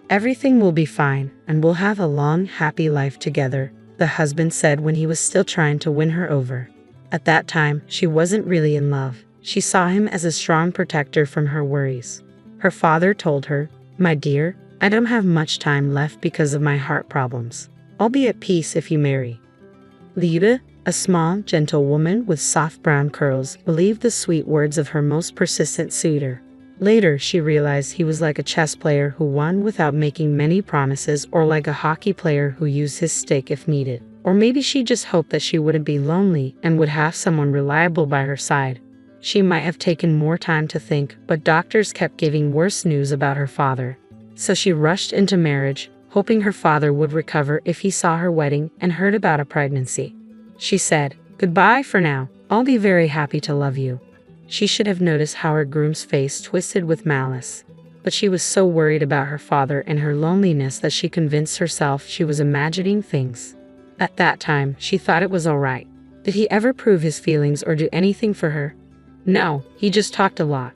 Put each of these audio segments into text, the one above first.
Everything will be fine, and we'll have a long, happy life together, the husband said when he was still trying to win her over. At that time, she wasn't really in love. She saw him as a strong protector from her worries. Her father told her, "My dear, I don't have much time left because of my heart problems. I'll be at peace if you marry." Lyuda, a small, gentle woman with soft brown curls, believed the sweet words of her most persistent suitor. Later, she realized he was like a chess player who won without making many promises, or like a hockey player who used his stick if needed. Or maybe she just hoped that she wouldn't be lonely and would have someone reliable by her side. She might have taken more time to think, but doctors kept giving worse news about her father. So she rushed into marriage, hoping her father would recover if he saw her wedding and heard about a pregnancy. She said, "Goodbye for now. I'll be very happy to love you." She should have noticed how her groom's face twisted with malice. But she was so worried about her father and her loneliness that she convinced herself she was imagining things. At that time, she thought it was all right. Did he ever prove his feelings or do anything for her? No, he just talked a lot.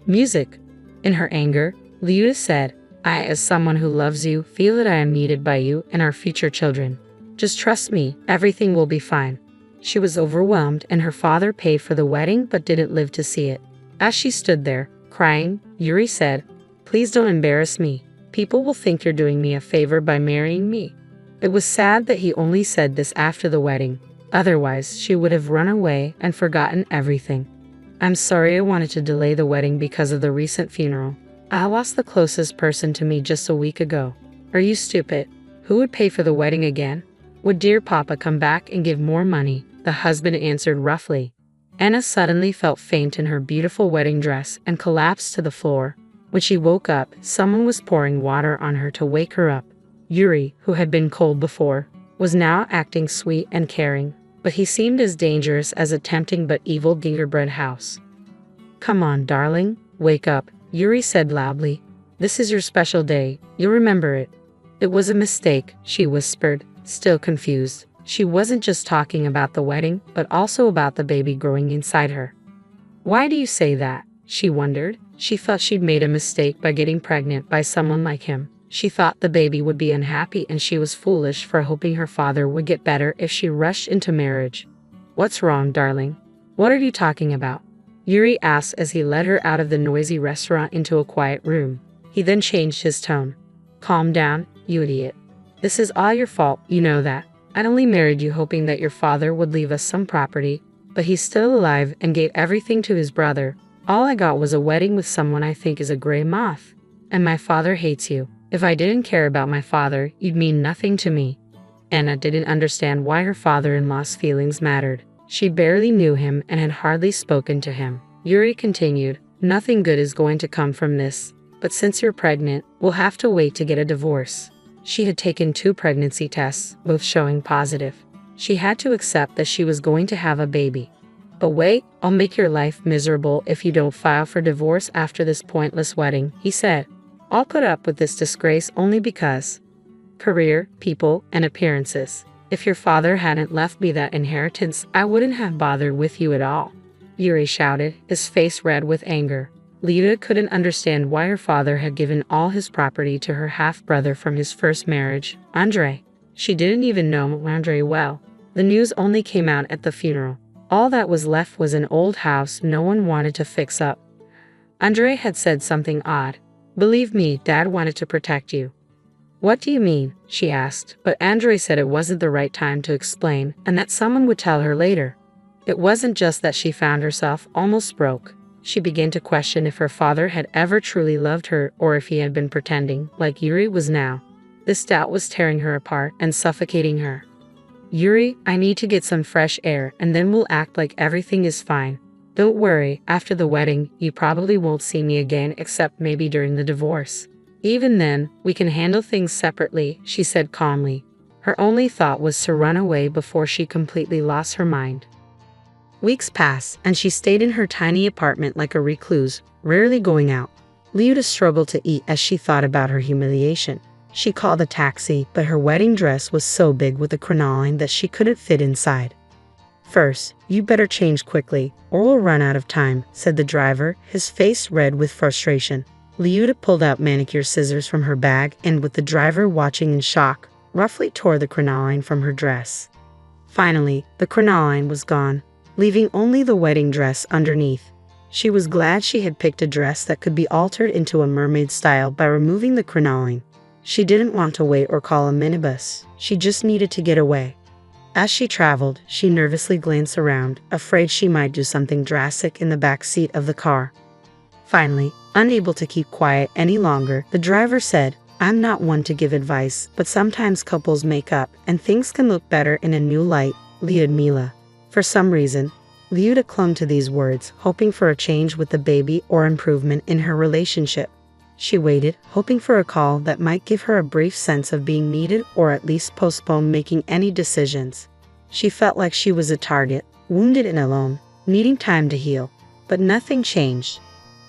Music. In her anger, Lyuda said, "I, as someone who loves you, feel that I am needed by you and our future children. Just trust me, everything will be fine." She was overwhelmed, and her father paid for the wedding but didn't live to see it. As she stood there, crying, Yuri said, "Please don't embarrass me. People will think you're doing me a favor by marrying me." It was sad that he only said this after the wedding. Otherwise, she would have run away and forgotten everything. "I'm sorry I wanted to delay the wedding because of the recent funeral. I lost the closest person to me just a week ago." "Are you stupid? Who would pay for the wedding again? Would dear Papa come back and give more money?" the husband answered roughly. Anna suddenly felt faint in her beautiful wedding dress and collapsed to the floor. When she woke up, someone was pouring water on her to wake her up. Yuri, who had been cold before, was now acting sweet and caring, but he seemed as dangerous as a tempting but evil gingerbread house. "Come on, darling, wake up," Yuri said loudly. "This is your special day, you'll remember it." "It was a mistake," she whispered, still confused. She wasn't just talking about the wedding, but also about the baby growing inside her. "Why do you say that?" she wondered. She felt she'd made a mistake by getting pregnant by someone like him. She thought the baby would be unhappy, and she was foolish for hoping her father would get better if she rushed into marriage. "What's wrong, darling? What are you talking about?" Yuri asked as he led her out of the noisy restaurant into a quiet room. He then changed his tone. "Calm down, you idiot. This is all your fault, you know that. I only married you hoping that your father would leave us some property, but he's still alive and gave everything to his brother. All I got was a wedding with someone I think is a gray moth. And my father hates you. If I didn't care about my father, you'd mean nothing to me." Anna didn't understand why her father-in-law's feelings mattered. She barely knew him and had hardly spoken to him. Yuri continued, "Nothing good is going to come from this, but since you're pregnant, we'll have to wait to get a divorce." She had taken 2 pregnancy tests, both showing positive. She had to accept that she was going to have a baby. "But wait, I'll make your life miserable if you don't file for divorce after this pointless wedding," he said. "I'll put up with this disgrace only because career, people, and appearances. If your father hadn't left me that inheritance, I wouldn't have bothered with you at all," Yuri shouted, his face red with anger. Lyuda couldn't understand why her father had given all his property to her half-brother from his first marriage, Andrei. She didn't even know Andrei well. The news only came out at the funeral. All that was left was an old house no one wanted to fix up. Andrei had said something odd. "Believe me, Dad wanted to protect you." "What do you mean?" she asked, but Andrei said it wasn't the right time to explain and that someone would tell her later. It wasn't just that she found herself almost broke. She began to question if her father had ever truly loved her or if he had been pretending, like Yuri was now. This doubt was tearing her apart and suffocating her. "Yuri, I need to get some fresh air and then we'll act like everything is fine. Don't worry, after the wedding, you probably won't see me again except maybe during the divorce. Even then, we can handle things separately," she said calmly. Her only thought was to run away before she completely lost her mind. Weeks passed, and she stayed in her tiny apartment like a recluse, rarely going out. Lyuda struggled to eat as she thought about her humiliation. She called a taxi, but her wedding dress was so big with a crinoline that she couldn't fit inside. "First, you better change quickly, or we'll run out of time," said the driver, his face red with frustration. Liuta pulled out manicure scissors from her bag and, with the driver watching in shock, roughly tore the crinoline from her dress. Finally, the crinoline was gone, leaving only the wedding dress underneath. She was glad she had picked a dress that could be altered into a mermaid style by removing the crinoline. She didn't want to wait or call a minibus, she just needed to get away. As she traveled, she nervously glanced around, afraid she might do something drastic in the back seat of the car. Finally, unable to keep quiet any longer, the driver said, "I'm not one to give advice, but sometimes couples make up, and things can look better in a new light, Lyudmila." For some reason, Liuta clung to these words, hoping for a change with the baby or improvement in her relationship. She waited, hoping for a call that might give her a brief sense of being needed or at least postpone making any decisions. She felt like she was a target, wounded and alone, needing time to heal. But nothing changed.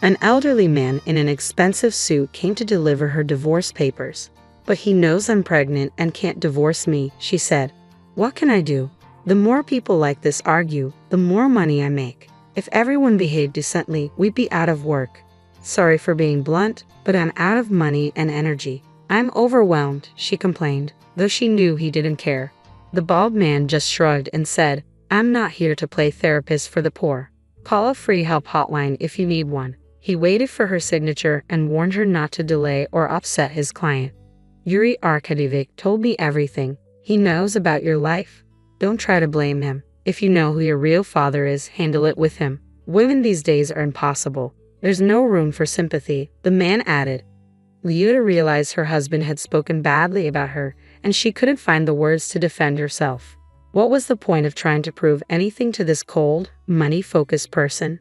An elderly man in an expensive suit came to deliver her divorce papers. "But he knows I'm pregnant and can't divorce me," she said. "What can I do? The more people like this argue, the more money I make. If everyone behaved decently, we'd be out of work. Sorry for being blunt, but I'm out of money and energy. I'm overwhelmed," she complained, though she knew he didn't care. The bald man just shrugged and said, "I'm not here to play therapist for the poor. Call a free help hotline if you need one." He waited for her signature and warned her not to delay or upset his client. "Yuri Arkadyevic told me everything. He knows about your life. Don't try to blame him. If you know who your real father is, handle it with him. Women these days are impossible. There's no room for sympathy," the man added. Liuta realized her husband had spoken badly about her, and she couldn't find the words to defend herself. What was the point of trying to prove anything to this cold, money-focused person?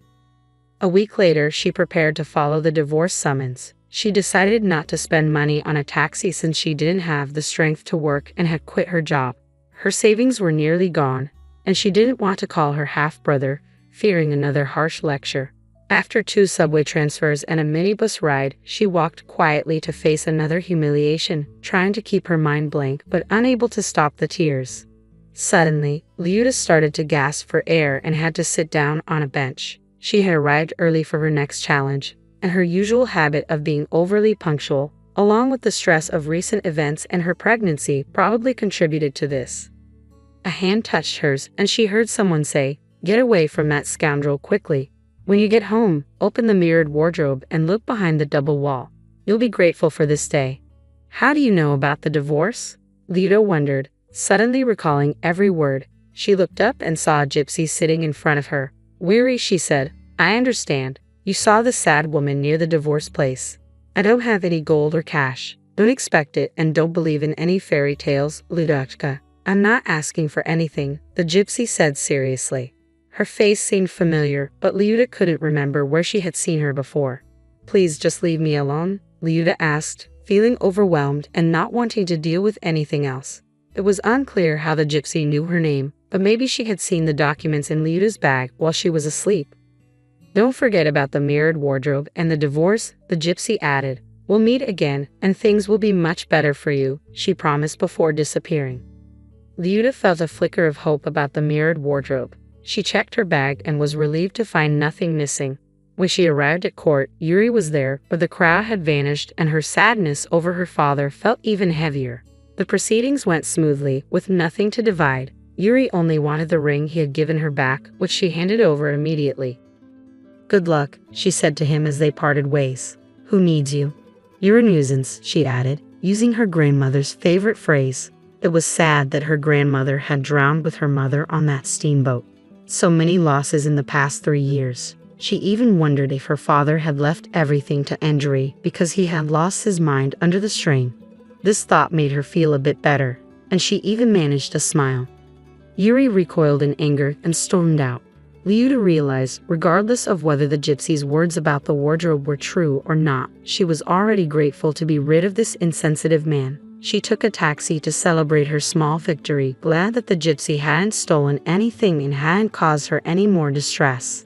A week later, she prepared to follow the divorce summons. She decided not to spend money on a taxi since she didn't have the strength to work and had quit her job. Her savings were nearly gone, and she didn't want to call her half-brother, fearing another harsh lecture. After 2 subway transfers and a minibus ride, she walked quietly to face another humiliation, trying to keep her mind blank but unable to stop the tears. Suddenly, Liuta started to gasp for air and had to sit down on a bench. She had arrived early for her next challenge, and her usual habit of being overly punctual, along with the stress of recent events and her pregnancy, probably contributed to this. A hand touched hers, and she heard someone say, "Get away from that scoundrel quickly. When you get home, open the mirrored wardrobe and look behind the double wall. You'll be grateful for this day." "How do you know about the divorce?" Liuta wondered, suddenly recalling every word. She looked up and saw a gypsy sitting in front of her. Weary, she said, "I understand. You saw the sad woman near the divorce place. I don't have any gold or cash. Don't expect it and don't believe in any fairy tales, Ludochka. I'm not asking for anything," the gypsy said seriously. Her face seemed familiar, but Liuta couldn't remember where she had seen her before. "Please just leave me alone," Liuta asked, feeling overwhelmed and not wanting to deal with anything else. It was unclear how the gypsy knew her name, but maybe she had seen the documents in Liuta's bag while she was asleep. "Don't forget about the mirrored wardrobe and the divorce," the gypsy added. "We'll meet again, and things will be much better for you," she promised before disappearing. Liuta felt a flicker of hope about the mirrored wardrobe. She checked her bag and was relieved to find nothing missing. When she arrived at court, Yuri was there, but the crowd had vanished and her sadness over her father felt even heavier. The proceedings went smoothly, with nothing to divide. Yuri only wanted the ring he had given her back, which she handed over immediately. "Good luck," she said to him as they parted ways. "Who needs you?" "You're a nuisance," she added, using her grandmother's favorite phrase. It was sad that her grandmother had drowned with her mother on that steamboat. So many losses in the past 3 years. She even wondered if her father had left everything to Andrei because he had lost his mind under the strain. This thought made her feel a bit better, and she even managed to smile. Yuri recoiled in anger and stormed out. Liuta realized, regardless of whether the gypsy's words about the wardrobe were true or not, she was already grateful to be rid of this insensitive man. She took a taxi to celebrate her small victory, glad that the gypsy hadn't stolen anything and hadn't caused her any more distress.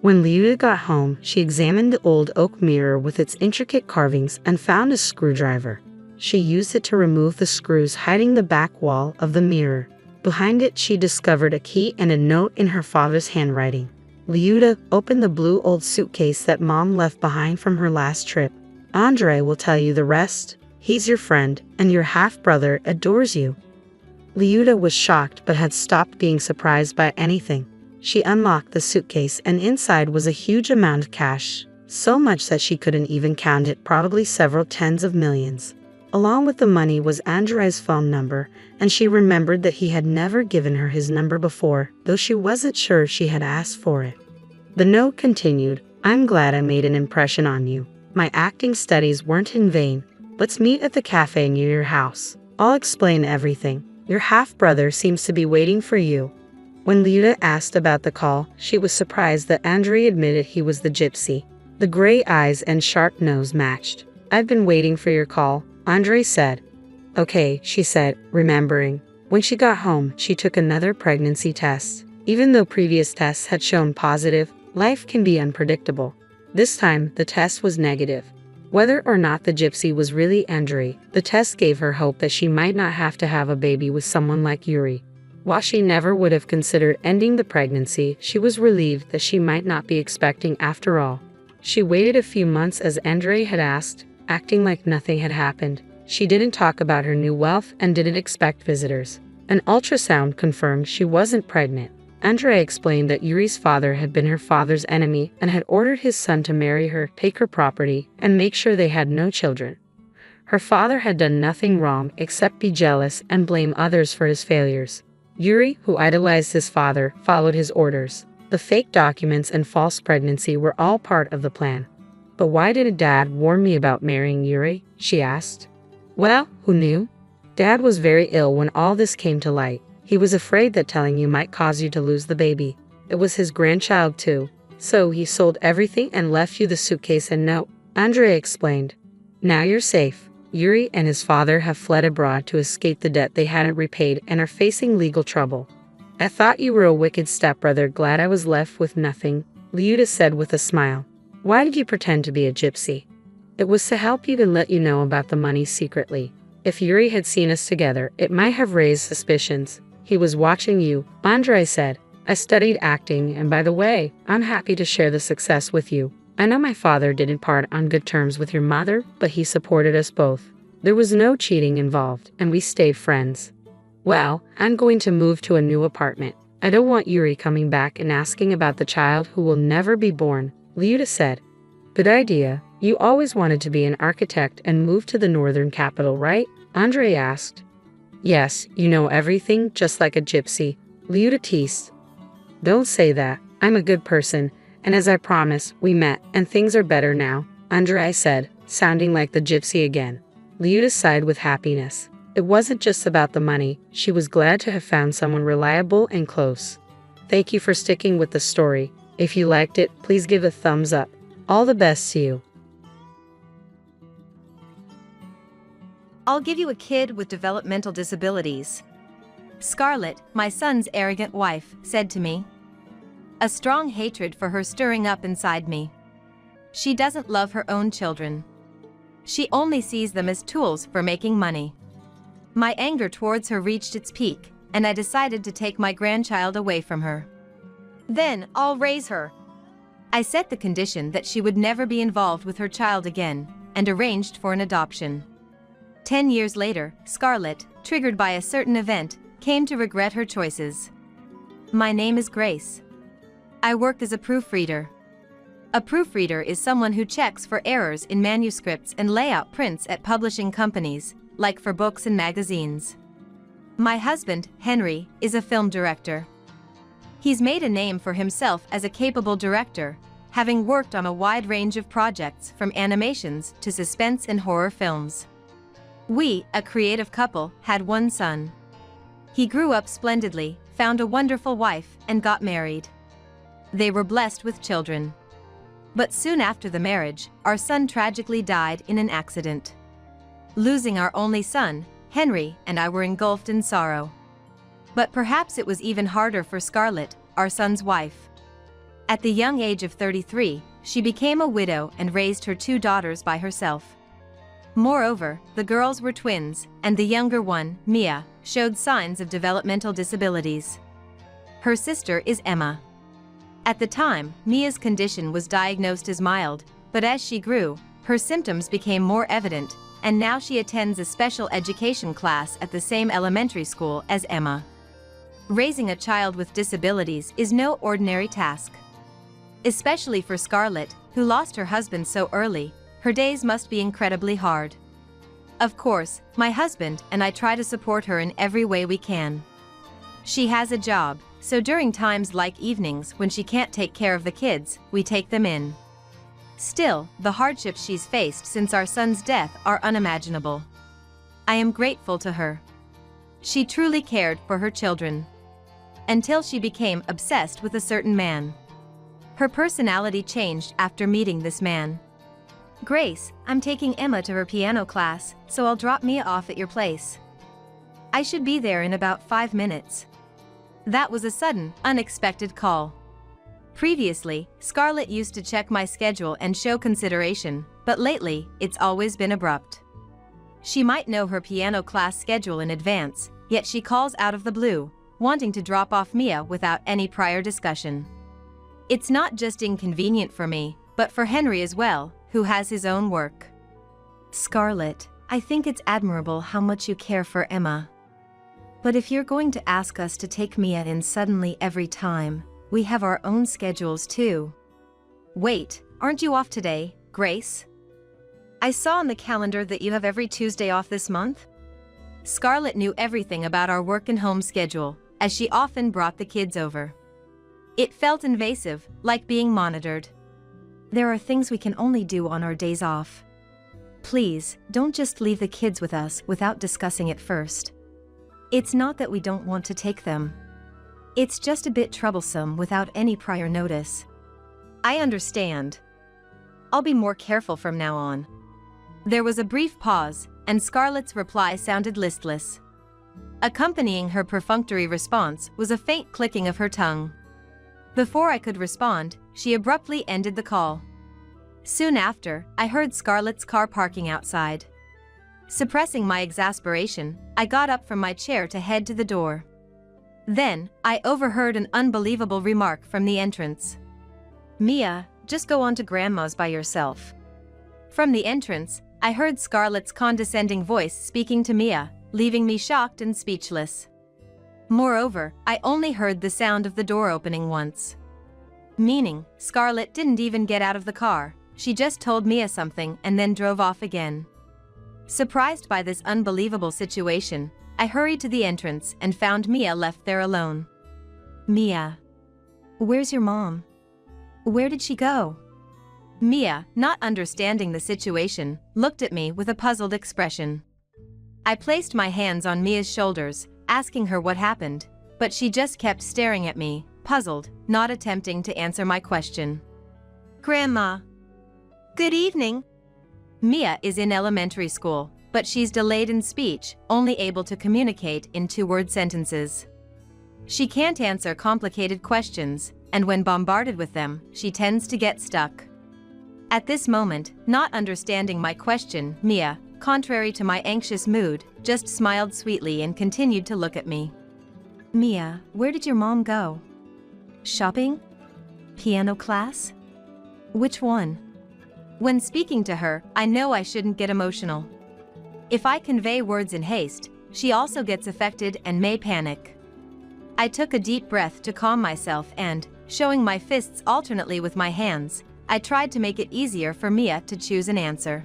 When Liuta got home, she examined the old oak mirror with its intricate carvings and found a screwdriver. She used it to remove the screws hiding the back wall of the mirror. Behind it, she discovered a key and a note in her father's handwriting. Liuta opened the blue old suitcase that Mom left behind from her last trip. Andre will tell you the rest. He's your friend, and your half-brother adores you." Liuta was shocked but had stopped being surprised by anything. She unlocked the suitcase and inside was a huge amount of cash, so much that she couldn't even count it, probably several tens of millions. Along with the money was Andre's phone number, and she remembered that he had never given her his number before, though she wasn't sure she had asked for it. The note continued, "I'm glad I made an impression on you. My acting studies weren't in vain. Let's meet at the cafe near your house. I'll explain everything. Your half-brother seems to be waiting for you." When Liuta asked about the call, she was surprised that Andre admitted he was the gypsy. The gray eyes and sharp nose matched. "I've been waiting for your call," Andre said. "Okay," she said, remembering. When she got home, she took another pregnancy test. Even though previous tests had shown positive, life can be unpredictable. This time, the test was negative. Whether or not the gypsy was really Andre, the test gave her hope that she might not have to have a baby with someone like Yuri. While she never would have considered ending the pregnancy, she was relieved that she might not be expecting after all. She waited a few months as Andre had asked, acting like nothing had happened. She didn't talk about her new wealth and didn't expect visitors. An ultrasound confirmed she wasn't pregnant. Andre explained that Yuri's father had been her father's enemy and had ordered his son to marry her, take her property, and make sure they had no children. Her father had done nothing wrong except be jealous and blame others for his failures. Yuri, who idolized his father, followed his orders. The fake documents and false pregnancy were all part of the plan. "But why didn't Dad warn me about marrying Yuri?" she asked. "Well, who knew? Dad was very ill when all this came to light. He was afraid that telling you might cause you to lose the baby. It was his grandchild too. So he sold everything and left you the suitcase and note," Andre explained. "Now you're safe. Yuri and his father have fled abroad to escape the debt they hadn't repaid and are facing legal trouble. I thought you were a wicked stepbrother, glad I was left with nothing," Liuta said with a smile. "Why did you pretend to be a gypsy?" "It was to help you and let you know about the money secretly. If Yuri had seen us together, it might have raised suspicions. He was watching you," Andre said. "I studied acting, and by the way, I'm happy to share the success with you. I know my father didn't part on good terms with your mother, but he supported us both. There was no cheating involved, and we stayed friends. Well, I'm going to move to a new apartment. I don't want Yuri coming back and asking about the child who will never be born," Liuta said. "Good idea. You always wanted to be an architect and move to the northern capital, right?" Andre asked. "Yes, you know everything, just like a gypsy," Liuta teased. "Don't say that. I'm a good person, and as I promised, we met, and things are better now," Andre said, sounding like the gypsy again. Liuta sighed with happiness. It wasn't just about the money. She was glad to have found someone reliable and close. Thank you for sticking with the story. If you liked it, please give a thumbs up. All the best to you. I'll give you a kid with developmental disabilities. Scarlett, my son's arrogant wife, said to me. A strong hatred for her stirring up inside me. She doesn't love her own children. She only sees them as tools for making money. My anger towards her reached its peak, and I decided to take my grandchild away from her. Then I'll raise her. I set the condition that she would never be involved with her child again, and arranged for an adoption. 10 years later, Scarlett, triggered by a certain event, came to regret her choices. My name is Grace. I work as a proofreader. A proofreader is someone who checks for errors in manuscripts and layout prints at publishing companies, like for books and magazines. My husband, Henry, is a film director. He's made a name for himself as a capable director, having worked on a wide range of projects from animations to suspense and horror films. We, a creative couple, had one son. He grew up splendidly, found a wonderful wife, and got married. They were blessed with children. But soon after the marriage, our son tragically died in an accident. Losing our only son, Henry and I were engulfed in sorrow. But perhaps it was even harder for Scarlett, our son's wife. At the young age of 33, she became a widow and raised her 2 daughters by herself. Moreover, the girls were twins, and the younger one, Mia, showed signs of developmental disabilities. Her sister is Emma. At the time, Mia's condition was diagnosed as mild, but as she grew, her symptoms became more evident, and now she attends a special education class at the same elementary school as Emma. Raising a child with disabilities is no ordinary task. Especially for Scarlett, who lost her husband so early, her days must be incredibly hard. Of course, my husband and I try to support her in every way we can. She has a job, so during times like evenings when she can't take care of the kids, we take them in. Still, the hardships she's faced since our son's death are unimaginable. I am grateful to her. She truly cared for her children. Until she became obsessed with a certain man. Her personality changed after meeting this man. Grace, I'm taking Emma to her piano class, so I'll drop Mia off at your place. I should be there in about 5 minutes. That was a sudden, unexpected call. Previously, Scarlett used to check my schedule and show consideration, but lately, it's always been abrupt. She might know her piano class schedule in advance, yet she calls out of the blue, wanting to drop off Mia without any prior discussion. It's not just inconvenient for me, but for Henry as well, who has his own work. Scarlett, I think it's admirable how much you care for Emma. But if you're going to ask us to take Mia in suddenly every time, we have our own schedules too. Wait, aren't you off today, Grace? I saw on the calendar that you have every Tuesday off this month. Scarlett knew everything about our work and home schedule, as she often brought the kids over. It felt invasive, like being monitored. There are things we can only do on our days off. Please, don't just leave the kids with us without discussing it first. It's not that we don't want to take them. It's just a bit troublesome without any prior notice. I understand. I'll be more careful from now on. There was a brief pause, and Scarlett's reply sounded listless. Accompanying her perfunctory response was a faint clicking of her tongue. Before I could respond, she abruptly ended the call. Soon after, I heard Scarlett's car parking outside. Suppressing my exasperation, I got up from my chair to head to the door. Then, I overheard an unbelievable remark from the entrance. Mia, just go on to Grandma's by yourself. From the entrance, I heard Scarlett's condescending voice speaking to Mia, leaving me shocked and speechless. Moreover, I only heard the sound of the door opening once. Meaning, Scarlett didn't even get out of the car, she just told Mia something and then drove off again. Surprised by this unbelievable situation, I hurried to the entrance and found Mia left there alone. Mia. Where's your mom? Where did she go? Mia, not understanding the situation, looked at me with a puzzled expression. I placed my hands on Mia's shoulders, asking her what happened, but she just kept staring at me, puzzled, not attempting to answer my question. Grandma. Good evening. Mia is in elementary school, but she's delayed in speech, only able to communicate in 2-word sentences. She can't answer complicated questions, and when bombarded with them, she tends to get stuck. At this moment, not understanding my question, Mia, contrary to my anxious mood, just smiled sweetly and continued to look at me. Mia, where did your mom go? Shopping? Piano class? Which one? When speaking to her, I know I shouldn't get emotional. If I convey words in haste, she also gets affected and may panic. I took a deep breath to calm myself and, showing my fists alternately with my hands, I tried to make it easier for Mia to choose an answer.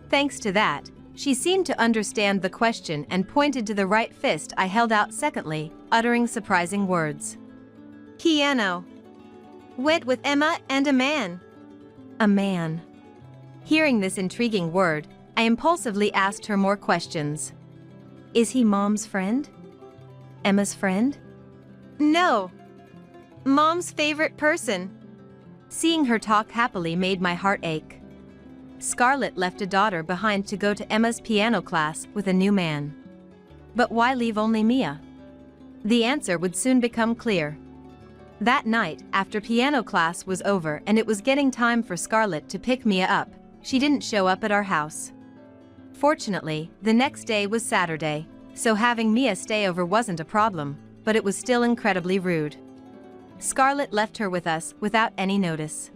Thanks to that, she seemed to understand the question and pointed to the right fist I held out secondly, uttering surprising words. Piano. Went with Emma and a man. A man. Hearing this intriguing word, I impulsively asked her more questions. Is he Mom's friend? Emma's friend? No. Mom's favorite person. Seeing her talk happily made my heart ache. Scarlett left a daughter behind to go to Emma's piano class with a new man. But why leave only Mia? The answer would soon become clear. That night, after piano class was over and it was getting time for Scarlett to pick Mia up, she didn't show up at our house. Fortunately, the next day was Saturday, so having Mia stay over wasn't a problem, but it was still incredibly rude. Scarlett left her with us without any notice.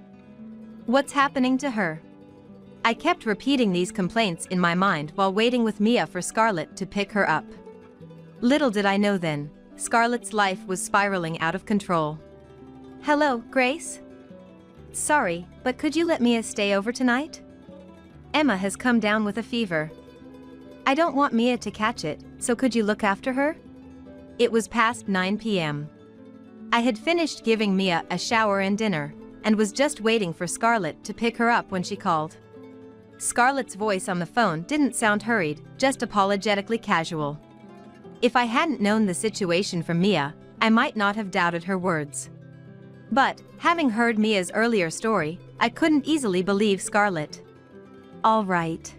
What's happening to her? I kept repeating these complaints in my mind while waiting with Mia for Scarlett to pick her up. Little did I know then, Scarlett's life was spiraling out of control. "Hello, Grace? Sorry, but could you let Mia stay over tonight? Emma has come down with a fever. I don't want Mia to catch it, so could you look after her?" It was past 9 p.m. I had finished giving Mia a shower and dinner, and was just waiting for Scarlett to pick her up when she called. Scarlett's voice on the phone didn't sound hurried, just apologetically casual. If I hadn't known the situation from Mia, I might not have doubted her words. But, having heard Mia's earlier story, I couldn't easily believe Scarlett. "All right.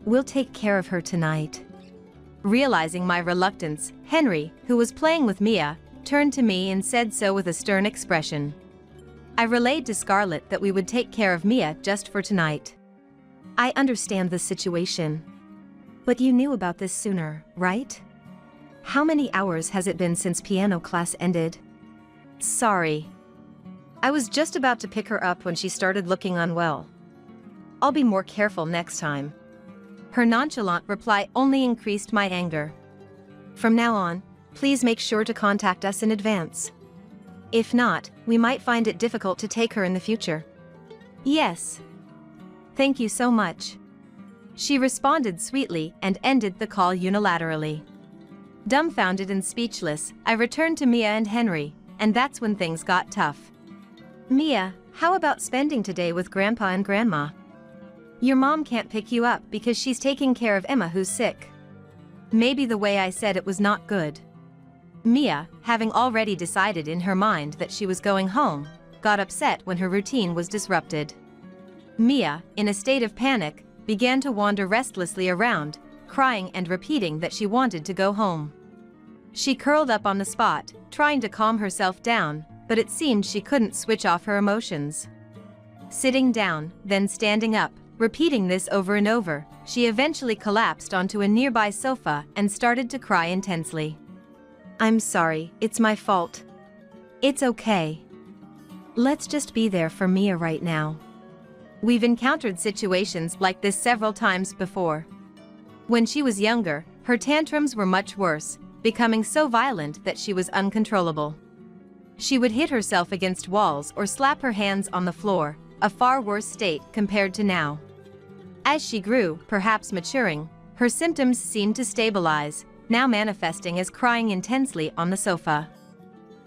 We'll take care of her tonight." Realizing my reluctance, Henry, who was playing with Mia, turned to me and said so with a stern expression. I relayed to Scarlett that we would take care of Mia just for tonight. "I understand the situation. But you knew about this sooner, right? How many hours has it been since piano class ended?" "Sorry. I was just about to pick her up when she started looking unwell. I'll be more careful next time." Her nonchalant reply only increased my anger. "From now on, please make sure to contact us in advance. If not, we might find it difficult to take her in the future." "Yes. Thank you so much." She responded sweetly and ended the call unilaterally. Dumbfounded and speechless, I returned to Mia and Henry, and that's when things got tough. "Mia, how about spending today with Grandpa and Grandma? Your mom can't pick you up because she's taking care of Emma who's sick." Maybe the way I said it was not good. Mia, having already decided in her mind that she was going home, got upset when her routine was disrupted. Mia, in a state of panic, began to wander restlessly around, crying and repeating that she wanted to go home. She curled up on the spot, trying to calm herself down, but it seemed she couldn't switch off her emotions. Sitting down, then standing up, repeating this over and over, she eventually collapsed onto a nearby sofa and started to cry intensely. "I'm sorry, it's my fault. It's okay. Let's just be there for Mia right now." We've encountered situations like this several times before. When she was younger, her tantrums were much worse, becoming so violent that she was uncontrollable. She would hit herself against walls or slap her hands on the floor, a far worse state compared to now. As she grew, perhaps maturing, her symptoms seemed to stabilize, now manifesting as crying intensely on the sofa.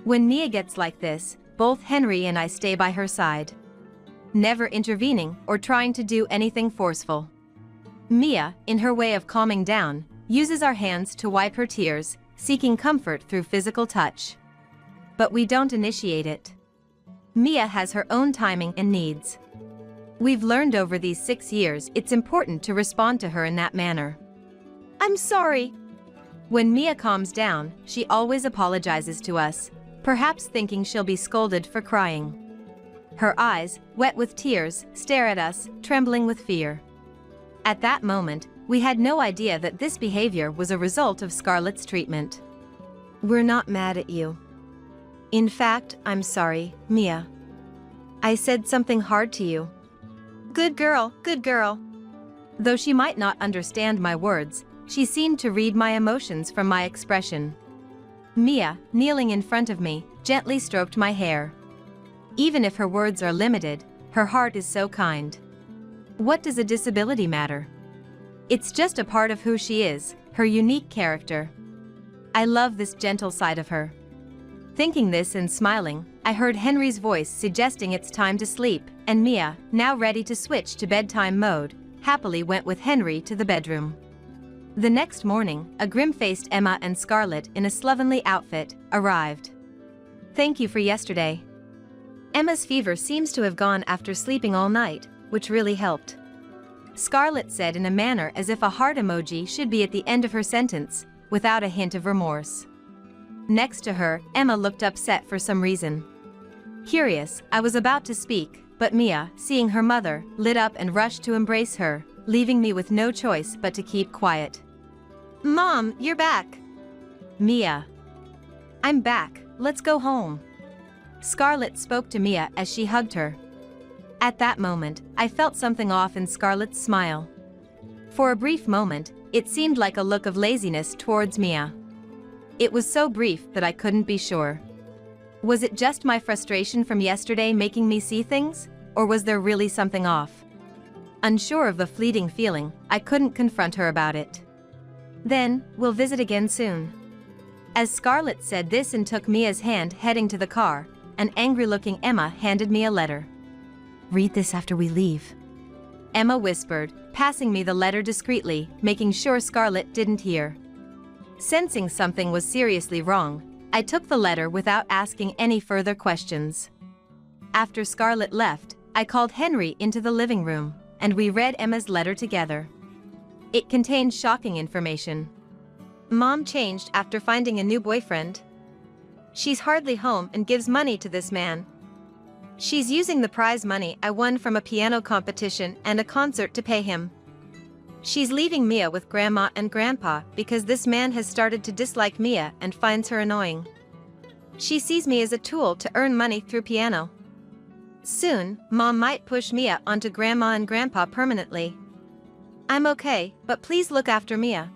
When Mia gets like this, both Henry and I stay by her side, never intervening or trying to do anything forceful. Mia, in her way of calming down, uses our hands to wipe her tears, seeking comfort through physical touch. But we don't initiate it. Mia has her own timing and needs. We've learned over these 6 years it's important to respond to her in that manner. "I'm sorry." When Mia calms down, she always apologizes to us, perhaps thinking she'll be scolded for crying. Her eyes, wet with tears, stare at us, trembling with fear. At that moment, we had no idea that this behavior was a result of Scarlett's treatment. "We're not mad at you. In fact, I'm sorry, Mia. I said something hard to you." "Good girl, good girl." Though she might not understand my words, she seemed to read my emotions from my expression. Mia, kneeling in front of me, gently stroked my hair. Even if her words are limited, her heart is so kind. What does a disability matter? It's just a part of who she is, her unique character. I love this gentle side of her. Thinking this and smiling, I heard Henry's voice suggesting it's time to sleep, and Mia, now ready to switch to bedtime mode, happily went with Henry to the bedroom. The next morning, a grim-faced Emma and Scarlett in a slovenly outfit arrived. "Thank you for yesterday. Emma's fever seems to have gone after sleeping all night, which really helped," Scarlett said in a manner as if a heart emoji should be at the end of her sentence, without a hint of remorse. Next to her, Emma looked upset for some reason. Curious, I was about to speak, but Mia, seeing her mother, lit up and rushed to embrace her, leaving me with no choice but to keep quiet. "Mom, you're back." "Mia." "I'm back, let's go home." Scarlett spoke to Mia as she hugged her. At that moment, I felt something off in Scarlett's smile. For a brief moment, it seemed like a look of laziness towards Mia. It was so brief that I couldn't be sure. Was it just my frustration from yesterday making me see things, or was there really something off? Unsure of the fleeting feeling, I couldn't confront her about it. Then, we'll visit again soon. As Scarlett said this and took Mia's hand heading to the car, an angry-looking Emma handed me a letter. "Read this after we leave," Emma whispered, passing me the letter discreetly, making sure Scarlett didn't hear. Sensing something was seriously wrong, I took the letter without asking any further questions. After Scarlett left, I called Henry into the living room, and we read Emma's letter together. It contained shocking information. Mom changed after finding a new boyfriend. She's hardly home and gives money to this man. She's using the prize money I won from a piano competition and a concert to pay him. She's leaving Mia with Grandma and Grandpa because this man has started to dislike Mia and finds her annoying. She sees me as a tool to earn money through piano. Soon, Mom might push Mia onto Grandma and Grandpa permanently. I'm okay, but please look after Mia.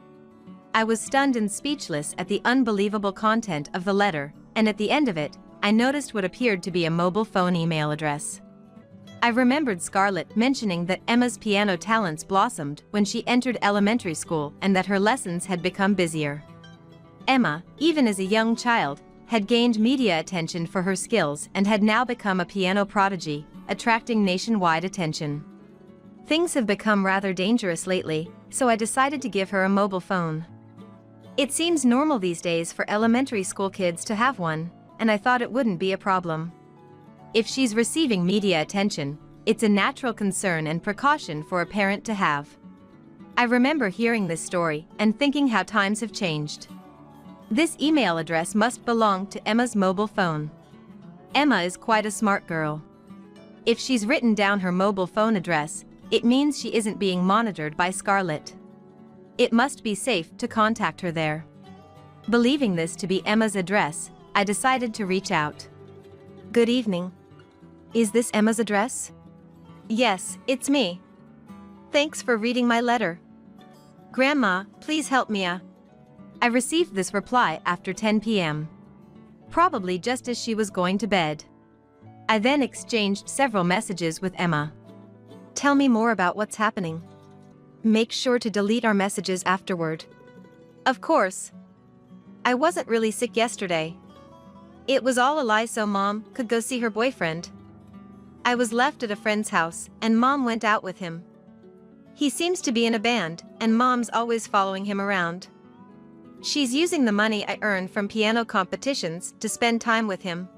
I was stunned and speechless at the unbelievable content of the letter, and at the end of it, I noticed what appeared to be a mobile phone email address. I remembered Scarlett mentioning that Emma's piano talents blossomed when she entered elementary school and that her lessons had become busier. Emma, even as a young child, had gained media attention for her skills and had now become a piano prodigy, attracting nationwide attention. Things have become rather dangerous lately, so I decided to give her a mobile phone. It seems normal these days for elementary school kids to have one, and I thought it wouldn't be a problem. If she's receiving media attention, it's a natural concern and precaution for a parent to have. I remember hearing this story and thinking how times have changed. This email address must belong to Emma's mobile phone. Emma is quite a smart girl. If she's written down her mobile phone address, it means she isn't being monitored by Scarlett. It must be safe to contact her there. Believing this to be Emma's address, I decided to reach out. Good evening. Is this Emma's address? Yes, it's me. Thanks for reading my letter. Grandma, please help Mia. I received this reply after 10 p.m. Probably just as she was going to bed. I then exchanged several messages with Emma. Tell me more about what's happening. Make sure to delete our messages afterward. Of course. I wasn't really sick yesterday. It was all a lie so Mom could go see her boyfriend. I was left at a friend's house, and Mom went out with him. He seems to be in a band, and Mom's always following him around. She's using the money I earn from piano competitions to spend time with him.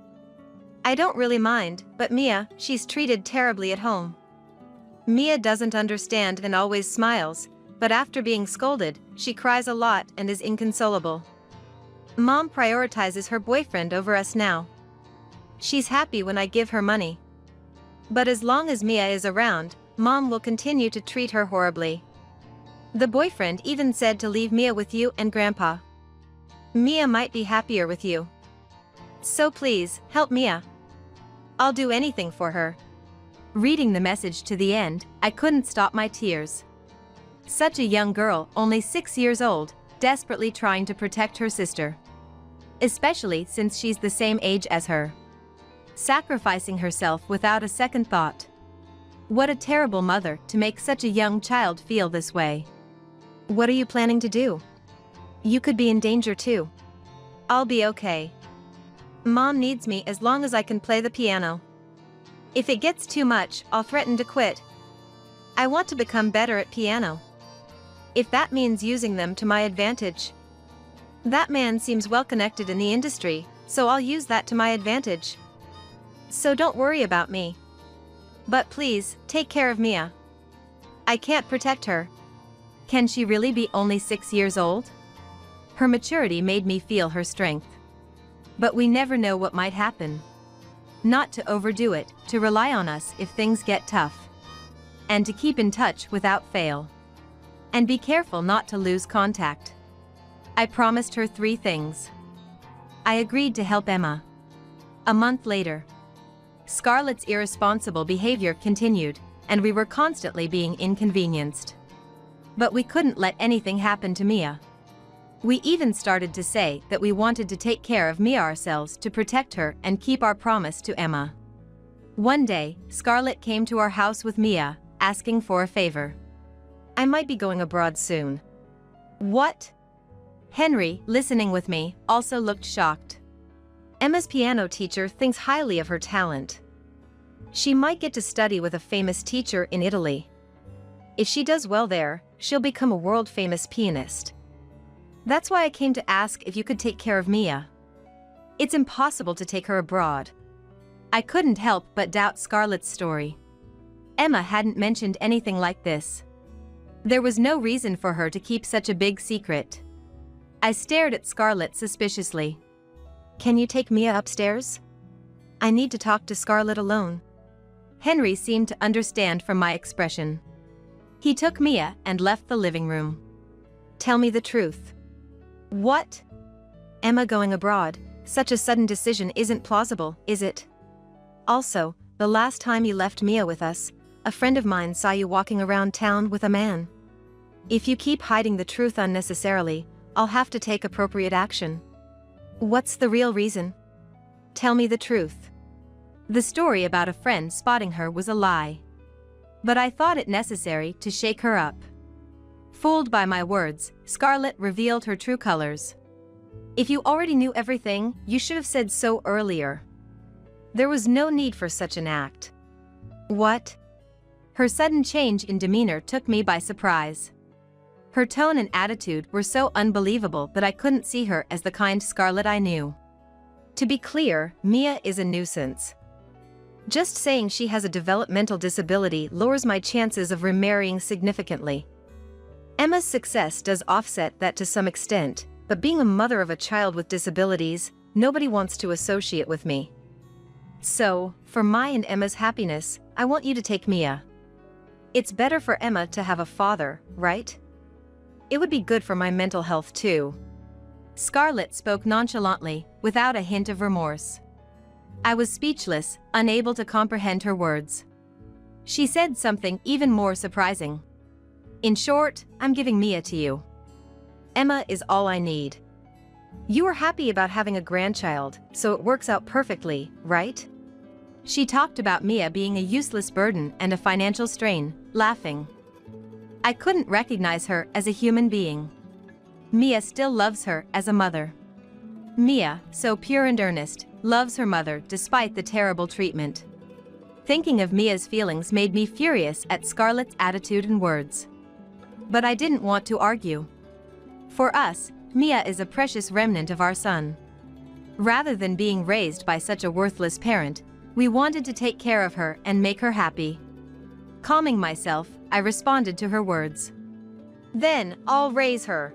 I don't really mind, but Mia, she's treated terribly at home. Mia doesn't understand and always smiles, but after being scolded, she cries a lot and is inconsolable. Mom prioritizes her boyfriend over us now. She's happy when I give her money. But as long as Mia is around, Mom will continue to treat her horribly. The boyfriend even said to leave Mia with you and Grandpa. Mia might be happier with you. So please, help Mia. I'll do anything for her. Reading the message to the end, I couldn't stop my tears. Such a young girl, only 6 years old, desperately trying to protect her sister. Especially since she's the same age as her. Sacrificing herself without a second thought. What a terrible mother to make such a young child feel this way. What are you planning to do? You could be in danger too. I'll be okay. Mom needs me as long as I can play the piano. If it gets too much, I'll threaten to quit. I want to become better at piano. If that means using them to my advantage. That man seems well connected in the industry, so I'll use that to my advantage. So don't worry about me. But please, take care of Mia. I can't protect her. Can she really be only 6 years old? Her maturity made me feel her strength. But we never know what might happen. Not to overdo it, to rely on us if things get tough. And to keep in touch without fail. And be careful not to lose contact. I promised her 3 things. I agreed to help Emma. A month later. Scarlett's irresponsible behavior continued, and we were constantly being inconvenienced. But we couldn't let anything happen to Mia. We even started to say that we wanted to take care of Mia ourselves to protect her and keep our promise to Emma. One day, Scarlett came to our house with Mia, asking for a favor. "I might be going abroad soon." "What?" Henry, listening with me, also looked shocked. Emma's piano teacher thinks highly of her talent. She might get to study with a famous teacher in Italy. If she does well there, she'll become a world-famous pianist. That's why I came to ask if you could take care of Mia. It's impossible to take her abroad. I couldn't help but doubt Scarlett's story. Emma hadn't mentioned anything like this. There was no reason for her to keep such a big secret. I stared at Scarlett suspiciously. "Can you take Mia upstairs? I need to talk to Scarlett alone." Henry seemed to understand from my expression. He took Mia and left the living room. "Tell me the truth." "What?" "Emma going abroad, such a sudden decision isn't plausible, is it? Also, the last time you left Mia with us, a friend of mine saw you walking around town with a man. If you keep hiding the truth unnecessarily, I'll have to take appropriate action." "What's the real reason? Tell me the truth." The story about a friend spotting her was a lie. But I thought it necessary to shake her up. Fooled by my words, Scarlett revealed her true colors. "If you already knew everything, you should have said so earlier. There was no need for such an act." "What?" Her sudden change in demeanor took me by surprise. Her tone and attitude were so unbelievable that I couldn't see her as the kind Scarlett I knew. To be clear, Mia is a nuisance. Just saying she has a developmental disability lowers my chances of remarrying significantly. Emma's success does offset that to some extent, but being a mother of a child with disabilities, nobody wants to associate with me. So, for my and Emma's happiness, I want you to take Mia. It's better for Emma to have a father, right? It would be good for my mental health too. Scarlett spoke nonchalantly, without a hint of remorse. I was speechless, unable to comprehend her words. She said something even more surprising. "In short, I'm giving Mia to you. Emma is all I need. You are happy about having a grandchild, so it works out perfectly, right?" She talked about Mia being a useless burden and a financial strain, laughing. I couldn't recognize her as a human being. Mia still loves her as a mother. Mia, so pure and earnest, loves her mother despite the terrible treatment. Thinking of Mia's feelings made me furious at Scarlett's attitude and words. But I didn't want to argue. For us, Mia is a precious remnant of our son. Rather than being raised by such a worthless parent, we wanted to take care of her and make her happy. Calming myself, I responded to her words. "Then, I'll raise her.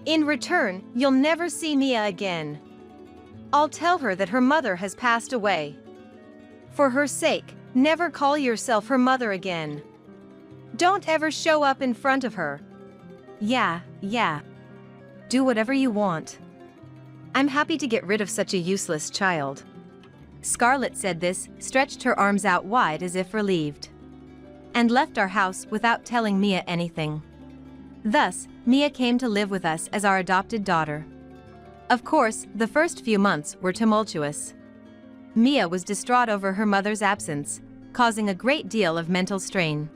In return, you'll never see Mia again. I'll tell her that her mother has passed away. For her sake, never call yourself her mother again. Don't ever show up in front of her." Yeah. Do whatever you want. I'm happy to get rid of such a useless child." Scarlett said this, stretched her arms out wide as if relieved, and left our house without telling Mia anything. Thus, Mia came to live with us as our adopted daughter. Of course, the first few months were tumultuous. Mia was distraught over her mother's absence, causing a great deal of mental strain.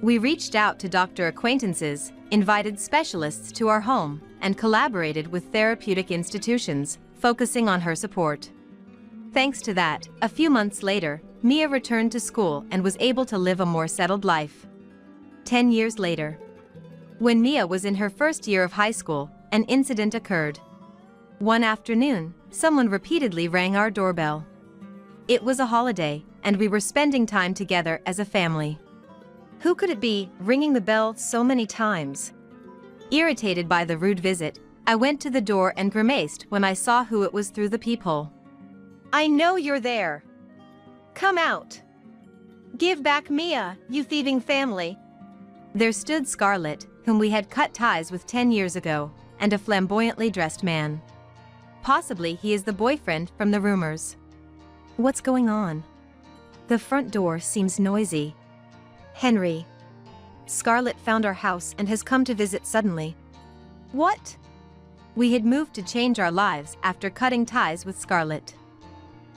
We reached out to doctor acquaintances, invited specialists to our home, and collaborated with therapeutic institutions, focusing on her support. Thanks to that, a few months later, Mia returned to school and was able to live a more settled life. 10 years later, when Mia was in her first year of high school, an incident occurred. One afternoon, someone repeatedly rang our doorbell. It was a holiday, and we were spending time together as a family. Who could it be, ringing the bell so many times? Irritated by the rude visit, I went to the door and grimaced when I saw who it was through the peephole. "I know you're there. Come out. Give back Mia, you thieving family." There stood Scarlett, whom we had cut ties with 10 years ago, and a flamboyantly dressed man. Possibly he is the boyfriend from the rumors. What's going on? The front door seems noisy. Henry. Scarlett found our house and has come to visit suddenly. What? We had moved to change our lives after cutting ties with Scarlett.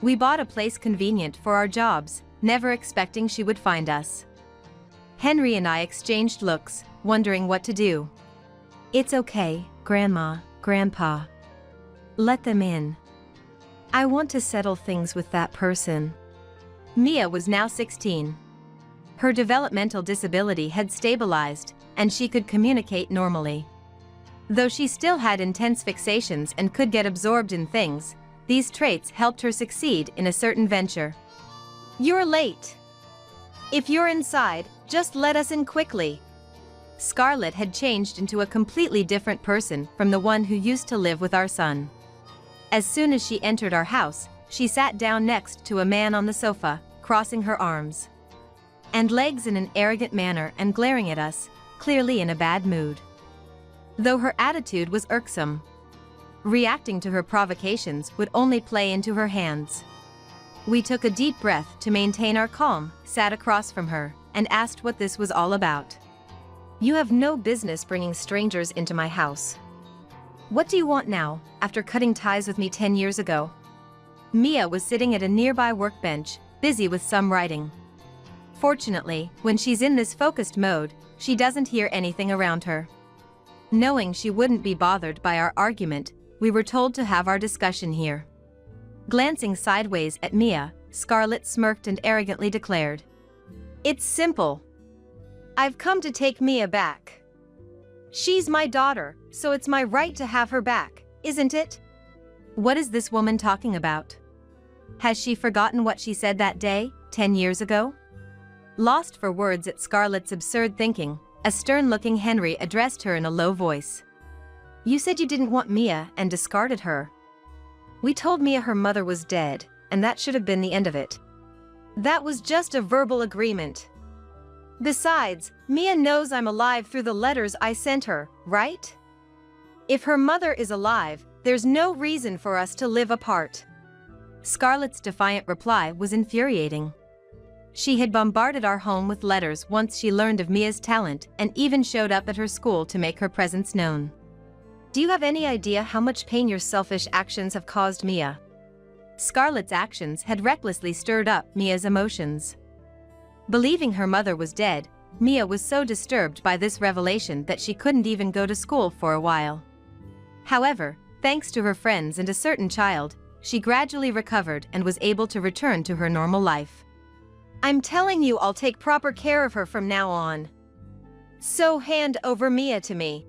We bought a place convenient for our jobs, never expecting she would find us. Henry and I exchanged looks, wondering what to do. It's okay, Grandma, Grandpa. Let them in. I want to settle things with that person. Mia was now 16. Her developmental disability had stabilized, and she could communicate normally. Though she still had intense fixations and could get absorbed in things, these traits helped her succeed in a certain venture. You're late. If you're inside, just let us in quickly. Scarlett had changed into a completely different person from the one who used to live with our son. As soon as she entered our house, she sat down next to a man on the sofa, crossing her arms and legs in an arrogant manner and glaring at us, clearly in a bad mood. Though her attitude was irksome, reacting to her provocations would only play into her hands. We took a deep breath to maintain our calm, sat across from her, and asked what this was all about. You have no business bringing strangers into my house. What do you want now, after cutting ties with me 10 years ago? Mia was sitting at a nearby workbench, busy with some writing. Fortunately, when she's in this focused mode, she doesn't hear anything around her. Knowing she wouldn't be bothered by our argument, we were told to have our discussion here. Glancing sideways at Mia, Scarlett smirked and arrogantly declared, "It's simple. I've come to take Mia back. She's my daughter, so it's my right to have her back, isn't it?" What is this woman talking about? Has she forgotten what she said that day, 10 years ago? Lost for words at Scarlett's absurd thinking, a stern-looking Henry addressed her in a low voice. You said you didn't want Mia and discarded her. We told Mia her mother was dead, and that should have been the end of it. That was just a verbal agreement. Besides, Mia knows I'm alive through the letters I sent her, right? If her mother is alive, there's no reason for us to live apart. Scarlett's defiant reply was infuriating. She had bombarded our home with letters once she learned of Mia's talent and even showed up at her school to make her presence known. Do you have any idea how much pain your selfish actions have caused Mia? Scarlett's actions had recklessly stirred up Mia's emotions. Believing her mother was dead, Mia was so disturbed by this revelation that she couldn't even go to school for a while. However, thanks to her friends and a certain child, she gradually recovered and was able to return to her normal life. I'm telling you, I'll take proper care of her from now on. So hand over Mia to me.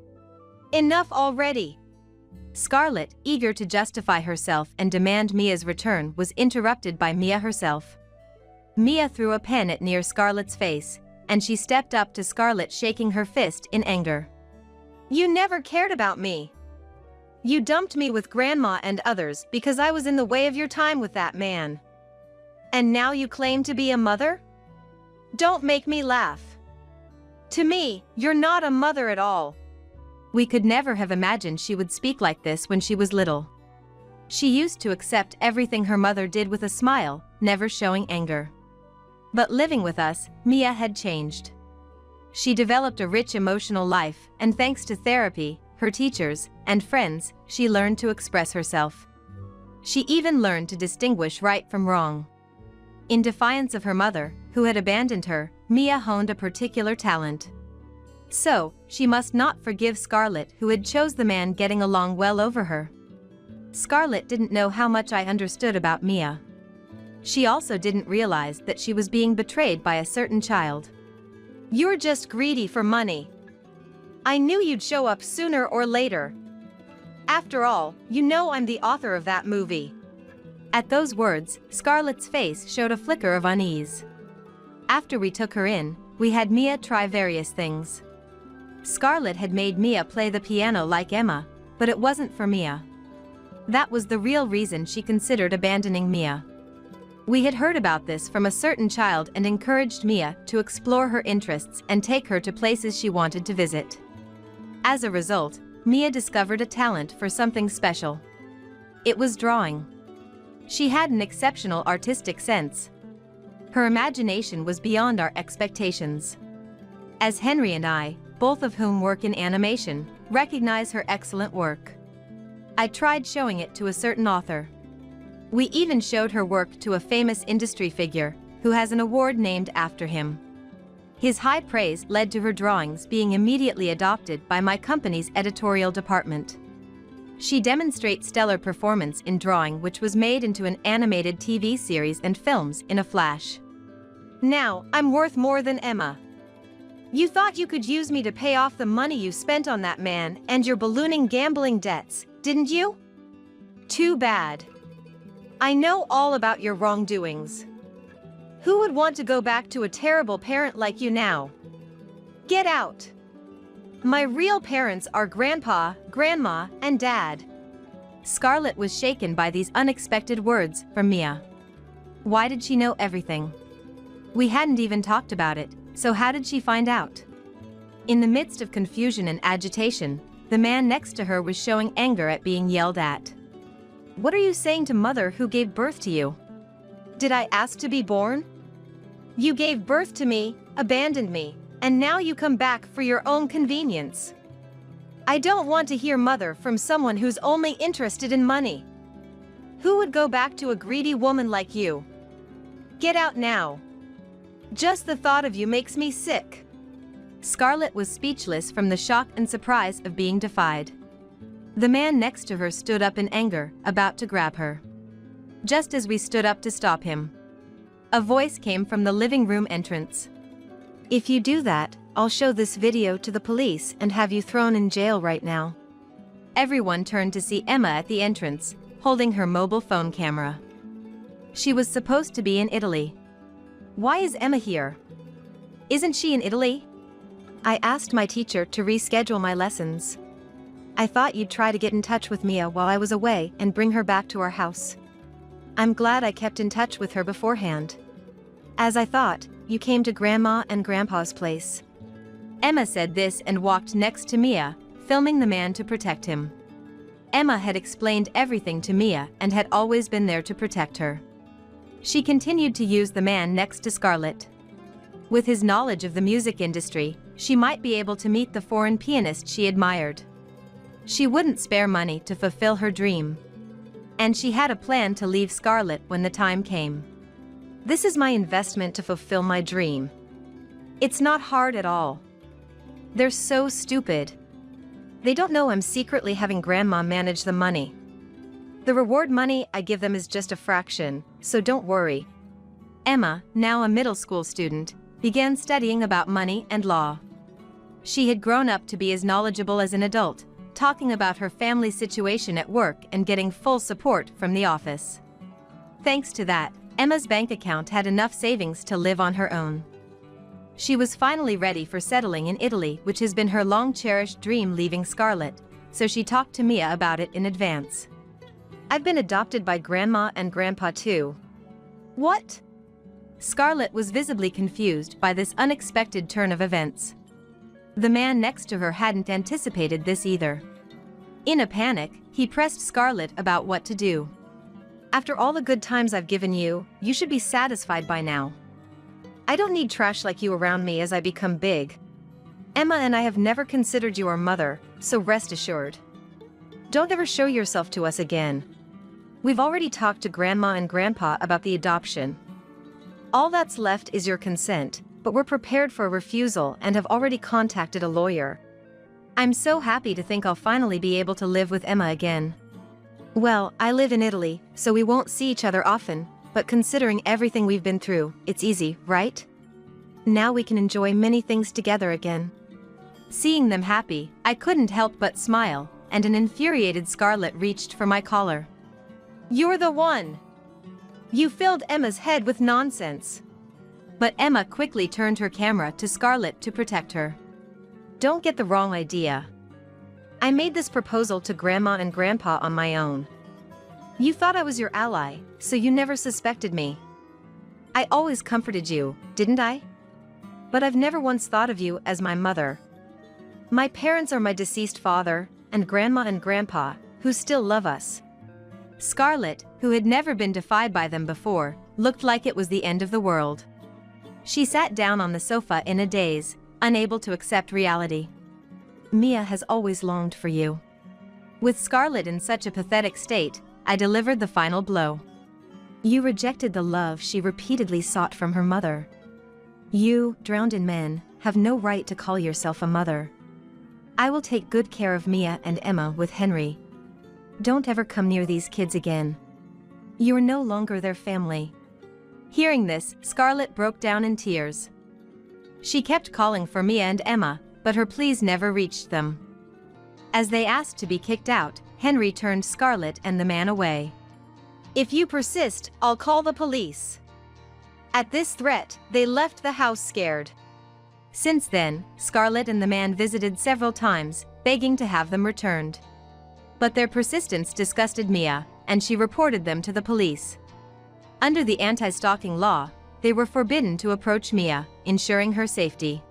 Enough already. Scarlett, eager to justify herself and demand Mia's return, was interrupted by Mia herself. Mia threw a pen at near Scarlett's face, and she stepped up to Scarlett, shaking her fist in anger. You never cared about me. You dumped me with Grandma and others because I was in the way of your time with that man. And now you claim to be a mother? Don't make me laugh. To me, you're not a mother at all. We could never have imagined she would speak like this when she was little. She used to accept everything her mother did with a smile, never showing anger. But living with us, Mia had changed. She developed a rich emotional life, and thanks to therapy, her teachers, and friends, she learned to express herself. She even learned to distinguish right from wrong. In defiance of her mother, who had abandoned her, Mia honed a particular talent. So, she must not forgive Scarlett, who had chose the man getting along well over her. Scarlett didn't know how much I understood about Mia. She also didn't realize that she was being betrayed by a certain child. You're just greedy for money. I knew you'd show up sooner or later. After all, you know I'm the author of that movie. At those words, Scarlett's face showed a flicker of unease. After we took her in, we had Mia try various things. Scarlett had made Mia play the piano like Emma, but it wasn't for Mia. That was the real reason she considered abandoning Mia. We had heard about this from a certain child and encouraged Mia to explore her interests and take her to places she wanted to visit. As a result, Mia discovered a talent for something special. It was drawing. She had an exceptional artistic sense. Her imagination was beyond our expectations. As Henry and I, both of whom work in animation, recognize her excellent work. I tried showing it to a certain author. We even showed her work to a famous industry figure, who has an award named after him. His high praise led to her drawings being immediately adopted by my company's editorial department. She demonstrates stellar performance in drawing, which was made into an animated TV series and films in a flash. Now, I'm worth more than Emma. You thought you could use me to pay off the money you spent on that man and your ballooning gambling debts, didn't you? Too bad. I know all about your wrongdoings. Who would want to go back to a terrible parent like you now? Get out. My real parents are Grandpa, Grandma, and Dad. Scarlett was shaken by these unexpected words from Mia. Why did she know everything? We hadn't even talked about it, so how did she find out? In the midst of confusion and agitation, the man next to her was showing anger at being yelled at. What are you saying to mother who gave birth to you? Did I ask to be born? You gave birth to me, abandoned me, and now you come back for your own convenience. I don't want to hear mother from someone who's only interested in money. Who would go back to a greedy woman like you? Get out now. Just the thought of you makes me sick. Scarlett was speechless from the shock and surprise of being defied. The man next to her stood up in anger, about to grab her. Just as we stood up to stop him, a voice came from the living room entrance. If you do that, I'll show this video to the police and have you thrown in jail right now. Everyone turned to see Emma at the entrance, holding her mobile phone camera. She was supposed to be in Italy. Why is Emma here? Isn't she in Italy? I asked my teacher to reschedule my lessons. I thought you'd try to get in touch with Mia while I was away and bring her back to our house. I'm glad I kept in touch with her beforehand. As I thought, you came to Grandma and Grandpa's place. Emma said this and walked next to Mia, filming the man to protect him. Emma had explained everything to Mia and had always been there to protect her. She continued to use the man next to Scarlett. With his knowledge of the music industry, she might be able to meet the foreign pianist she admired. She wouldn't spare money to fulfill her dream. And she had a plan to leave Scarlett when the time came. This is my investment to fulfill my dream. It's not hard at all. They're so stupid. They don't know I'm secretly having Grandma manage the money. The reward money I give them is just a fraction, so don't worry. Emma, now a middle school student, began studying about money and law. She had grown up to be as knowledgeable as an adult, talking about her family situation at work and getting full support from the office. Thanks to that, Emma's bank account had enough savings to live on her own. She was finally ready for settling in Italy, which has been her long-cherished dream leaving Scarlett, so she talked to Mia about it in advance. I've been adopted by Grandma and Grandpa too. What? Scarlett was visibly confused by this unexpected turn of events. The man next to her hadn't anticipated this either. In a panic, he pressed Scarlett about what to do. After all the good times I've given you, you should be satisfied by now. I don't need trash like you around me as I become big. Emma and I have never considered you our mother, so rest assured. Don't ever show yourself to us again. We've already talked to Grandma and Grandpa about the adoption. All that's left is your consent, but we're prepared for a refusal and have already contacted a lawyer. I'm so happy to think I'll finally be able to live with Emma again. Well, I live in Italy, so we won't see each other often, but considering everything we've been through, it's easy, right? Now we can enjoy many things together again. Seeing them happy, I couldn't help but smile, and an infuriated Scarlett reached for my collar. You're the one! You filled Emma's head with nonsense. But Emma quickly turned her camera to Scarlett to protect her. Don't get the wrong idea. I made this proposal to Grandma and Grandpa on my own. You thought I was your ally, so you never suspected me. I always comforted you, didn't I? But I've never once thought of you as my mother. My parents are my deceased father, and Grandma and Grandpa, who still love us. Scarlett, who had never been defied by them before, looked like it was the end of the world. She sat down on the sofa in a daze, unable to accept reality. Mia has always longed for you. With Scarlett in such a pathetic state, I delivered the final blow. You rejected the love she repeatedly sought from her mother. You, drowned in men, have no right to call yourself a mother. I will take good care of Mia and Emma with Henry. Don't ever come near these kids again. You are no longer their family. Hearing this, Scarlett broke down in tears. She kept calling for Mia and Emma, but her pleas never reached them. As they asked to be kicked out, Henry turned Scarlett and the man away. If you persist, I'll call the police. At this threat, they left the house scared. Since then, Scarlett and the man visited several times, begging to have them returned. But their persistence disgusted Mia, and she reported them to the police. Under the anti-stalking law, they were forbidden to approach Mia, ensuring her safety.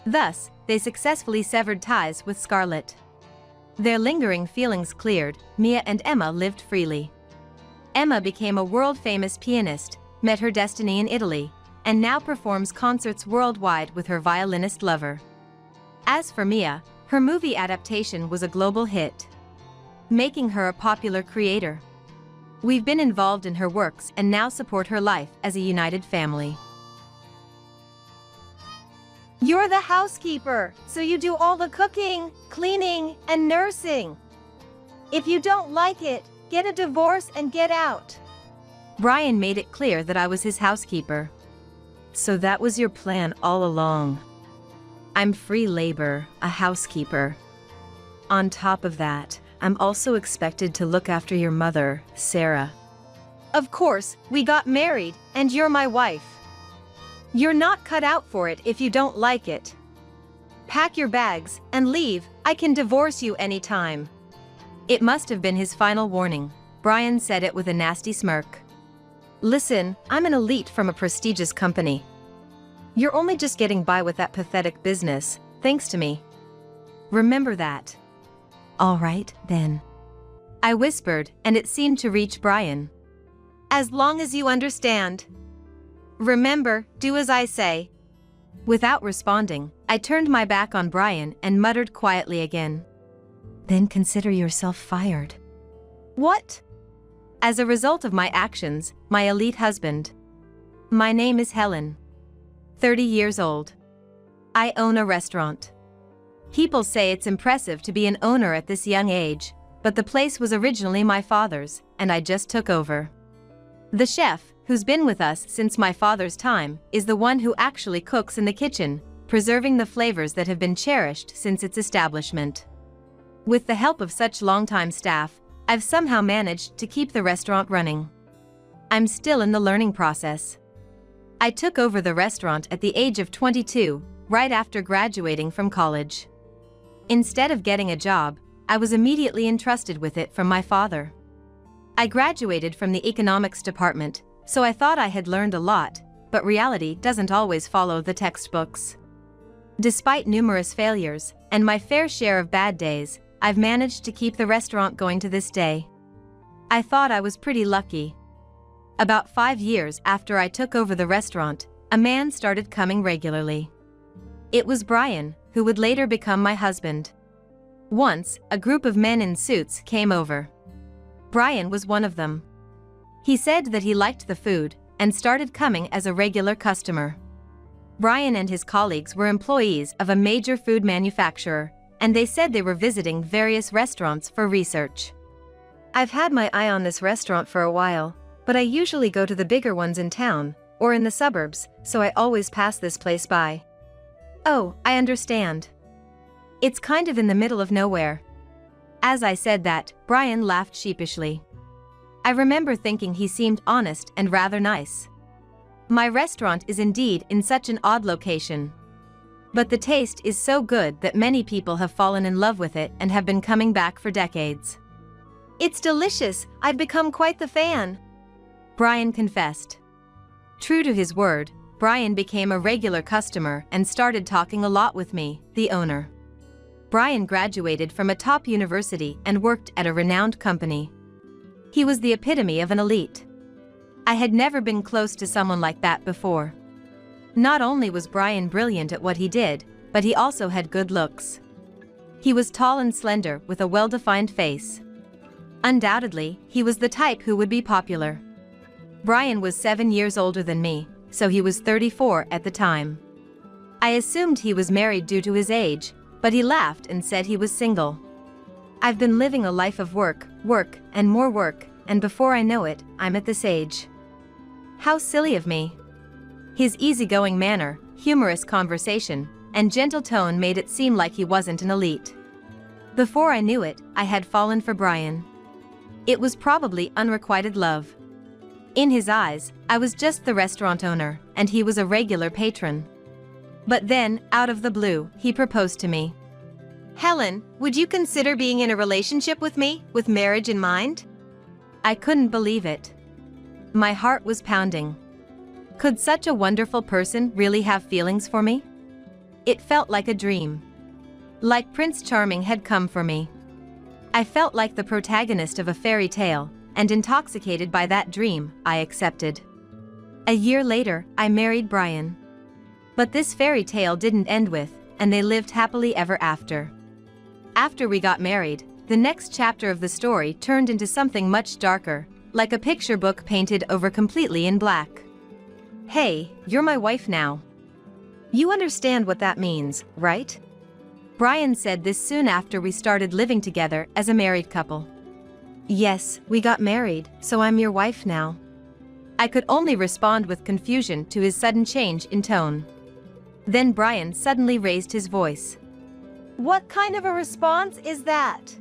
Thus, they successfully severed ties with Scarlett. Their lingering feelings cleared, Mia and Emma lived freely. Emma became a world-famous pianist, met her destiny in Italy, and now performs concerts worldwide with her violinist lover. As for Mia, her movie adaptation was a global hit, making her a popular creator. We've been involved in her works and now support her life as a united family. You're the housekeeper, so you do all the cooking, cleaning, and nursing. If you don't like it, get a divorce and get out. Brian made it clear that I was his housekeeper. So that was your plan all along. I'm free labor, a housekeeper. On top of that, I'm also expected to look after your mother, Sarah. Of course, we got married, and you're my wife. You're not cut out for it if you don't like it. Pack your bags and leave, I can divorce you anytime. It must have been his final warning. Brian said it with a nasty smirk. Listen, I'm an elite from a prestigious company. You're only just getting by with that pathetic business, thanks to me. Remember that. All right, then. I whispered, and it seemed to reach Brian. As long as you understand. Remember, do as I say. Without responding, I turned my back on Brian and muttered quietly again. Then consider yourself fired. What? As a result of my actions, my elite husband. My name is Helen. 30 years old. I own a restaurant. People say it's impressive to be an owner at this young age, but the place was originally my father's, and I just took over. The chef, who's been with us since my father's time, is the one who actually cooks in the kitchen, preserving the flavors that have been cherished since its establishment. With the help of such longtime staff, I've somehow managed to keep the restaurant running. I'm still in the learning process. I took over the restaurant at the age of 22, right after graduating from college. Instead of getting a job, I was immediately entrusted with it from my father. I graduated from the economics department, so I thought I had learned a lot, but reality doesn't always follow the textbooks. Despite numerous failures, and my fair share of bad days, I've managed to keep the restaurant going to this day. I thought I was pretty lucky. About 5 years after I took over the restaurant, a man started coming regularly. It was Brian, who would later become my husband. Once, a group of men in suits came over. Brian was one of them. He said that he liked the food, and started coming as a regular customer. Brian and his colleagues were employees of a major food manufacturer, and they said they were visiting various restaurants for research. I've had my eye on this restaurant for a while, but I usually go to the bigger ones in town, or in the suburbs, so I always pass this place by. Oh, I understand. It's kind of in the middle of nowhere. As I said that, Brian laughed sheepishly. I remember thinking he seemed honest and rather nice. My restaurant is indeed in such an odd location. But the taste is so good that many people have fallen in love with it and have been coming back for decades. It's delicious, I've become quite the fan, Brian confessed. True to his word, Brian became a regular customer and started talking a lot with me, the owner. Brian graduated from a top university and worked at a renowned company. He was the epitome of an elite. I had never been close to someone like that before. Not only was Brian brilliant at what he did, but he also had good looks. He was tall and slender with a well-defined face. Undoubtedly, he was the type who would be popular. Brian was 7 years older than me, so he was 34 at the time. I assumed he was married due to his age, but he laughed and said he was single. I've been living a life of work, and more work, and before I know it, I'm at this age. How silly of me. His easygoing manner, humorous conversation, and gentle tone made it seem like he wasn't an elite. Before I knew it, I had fallen for Brian. It was probably unrequited love. In his eyes, I was just the restaurant owner, and he was a regular patron. But then, out of the blue, he proposed to me. "Helen, would you consider being in a relationship with me, with marriage in mind?" I couldn't believe it. My heart was pounding. Could such a wonderful person really have feelings for me? It felt like a dream. Like Prince Charming had come for me. I felt like the protagonist of a fairy tale, and intoxicated by that dream, I accepted. A year later, I married Brian. But this fairy tale didn't end with, and they lived happily ever after. After we got married, the next chapter of the story turned into something much darker, like a picture book painted over completely in black. "Hey, you're my wife now. You understand what that means, right?" Brian said this soon after we started living together as a married couple. "Yes, we got married, so I'm your wife now." I could only respond with confusion to his sudden change in tone. Then Brian suddenly raised his voice. "What kind of a response is that?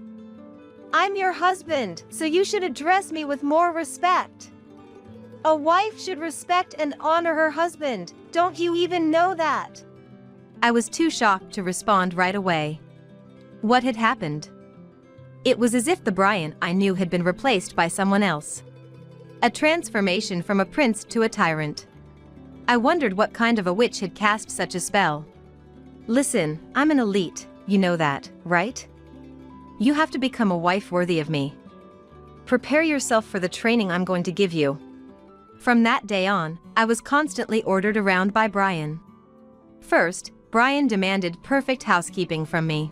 I'm your husband, so you should address me with more respect. A wife should respect and honor her husband, don't you even know that?" I was too shocked to respond right away. What had happened? It was as if the Brian I knew had been replaced by someone else. A transformation from a prince to a tyrant. I wondered what kind of a witch had cast such a spell. "Listen, I'm an elite, you know that, right? You have to become a wife worthy of me. Prepare yourself for the training I'm going to give you." From that day on, I was constantly ordered around by Brian. First, Brian demanded perfect housekeeping from me.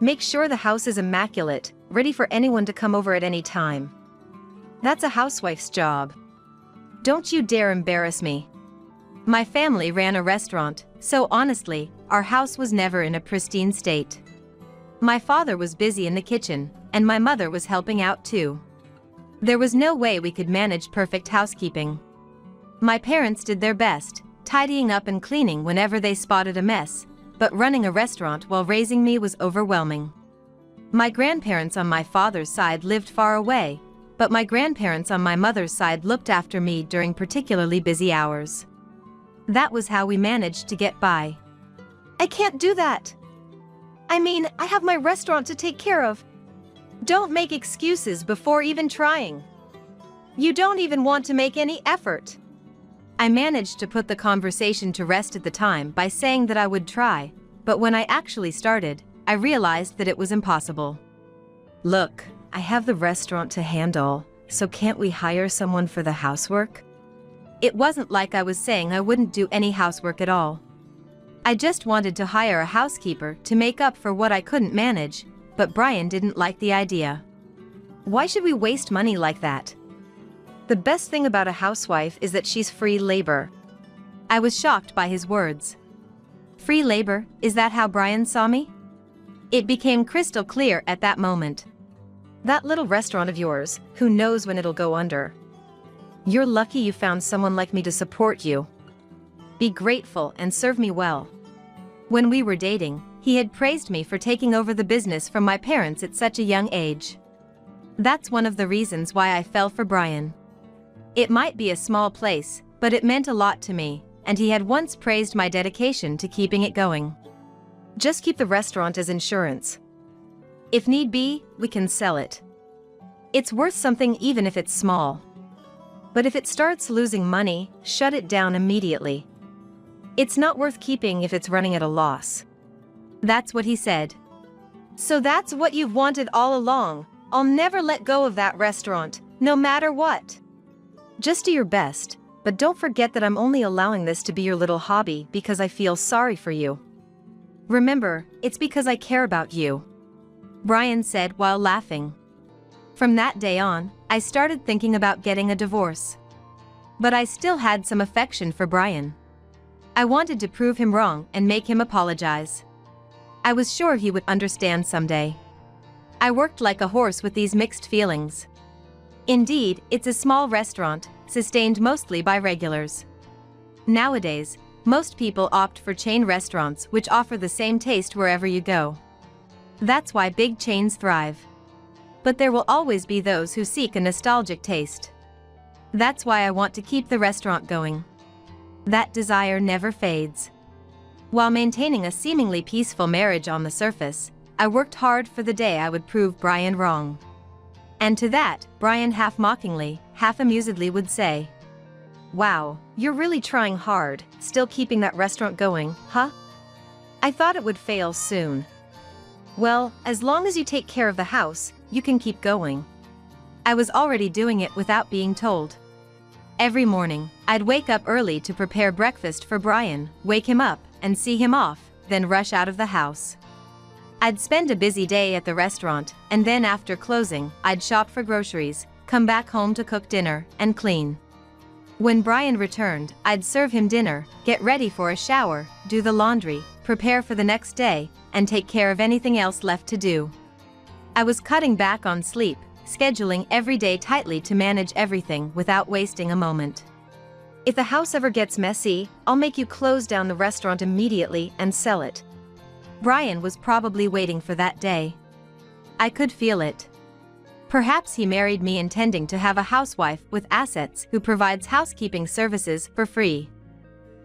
"Make sure the house is immaculate, ready for anyone to come over at any time. That's a housewife's job. Don't you dare embarrass me." My family ran a restaurant, so honestly, our house was never in a pristine state. My father was busy in the kitchen, and my mother was helping out too. There was no way we could manage perfect housekeeping. My parents did their best, tidying up and cleaning whenever they spotted a mess, but running a restaurant while raising me was overwhelming. My grandparents on my father's side lived far away, but my grandparents on my mother's side looked after me during particularly busy hours. That was how we managed to get by. "I can't do that. I mean, I have my restaurant to take care of." Don't make excuses before even trying. You don't even want to make any effort. I managed to put the conversation to rest at the time by saying that I would try, but when I actually started, I realized that it was impossible. "Look, I have the restaurant to handle, so can't we hire someone for the housework?" It wasn't like I was saying I wouldn't do any housework at all. I just wanted to hire a housekeeper to make up for what I couldn't manage, but Brian didn't like the idea. "Why should we waste money like that? The best thing about a housewife is that she's free labor." I was shocked by his words. Free labor, is that how Brian saw me? It became crystal clear at that moment. "That little restaurant of yours, who knows when it'll go under? You're lucky you found someone like me to support you. Be grateful and serve me well." When we were dating, he had praised me for taking over the business from my parents at such a young age. That's one of the reasons why I fell for Brian. It might be a small place, but it meant a lot to me, and he had once praised my dedication to keeping it going. "Just keep the restaurant as insurance. If need be, we can sell it. It's worth something even if it's small. But if it starts losing money, shut it down immediately. It's not worth keeping if it's running at a loss." That's what he said. "So that's what you've wanted all along. I'll never let go of that restaurant. No matter what. Just do your best, but don't forget that I'm only allowing this to be your little hobby because I feel sorry for you. Remember, it's because I care about you," Brian said while laughing. From that day on, I started thinking about getting a divorce. But I still had some affection for Brian. I wanted to prove him wrong and make him apologize. I was sure he would understand someday. I worked like a horse with these mixed feelings. Indeed, it's a small restaurant, sustained mostly by regulars. Nowadays, most people opt for chain restaurants which offer the same taste wherever you go. That's why big chains thrive. But there will always be those who seek a nostalgic taste. That's why I want to keep the restaurant going. That desire never fades. While maintaining a seemingly peaceful marriage on the surface, I worked hard for the day I would prove Brian wrong. And to that, Brian half mockingly, half amusedly would say, "Wow, you're really trying hard, still keeping that restaurant going, huh? I thought it would fail soon." "Well, as long as you take care of the house, you can keep going." I was already doing it without being told. Every morning, I'd wake up early to prepare breakfast for Brian, wake him up, and see him off, then rush out of the house. I'd spend a busy day at the restaurant, and then after closing, I'd shop for groceries, come back home to cook dinner, and clean. When Brian returned, I'd serve him dinner, get ready for a shower, do the laundry, prepare for the next day, and take care of anything else left to do. I was cutting back on sleep, scheduling every day tightly to manage everything without wasting a moment. "If the house ever gets messy, I'll make you close down the restaurant immediately and sell it." Brian was probably waiting for that day. I could feel it. Perhaps he married me intending to have a housewife with assets who provides housekeeping services for free.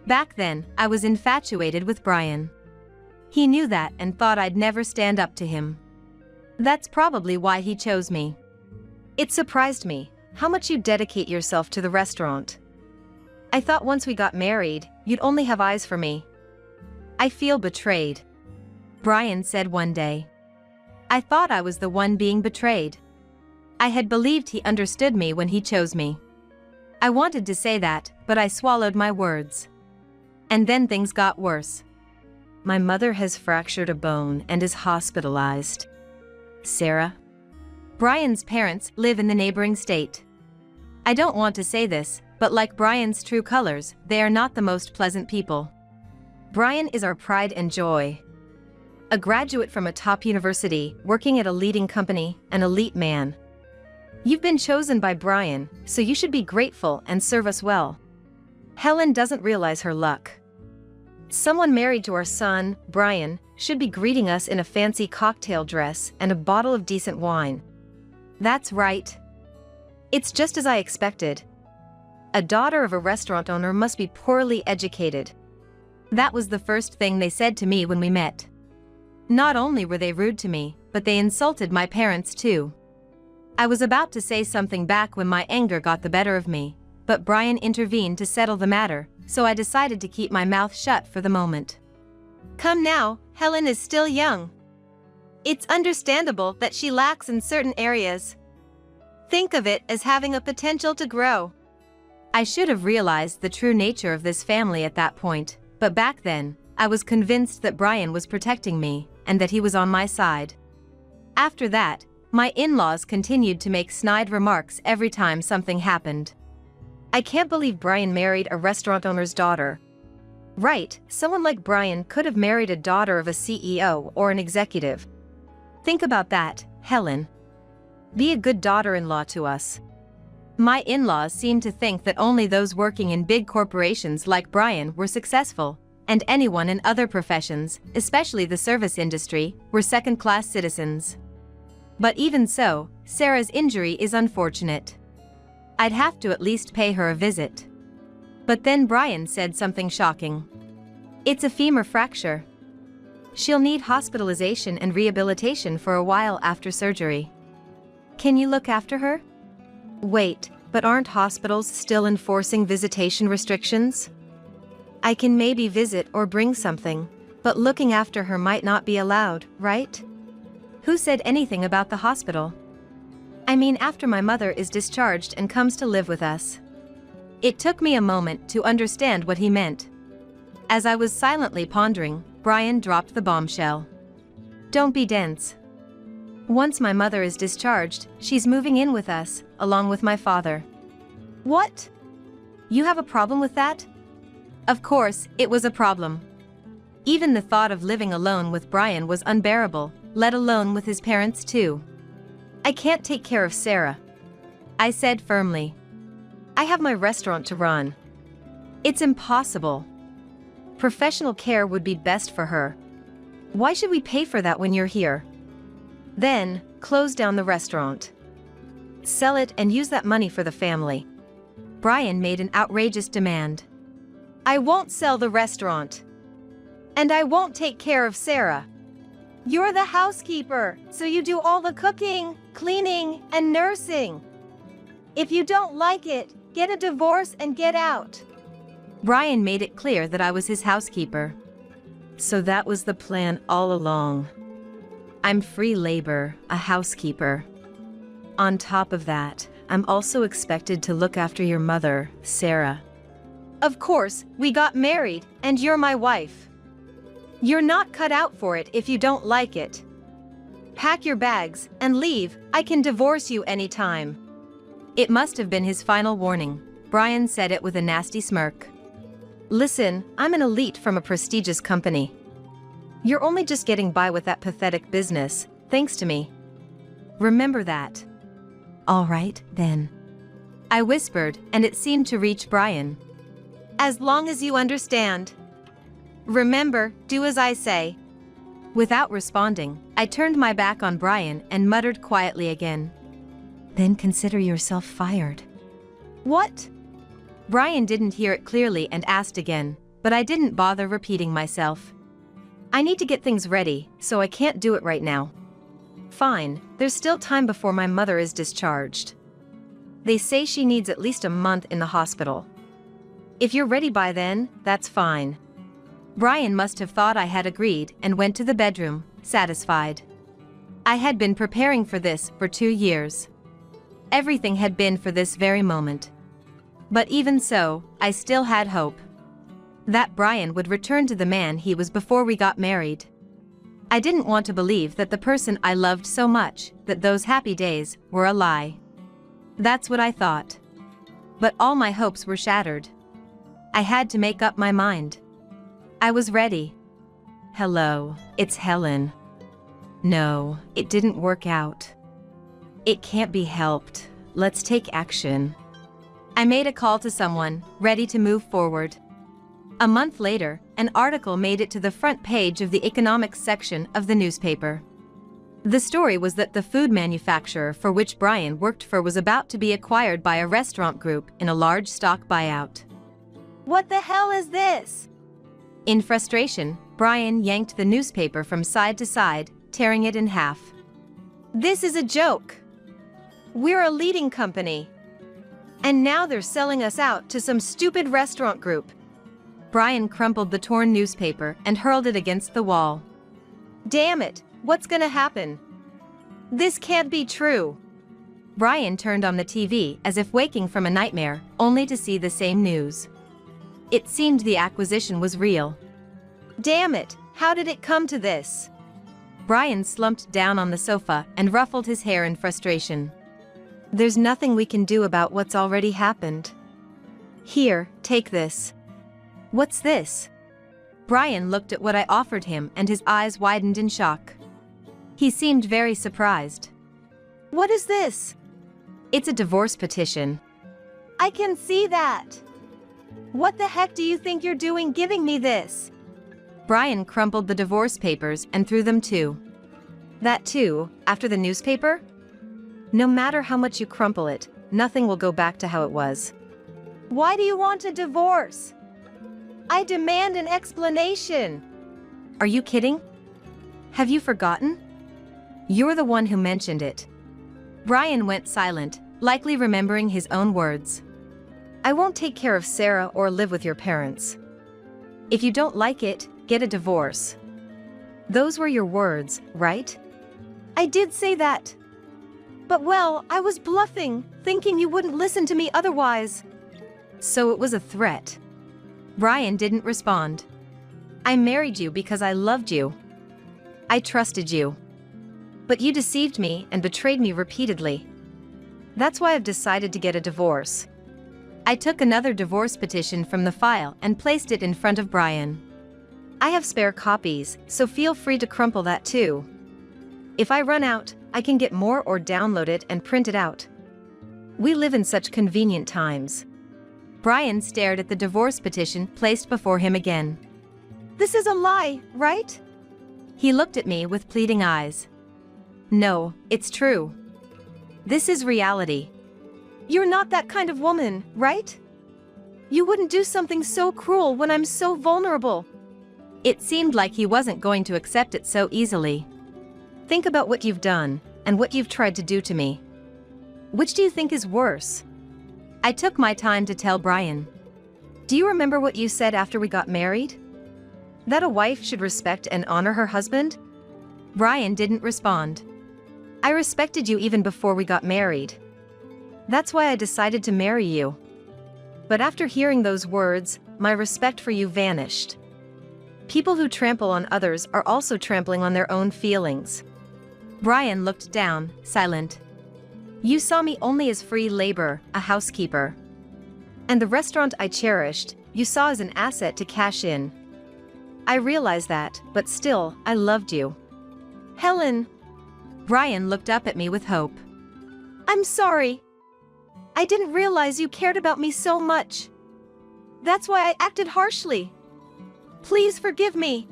Back then, I was infatuated with Brian. He knew that and thought I'd never stand up to him. That's probably why he chose me. It surprised me how much you dedicate yourself to the restaurant. I thought once we got married, you'd only have eyes for me. I feel betrayed," Brian said one day. I thought I was the one being betrayed. I had believed he understood me when he chose me. I wanted to say that, but I swallowed my words. And then things got worse. "My mother has fractured a bone and is hospitalized. Sarah." Brian's parents live in the neighboring state. I don't want to say this, but like Brian's true colors, they are not the most pleasant people. Brian is our pride and joy. A graduate from a top university, working at a leading company, an elite man. You've been chosen by Brian, so you should be grateful and serve us well. Helen doesn't realize her luck. Someone married to our son, Brian, should be greeting us in a fancy cocktail dress and a bottle of decent wine. That's right. It's just as I expected. A daughter of a restaurant owner must be poorly educated. That was the first thing they said to me when we met. Not only were they rude to me, but they insulted my parents too. I was about to say something back when my anger got the better of me, but Brian intervened to settle the matter, so I decided to keep my mouth shut for the moment. "Come now, Helen is still young. It's understandable that she lacks in certain areas. Think of it as having a potential to grow." I should have realized the true nature of this family at that point, but back then, I was convinced that Brian was protecting me, and that he was on my side. After that, my in-laws continued to make snide remarks every time something happened. "I can't believe Brian married a restaurant owner's daughter." Right, someone like Brian could have married a daughter of a CEO or an executive. Think about that, Helen. Be a good daughter-in-law to us. My in-laws seemed to think that only those working in big corporations like Brian were successful, and anyone in other professions, especially the service industry, were second-class citizens. But even so, Sarah's injury is unfortunate. I'd have to at least pay her a visit. But then Brian said something shocking. "It's a femur fracture. She'll need hospitalization and rehabilitation for a while after surgery. Can you look after her?" Wait, but aren't hospitals still enforcing visitation restrictions? I can maybe visit or bring something, but looking after her might not be allowed, right? Who said anything about the hospital? I mean, after my mother is discharged and comes to live with us. It took me a moment to understand what he meant. As I was silently pondering, Brian dropped the bombshell. Don't be dense. Once my mother is discharged, she's moving in with us, along with my father. What? You have a problem with that? Of course, it was a problem. Even the thought of living alone with Brian was unbearable, let alone with his parents too. I can't take care of Sarah, I said firmly. I have my restaurant to run. It's impossible. Professional care would be best for her. Why should we pay for that when you're here? Then, close down the restaurant. Sell it and use that money for the family. Brian made an outrageous demand. I won't sell the restaurant. And I won't take care of Sarah. You're the housekeeper, so you do all the cooking, cleaning, and nursing. If you don't like it, get a divorce and get out. Brian made it clear that I was his housekeeper. So that was the plan all along. I'm free labor, a housekeeper. On top of that, I'm also expected to look after your mother, Sarah. Of course, we got married, and you're my wife. You're not cut out for it if you don't like it. Pack your bags and leave, I can divorce you anytime. It must have been his final warning. Brian said it with a nasty smirk. Listen, I'm an elite from a prestigious company. You're only just getting by with that pathetic business, thanks to me. Remember that. All right, then. I whispered, and it seemed to reach Brian. As long as you understand. Remember, do as I say. Without responding, I turned my back on Brian and muttered quietly again. Then consider yourself fired. What? Brian didn't hear it clearly and asked again, but I didn't bother repeating myself. I need to get things ready, so I can't do it right now. Fine, there's still time before my mother is discharged. They say she needs at least a month in the hospital. If you're ready by then, that's fine. Brian must have thought I had agreed and went to the bedroom, satisfied. I had been preparing for this for 2 years. Everything had been for this very moment. But even so, I still had hope. That Brian would return to the man he was before we got married. I didn't want to believe that the person I loved so much, that those happy days, were a lie. That's what I thought. But all my hopes were shattered. I had to make up my mind. I was ready. Hello, it's Helen. No, it didn't work out. It can't be helped. Let's take action. I made a call to someone, ready to move forward. A month later, an article made it to the front page of the economics section of the newspaper. The story was that the food manufacturer for which Brian worked for was about to be acquired by a restaurant group in a large stock buyout. What the hell is this? In frustration, Brian yanked the newspaper from side to side, tearing it in half. This is a joke. We're a leading company. And now they're selling us out to some stupid restaurant group. Brian crumpled the torn newspaper and hurled it against the wall. Damn it, what's gonna happen? This can't be true. Brian turned on the TV as if waking from a nightmare, only to see the same news. It seemed the acquisition was real. Damn it, how did it come to this? Brian slumped down on the sofa and ruffled his hair in frustration. There's nothing we can do about what's already happened. Here, take this. What's this? Brian looked at what I offered him and his eyes widened in shock. He seemed very surprised. What is this? It's a divorce petition. I can see that. What the heck do you think you're doing giving me this? Brian crumpled the divorce papers and threw them too. That too, after the newspaper? No matter how much you crumple it, nothing will go back to how it was. Why do you want a divorce? I demand an explanation. Are you kidding? Have you forgotten? You're the one who mentioned it. Brian went silent, likely remembering his own words. I won't take care of Sarah or live with your parents. If you don't like it, get a divorce. Those were your words, right? I did say that. But well, I was bluffing, thinking you wouldn't listen to me otherwise. So it was a threat. Brian didn't respond. I married you because I loved you. I trusted you. But you deceived me and betrayed me repeatedly. That's why I've decided to get a divorce. I took another divorce petition from the file and placed it in front of Brian. I have spare copies, so feel free to crumple that too. If I run out, I can get more or download it and print it out. We live in such convenient times. Brian stared at the divorce petition placed before him again. This is a lie, right? He looked at me with pleading eyes. No, it's true. This is reality. You're not that kind of woman, right? You wouldn't do something so cruel when I'm so vulnerable. It seemed like he wasn't going to accept it so easily. Think about what you've done, and what you've tried to do to me. Which do you think is worse? I took my time to tell Brian. Do you remember what you said after we got married? That a wife should respect and honor her husband? Brian didn't respond. I respected you even before we got married. That's why I decided to marry you. But after hearing those words, my respect for you vanished. People who trample on others are also trampling on their own feelings. Brian looked down, silent. You saw me only as free labor, a housekeeper. And the restaurant I cherished, you saw as an asset to cash in. I realize that, but still, I loved you. Helen. Brian looked up at me with hope. I'm sorry. I didn't realize you cared about me so much. That's why I acted harshly. Please forgive me.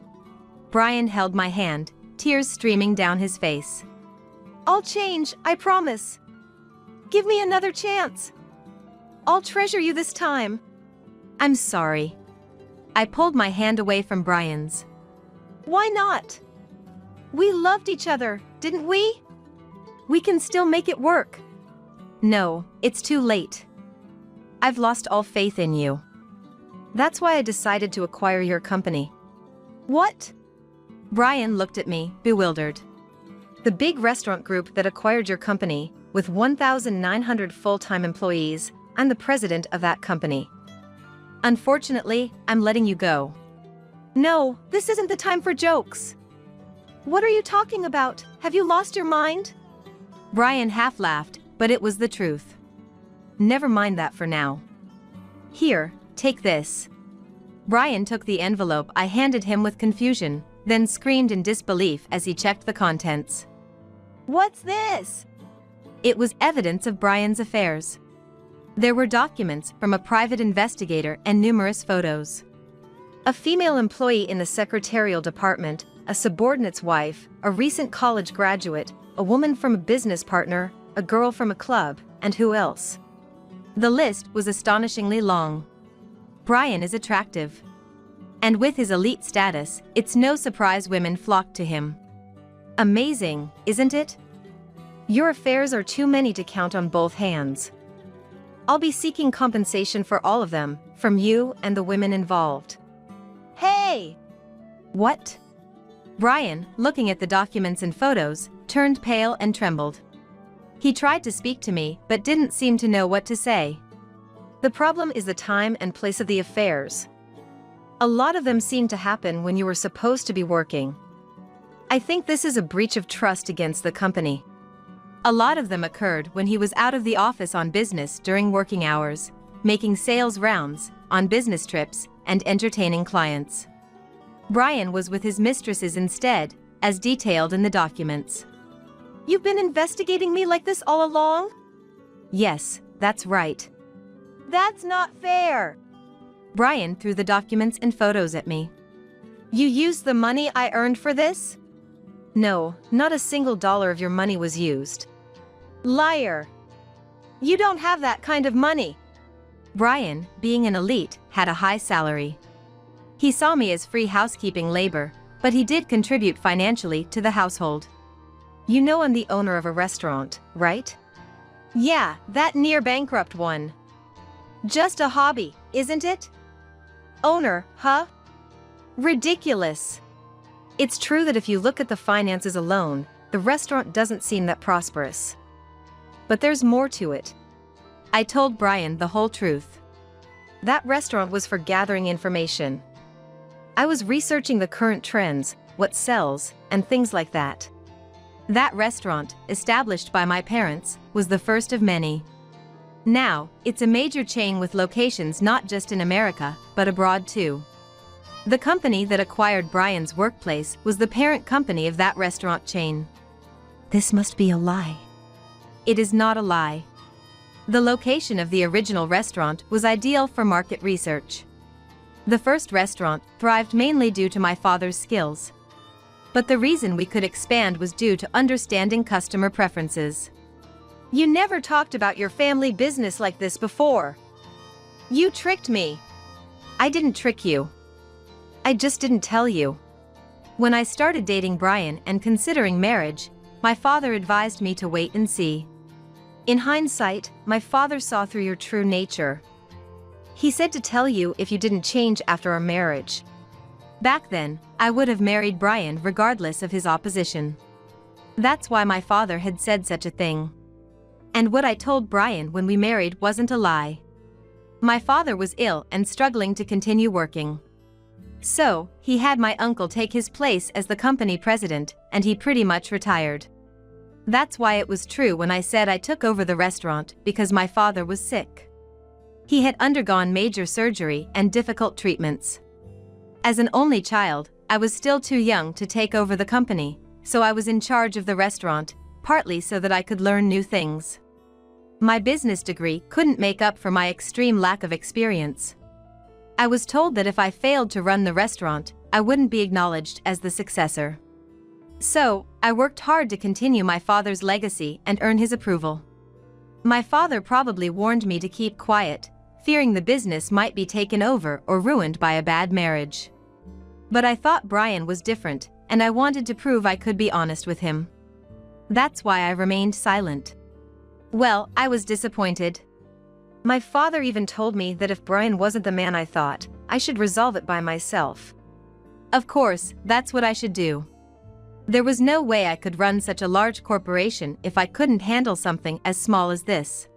Brian held my hand, tears streaming down his face. I'll change, I promise. Give me another chance. I'll treasure you this time. I'm sorry. I pulled my hand away from Brian's. Why not? We loved each other, didn't we? We can still make it work. No, it's too late. I've lost all faith in you. That's why I decided to acquire your company. What? Brian looked at me, bewildered. The big restaurant group that acquired your company, with 1,900 full-time employees, I'm the president of that company. Unfortunately, I'm letting you go. No, this isn't the time for jokes. What are you talking about? Have you lost your mind? Brian half laughed, but it was the truth. Never mind that for now. Here, take this. Brian took the envelope I handed him with confusion, then screamed in disbelief as he checked the contents. What's this? It was evidence of Brian's affairs. There were documents from a private investigator and numerous photos. A female employee in the secretarial department, a subordinate's wife, a recent college graduate, a woman from a business partner, a girl from a club, and who else? The list was astonishingly long. Brian is attractive. And with his elite status, it's no surprise women flocked to him. Amazing, isn't it? Your affairs are too many to count on both hands. I'll be seeking compensation for all of them, from you and the women involved. Hey! What? Brian, looking at the documents and photos, turned pale and trembled. He tried to speak to me, but didn't seem to know what to say. The problem is the time and place of the affairs. A lot of them seem to happen when you were supposed to be working. I think this is a breach of trust against the company. A lot of them occurred when he was out of the office on business during working hours, making sales rounds, on business trips, and entertaining clients. Brian was with his mistresses instead, as detailed in the documents. You've been investigating me like this all along? Yes, that's right. That's not fair. Brian threw the documents and photos at me. You used the money I earned for this? No, not a single dollar of your money was used. Liar. You don't have that kind of money. Brian, being an elite, had a high salary. He saw me as free housekeeping labor, but he did contribute financially to the household. You know I'm the owner of a restaurant, right? Yeah, that near bankrupt one. Just a hobby, isn't it? Owner, huh? Ridiculous. It's true that if you look at the finances alone, the restaurant doesn't seem that prosperous. But there's more to it. I told Brian the whole truth. That restaurant was for gathering information. I was researching the current trends, what sells, and things like that. That restaurant, established by my parents, was the first of many. Now, it's a major chain with locations not just in America, but abroad too. The company that acquired Brian's workplace was the parent company of that restaurant chain. This must be a lie. It is not a lie. The location of the original restaurant was ideal for market research. The first restaurant thrived mainly due to my father's skills. But the reason we could expand was due to understanding customer preferences. You never talked about your family business like this before. You tricked me. I didn't trick you. I just didn't tell you. When I started dating Brian and considering marriage, my father advised me to wait and see. In hindsight, my father saw through your true nature. He said to tell you if you didn't change after our marriage. Back then, I would have married Brian regardless of his opposition. That's why my father had said such a thing. And what I told Brian when we married wasn't a lie. My father was ill and struggling to continue working. So, he had my uncle take his place as the company president, and he pretty much retired. That's why it was true when I said I took over the restaurant, because my father was sick. He had undergone major surgery and difficult treatments. As an only child, I was still too young to take over the company, so I was in charge of the restaurant, partly so that I could learn new things. My business degree couldn't make up for my extreme lack of experience. I was told that if I failed to run the restaurant, I wouldn't be acknowledged as the successor. So, I worked hard to continue my father's legacy and earn his approval. My father probably warned me to keep quiet, fearing the business might be taken over or ruined by a bad marriage. But I thought Brian was different, and I wanted to prove I could be honest with him. That's why I remained silent. Well, I was disappointed. My father even told me that if Brian wasn't the man I thought, I should resolve it by myself. Of course, that's what I should do. There was no way I could run such a large corporation if I couldn't handle something as small as this.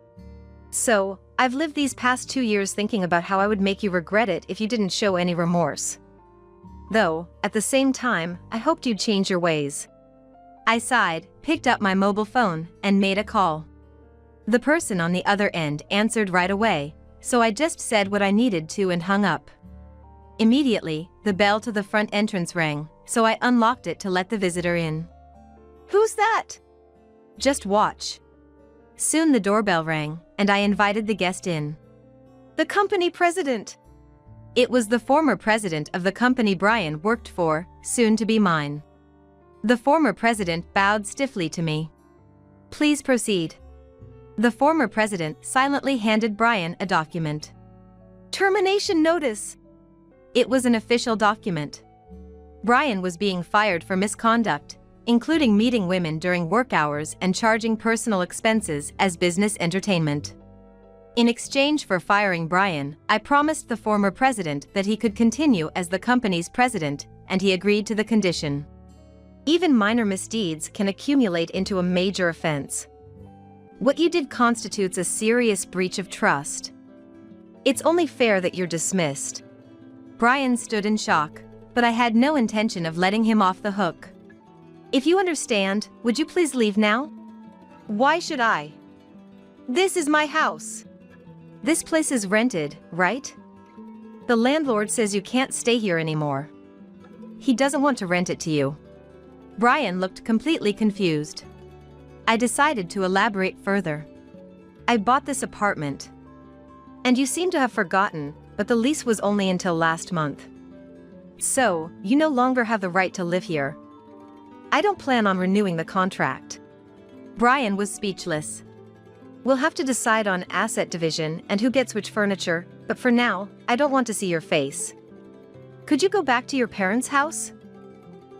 So, I've lived these past 2 years thinking about how I would make you regret it if you didn't show any remorse. Though, at the same time, I hoped you'd change your ways. I sighed, picked up my mobile phone, and made a call. The person on the other end answered right away, so I just said what I needed to and hung up. Immediately, the bell to the front entrance rang, so I unlocked it to let the visitor in. Who's that? Just watch. Soon the doorbell rang, and I invited the guest in. The company president. It was the former president of the company Brian worked for, soon to be mine. The former president bowed stiffly to me. Please proceed. The former president silently handed Brian a document. Termination notice. It was an official document. Brian was being fired for misconduct, including meeting women during work hours and charging personal expenses as business entertainment. In exchange for firing Brian, I promised the former president that he could continue as the company's president, and he agreed to the condition. Even minor misdeeds can accumulate into a major offense. What you did constitutes a serious breach of trust. It's only fair that you're dismissed. Brian stood in shock, but I had no intention of letting him off the hook. If you understand, would you please leave now? Why should I? This is my house. This place is rented, right? The landlord says you can't stay here anymore. He doesn't want to rent it to you. Brian looked completely confused. I decided to elaborate further. I bought this apartment. And you seem to have forgotten, but the lease was only until last month. So, you no longer have the right to live here. I don't plan on renewing the contract. Brian was speechless. We'll have to decide on asset division and who gets which furniture, but for now, I don't want to see your face. Could you go back to your parents' house?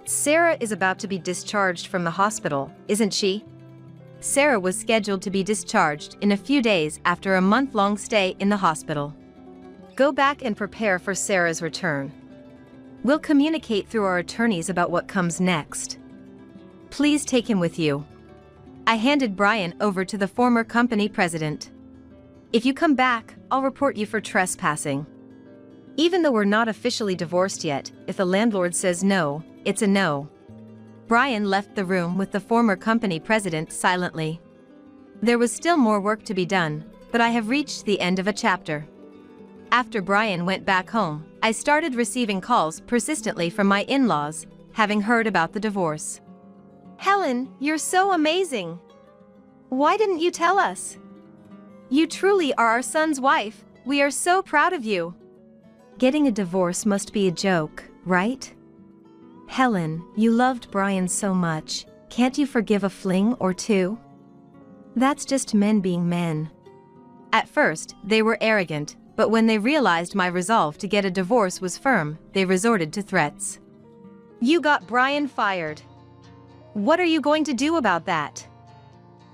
Sarah is about to be discharged from the hospital, isn't she? Sarah was scheduled to be discharged in a few days after a month-long stay in the hospital. Go back and prepare for Sarah's return. We'll communicate through our attorneys about what comes next. Please take him with you. I handed Brian over to the former company president. "If you come back, I'll report you for trespassing." Even though we're not officially divorced yet, if the landlord says no, it's a no. Brian left the room with the former company president silently. There was still more work to be done, but I have reached the end of a chapter. After Brian went back home, I started receiving calls persistently from my in-laws, having heard about the divorce. "Helen, you're so amazing. Why didn't you tell us? You truly are our son's wife. We are so proud of you." Getting a divorce must be a joke, right? "Helen, you loved Brian so much. Can't you forgive a fling or two?" That's just men being men. At first, they were arrogant, but when they realized my resolve to get a divorce was firm, they resorted to threats. "You got Brian fired. What are you going to do about that?"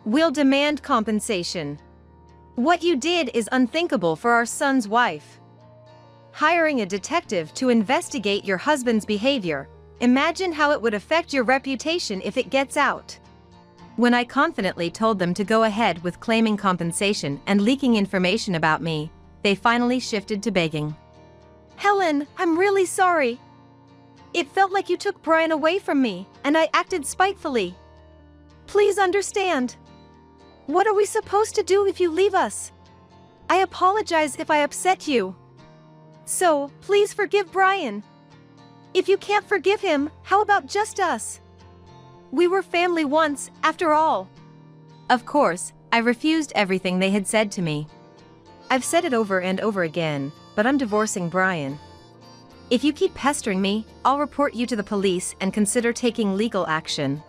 "We'll demand compensation. What you did is unthinkable for our son's wife. Hiring a detective to investigate your husband's behavior, imagine how it would affect your reputation if it gets out." When I confidently told them to go ahead with claiming compensation and leaking information about me, they finally shifted to begging. "Helen, I'm really sorry. It felt like you took Brian away from me, and I acted spitefully. Please understand. What are we supposed to do if you leave us? I apologize if I upset you. So, please forgive Brian. If you can't forgive him, how about just us? We were family once, after all." Of course, I refused everything they had said to me. "I've said it over and over again, but I'm divorcing Brian. If you keep pestering me, I'll report you to the police and consider taking legal action."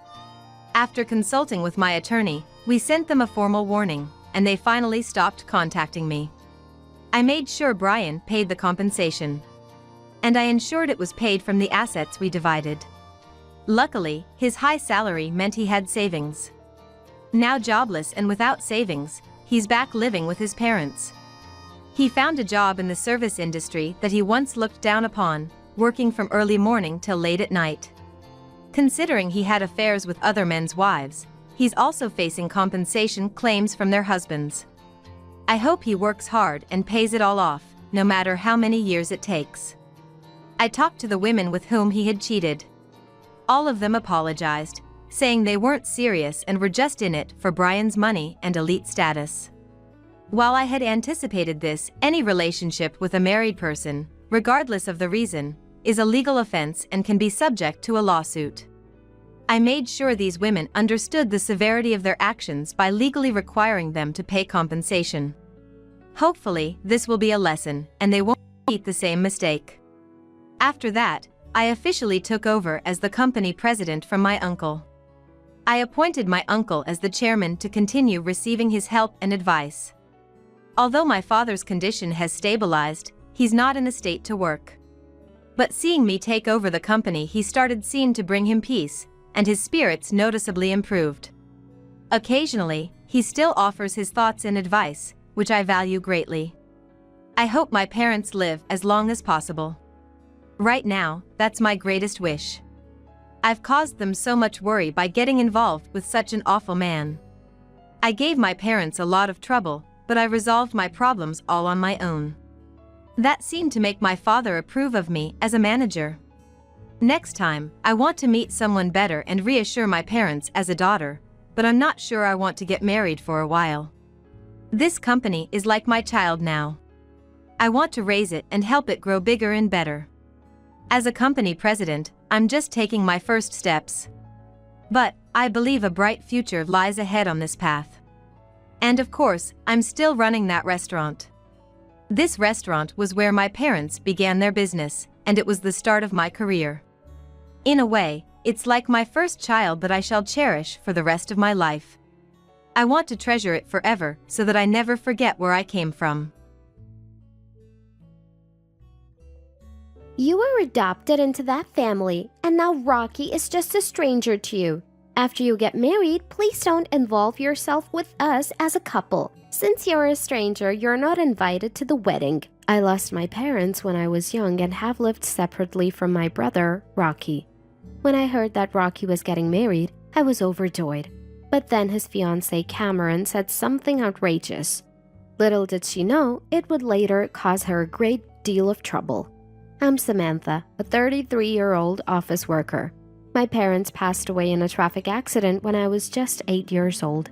After consulting with my attorney, we sent them a formal warning, and they finally stopped contacting me. I made sure Brian paid the compensation. And I ensured it was paid from the assets we divided. Luckily, his high salary meant he had savings. Now jobless and without savings, he's back living with his parents. He found a job in the service industry that he once looked down upon, working from early morning till late at night. Considering he had affairs with other men's wives, he's also facing compensation claims from their husbands. I hope he works hard and pays it all off, no matter how many years it takes. I talked to the women with whom he had cheated. All of them apologized, saying they weren't serious and were just in it for Brian's money and elite status. While I had anticipated this, any relationship with a married person, regardless of the reason, is a legal offense and can be subject to a lawsuit. I made sure these women understood the severity of their actions by legally requiring them to pay compensation. Hopefully, this will be a lesson, and they won't repeat the same mistake. After that, I officially took over as the company president from my uncle. I appointed my uncle as the chairman to continue receiving his help and advice. Although my father's condition has stabilized, he's not in a state to work. But seeing me take over the company, he started seeing to bring him peace, and his spirits noticeably improved. Occasionally, he still offers his thoughts and advice, which I value greatly. I hope my parents live as long as possible. Right now, that's my greatest wish. I've caused them so much worry by getting involved with such an awful man. I gave my parents a lot of trouble, but I resolved my problems all on my own. That seemed to make my father approve of me as a manager. Next time, I want to meet someone better and reassure my parents as a daughter, but I'm not sure I want to get married for a while. This company is like my child now. I want to raise it and help it grow bigger and better. As a company president, I'm just taking my first steps. But I believe a bright future lies ahead on this path. And of course, I'm still running that restaurant. This restaurant was where my parents began their business, and it was the start of my career. In a way, it's like my first child that I shall cherish for the rest of my life. I want to treasure it forever so that I never forget where I came from. You were adopted into that family, and now Rocky is just a stranger to you. After you get married, please don't involve yourself with us as a couple. Since you're a stranger, you're not invited to the wedding. I lost my parents when I was young and have lived separately from my brother, Rocky. When I heard that Rocky was getting married, I was overjoyed. But then his fiancée Cameron said something outrageous. Little did she know, it would later cause her a great deal of trouble. I'm Samantha, a 33-year-old office worker. My parents passed away in a traffic accident when I was just 8 years old.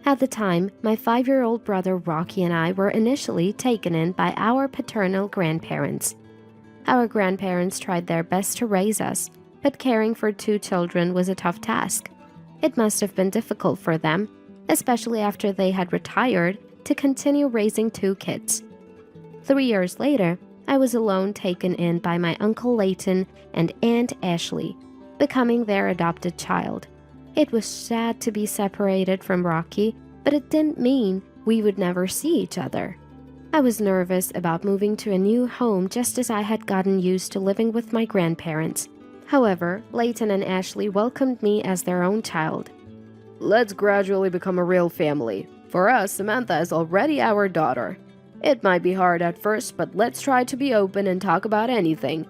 At the time, my 5-year-old brother Rocky and I were initially taken in by our paternal grandparents. Our grandparents tried their best to raise us, but caring for 2 children was a tough task. It must have been difficult for them, especially after they had retired, to continue raising 2 kids. 3 years later, I was alone taken in by my Uncle Leighton and Aunt Ashley, becoming their adopted child. It was sad to be separated from Rocky, but it didn't mean we would never see each other. I was nervous about moving to a new home just as I had gotten used to living with my grandparents. However, Leighton and Ashley welcomed me as their own child. Let's gradually become a real family. For us, Samantha is already our daughter. It might be hard at first, but let's try to be open and talk about anything.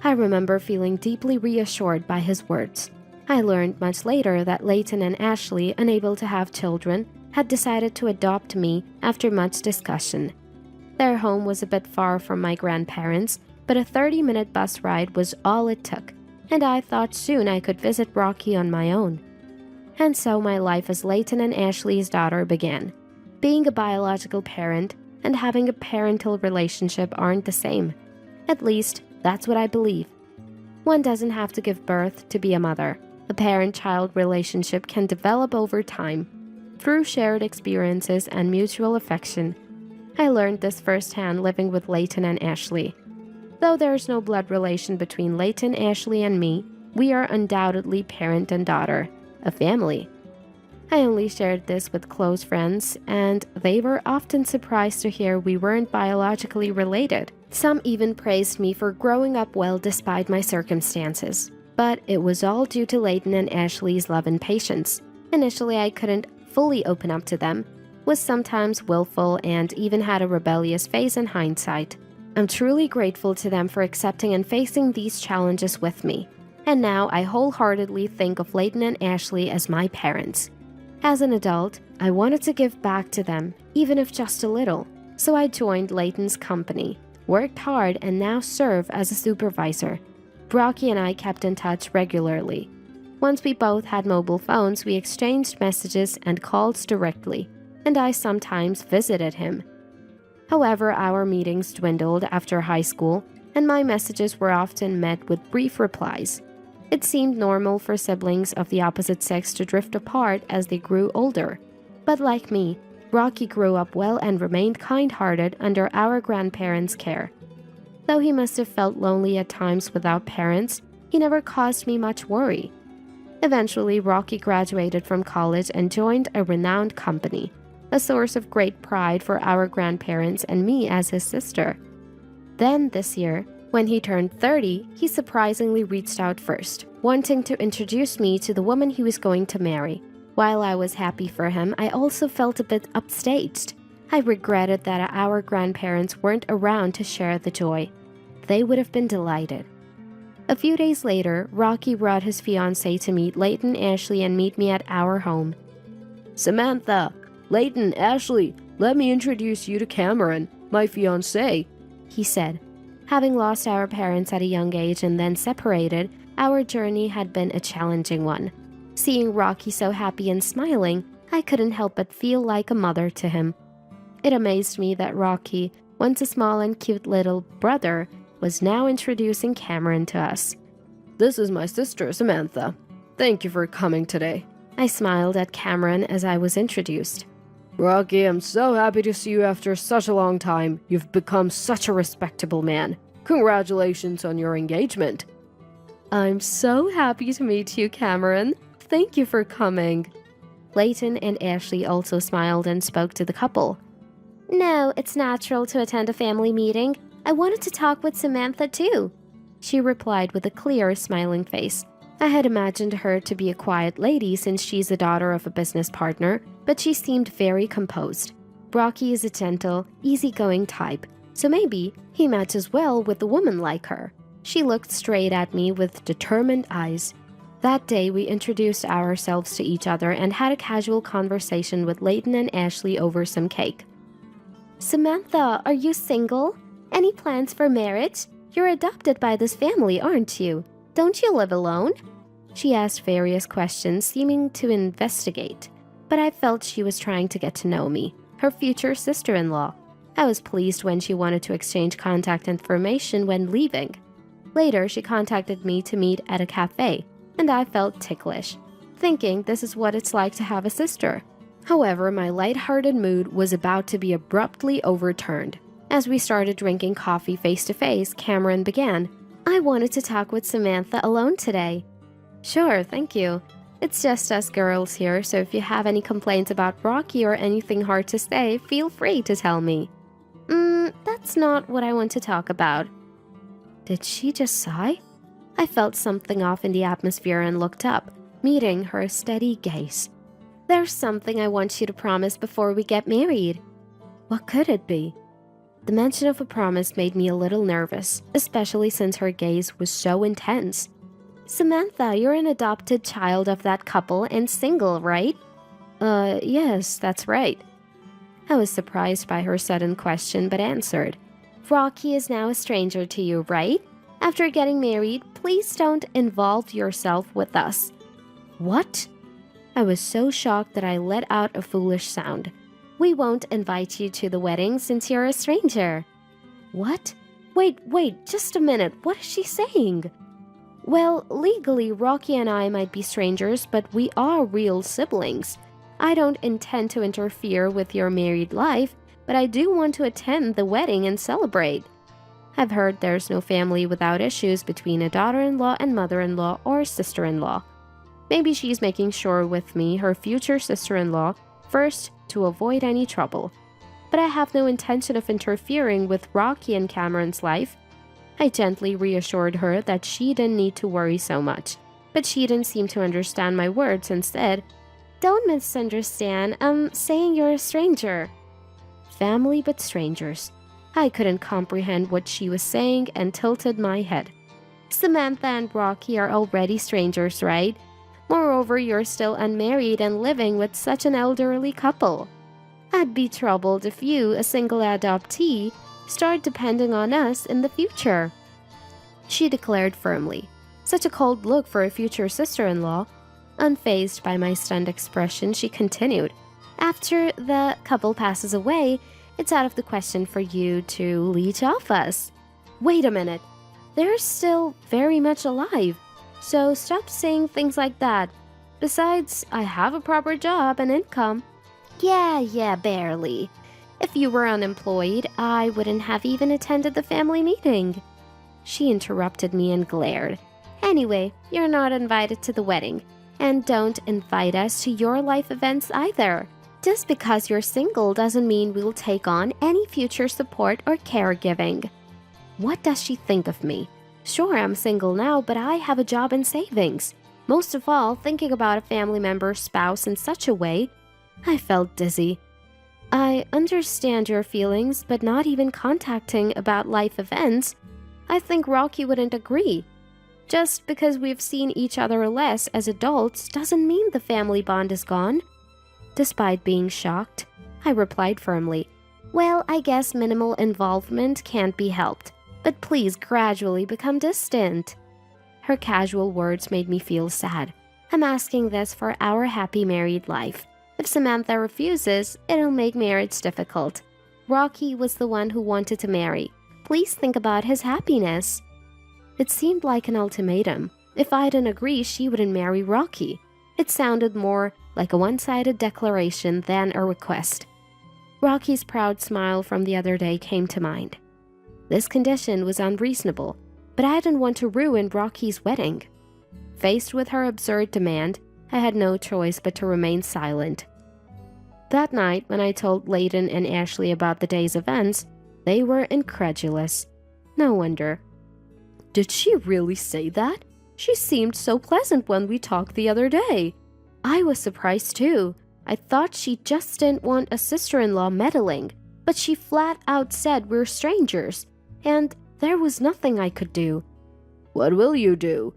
I remember feeling deeply reassured by his words. I learned much later that Leighton and Ashley, unable to have children, had decided to adopt me after much discussion. Their home was a bit far from my grandparents, but a 30-minute bus ride was all it took, and I thought soon I could visit Rocky on my own. And so my life as Leighton and Ashley's daughter began. Being a biological parent and having a parental relationship aren't the same. At least, that's what I believe. One doesn't have to give birth to be a mother. A parent-child relationship can develop over time, through shared experiences and mutual affection. I learned this firsthand living with Leighton and Ashley. Though there's no blood relation between Leighton, Ashley, and me, we are undoubtedly parent and daughter, a family. I only shared this with close friends, and they were often surprised to hear we weren't biologically related. Some even praised me for growing up well despite my circumstances. But it was all due to Leighton and Ashley's love and patience. Initially, I couldn't fully open up to them, was sometimes willful, and even had a rebellious phase in hindsight. I'm truly grateful to them for accepting and facing these challenges with me. And now I wholeheartedly think of Leighton and Ashley as my parents. As an adult, I wanted to give back to them, even if just a little. So I joined Leighton's company, worked hard, and now serve as a supervisor. Rocky and I kept in touch regularly. Once we both had mobile phones, we exchanged messages and calls directly, and I sometimes visited him. However, our meetings dwindled after high school, and my messages were often met with brief replies. It seemed normal for siblings of the opposite sex to drift apart as they grew older. But like me, Rocky grew up well and remained kind-hearted under our grandparents' care. Though he must have felt lonely at times without parents, he never caused me much worry. Eventually, Rocky graduated from college and joined a renowned company, a source of great pride for our grandparents and me as his sister. Then, this year, when he turned 30, he surprisingly reached out first, wanting to introduce me to the woman he was going to marry. While I was happy for him, I also felt a bit upstaged. I regretted that our grandparents weren't around to share the joy. They would have been delighted. A few days later, Rocky brought his fiancée to meet Leighton, Ashley, and meet me at our home. Samantha, Leighton, Ashley, let me introduce you to Cameron, my fiancé, he said. Having lost our parents at a young age and then separated, our journey had been a challenging one. Seeing Rocky so happy and smiling, I couldn't help but feel like a mother to him. It amazed me that Rocky, once a small and cute little brother, was now introducing Cameron to us. This is my sister, Samantha. Thank you for coming today. I smiled at Cameron as I was introduced. Rocky, I'm so happy to see you after such a long time. You've become such a respectable man. Congratulations on your engagement. I'm so happy to meet you, Cameron. Thank you for coming. Leighton and Ashley also smiled and spoke to the couple. No, it's natural to attend a family meeting. I wanted to talk with Samantha too, she replied with a clear, smiling face. I had imagined her to be a quiet lady since she's the daughter of a business partner, but she seemed very composed. Rocky is a gentle, easygoing type, so maybe he matches well with a woman like her. She looked straight at me with determined eyes. That day, we introduced ourselves to each other and had a casual conversation with Leighton and Ashley over some cake. Samantha, are you single? Any plans for marriage? You're adopted by this family, aren't you? Don't you live alone? She asked various questions, seeming to investigate, but I felt she was trying to get to know me, her future sister-in-law. I was pleased when she wanted to exchange contact information when leaving. Later, she contacted me to meet at a cafe, and I felt ticklish, thinking this is what it's like to have a sister. However, my lighthearted mood was about to be abruptly overturned. As we started drinking coffee face-to-face, Cameron began, I wanted to talk with Samantha alone today. Sure, thank you. It's just us girls here, so if you have any complaints about Rocky or anything hard to say, feel free to tell me. That's not what I want to talk about. Did she just sigh? I felt something off in the atmosphere and looked up, meeting her steady gaze. There's something I want you to promise before we get married. What could it be? The mention of a promise made me a little nervous, especially since her gaze was so intense. Samantha, you're an adopted child of that couple and single, right? Yes, that's right. I was surprised by her sudden question, but answered. Rocky is now a stranger to you, right? After getting married, please don't involve yourself with us. What? I was so shocked that I let out a foolish sound. We won't invite you to the wedding since you're a stranger. What? Wait, just a minute. What is she saying? Well, legally, Rocky and I might be strangers, but we are real siblings. I don't intend to interfere with your married life, but I do want to attend the wedding and celebrate. I've heard there's no family without issues between a daughter-in-law and mother-in-law or sister-in-law. Maybe she's making sure with me, her future sister-in-law, first to avoid any trouble. But I have no intention of interfering with Rocky and Cameron's life. I gently reassured her that she didn't need to worry so much, but she didn't seem to understand my words and said, Don't misunderstand, I'm saying you're a stranger. Family but strangers. I couldn't comprehend what she was saying and tilted my head. Samantha and Rocky are already strangers, right? Moreover, you're still unmarried and living with such an elderly couple. I'd be troubled if you, a single adoptee, start depending on us in the future. She declared firmly. Such a cold look for a future sister-in-law. Unfazed by my stunned expression, she continued. After the couple passes away, it's out of the question for you to leech off us. Wait a minute. They're still very much alive, so stop saying things like that. Besides, I have a proper job and income. Yeah, barely. If you were unemployed, I wouldn't have even attended the family meeting. She interrupted me and glared. Anyway, you're not invited to the wedding, and don't invite us to your life events either. Just because you're single doesn't mean we'll take on any future support or caregiving. What does she think of me? Sure, I'm single now, but I have a job and savings. Most of all, thinking about a family member's spouse in such a way, I felt dizzy. I understand your feelings, but not even contacting about life events. I think Rocky wouldn't agree. Just because we've seen each other less as adults doesn't mean the family bond is gone. Despite being shocked, I replied firmly, Well, I guess minimal involvement can't be helped, but please gradually become distant. Her casual words made me feel sad. I'm asking this for our happy married life. If Samantha refuses, it'll make marriage difficult. Rocky was the one who wanted to marry. Please think about his happiness. It seemed like an ultimatum. If I didn't agree, she wouldn't marry Rocky. It sounded more like a one-sided declaration than a request. Rocky's proud smile from the other day came to mind. This condition was unreasonable, but I didn't want to ruin Rocky's wedding. Faced with her absurd demand, I had no choice but to remain silent. That night, when I told Leighton and Ashley about the day's events, they were incredulous. No wonder. Did she really say that? She seemed so pleasant when we talked the other day. I was surprised too. I thought she just didn't want a sister-in-law meddling, but she flat out said we're strangers, and there was nothing I could do. What will you do?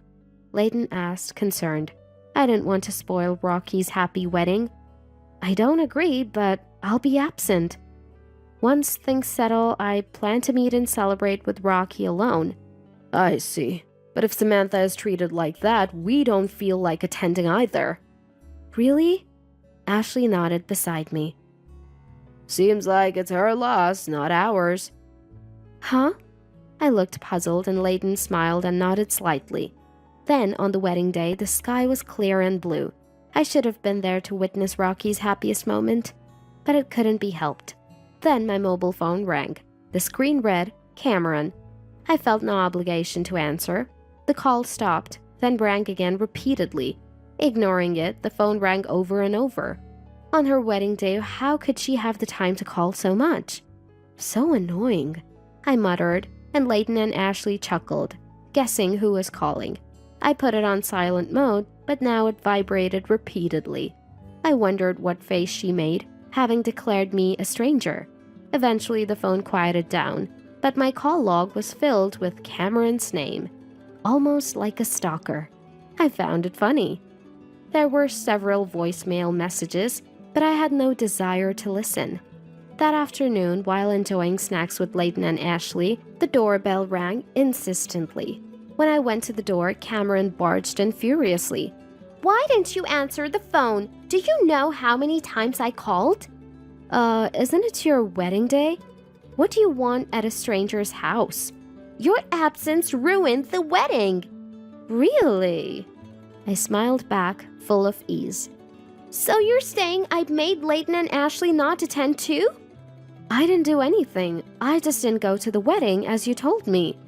Layton asked, concerned. I didn't want to spoil Rocky's happy wedding. I don't agree, but I'll be absent. Once things settle, I plan to meet and celebrate with Rocky alone. I see. But if Samantha is treated like that, we don't feel like attending either. Really? Ashley nodded beside me. Seems like it's her loss, not ours. Huh? I looked puzzled and Layton smiled and nodded slightly. Then, on the wedding day, the sky was clear and blue. I should have been there to witness Rocky's happiest moment, but it couldn't be helped. Then my mobile phone rang. The screen read, Cameron. I felt no obligation to answer. The call stopped, then rang again repeatedly. Ignoring it, the phone rang over and over. On her wedding day, how could she have the time to call so much? So annoying, I muttered, and Layton and Ashley chuckled, guessing who was calling. I put it on silent mode, but now it vibrated repeatedly. I wondered what face she made, having declared me a stranger. Eventually, the phone quieted down, but my call log was filled with Cameron's name, almost like a stalker. I found it funny. There were several voicemail messages, but I had no desire to listen. That afternoon, while enjoying snacks with Layton and Ashley, the doorbell rang insistently. When I went to the door, Cameron barged in furiously. Why didn't you answer the phone? Do you know how many times I called? Isn't it your wedding day? What do you want at a stranger's house? Your absence ruined the wedding. Really? I smiled back, full of ease. So you're saying I made Layton and Ashley not attend too? I didn't do anything. I just didn't go to the wedding as you told me.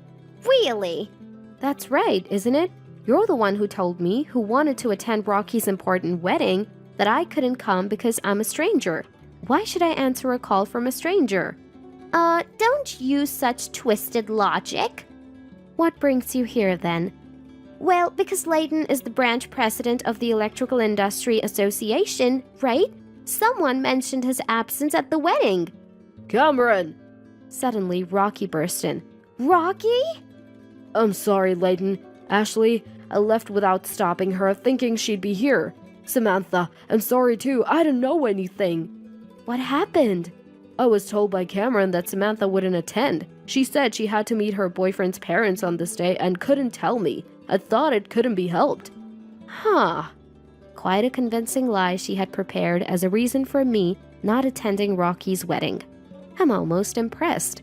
Really? That's right, isn't it? You're the one who told me, who wanted to attend Rocky's important wedding, that I couldn't come because I'm a stranger. Why should I answer a call from a stranger? Don't use such twisted logic. What brings you here then? Well, because Layton is the branch president of the Electrical Industry Association, right? Someone mentioned his absence at the wedding. Cameron! Suddenly, Rocky burst in. Rocky? I'm sorry, Layton. Ashley, I left without stopping her, thinking she'd be here. Samantha, I'm sorry too. I didn't know anything. What happened? I was told by Cameron that Samantha wouldn't attend. She said she had to meet her boyfriend's parents on this day and couldn't tell me. I thought it couldn't be helped. Huh. Quite a convincing lie she had prepared as a reason for me not attending Rocky's wedding. I'm almost impressed.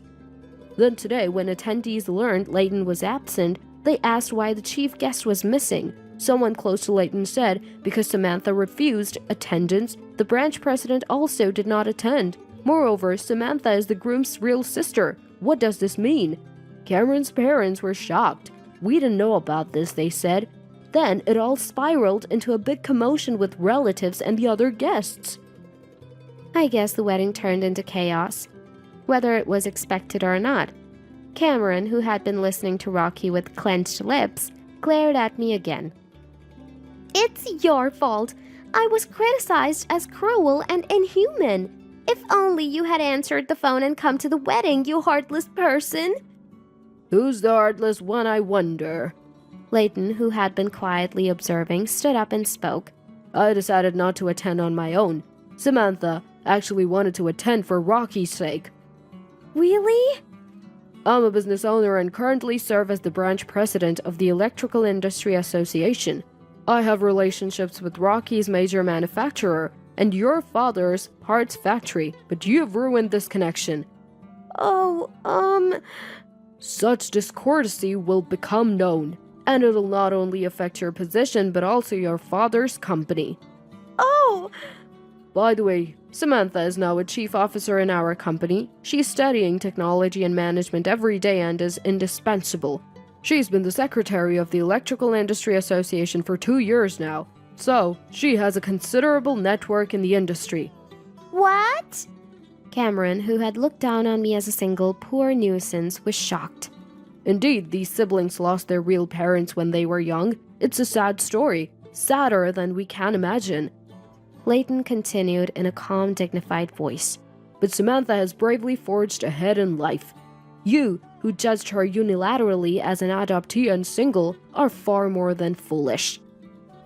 Then today, when attendees learned Layton was absent, they asked why the chief guest was missing. Someone close to Layton said because Samantha refused attendance, the branch president also did not attend. Moreover, Samantha is the groom's real sister. What does this mean? Cameron's parents were shocked. We didn't know about this, they said. Then it all spiraled into a big commotion with relatives and the other guests. I guess the wedding turned into chaos, whether it was expected or not. Cameron, who had been listening to Rocky with clenched lips, glared at me again. It's your fault. I was criticized as cruel and inhuman. If only you had answered the phone and come to the wedding, you heartless person. Who's the heartless one, I wonder? Layton, who had been quietly observing, stood up and spoke. I decided not to attend on my own. Samantha actually wanted to attend for Rocky's sake. Really? I'm a business owner and currently serve as the branch president of the Electrical Industry Association. I have relationships with Rocky's major manufacturer and your father's parts factory, but you've ruined this connection. Such discourtesy will become known, and it'll not only affect your position, but also your father's company. Oh! By the way, Samantha is now a chief officer in our company. She's studying technology and management every day and is indispensable. She's been the secretary of the Electrical Industry Association for 2 years now, so she has a considerable network in the industry. What? Cameron, who had looked down on me as a single poor nuisance, was shocked. Indeed, these siblings lost their real parents when they were young. It's a sad story, sadder than we can imagine. Layton continued in a calm, dignified voice. But Samantha has bravely forged ahead in life. You, who judged her unilaterally as an adoptee and single are far more than foolish.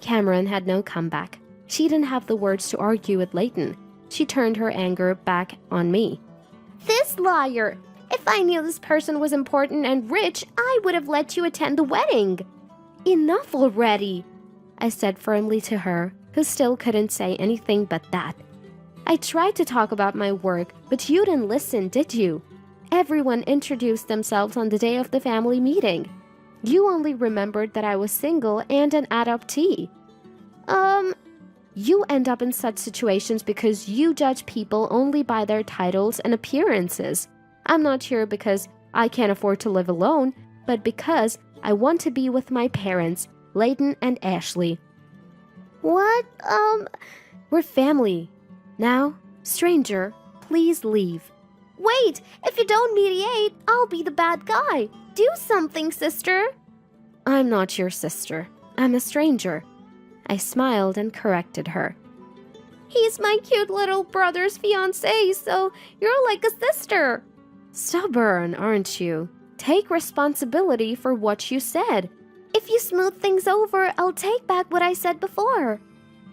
Cameron had no comeback. She didn't have the words to argue with Leighton. She turned her anger back on me. This liar! If I knew this person was important and rich, I would have let you attend the wedding. Enough already, I said firmly to her, who still couldn't say anything but that. I tried to talk about my work, but you didn't listen, did you? Everyone introduced themselves on the day of the family meeting. You only remembered that I was single and an adoptee. You end up in such situations because you judge people only by their titles and appearances. I'm not here because I can't afford to live alone, but because I want to be with my parents, Leighton and Ashley. What? We're family. Now, stranger, please leave. Wait, if you don't mediate, I'll be the bad guy. Do something, sister. I'm not your sister. I'm a stranger. I smiled and corrected her. He's my cute little brother's fiancé, so you're like a sister. Stubborn, aren't you? Take responsibility for what you said. If you smooth things over, I'll take back what I said before.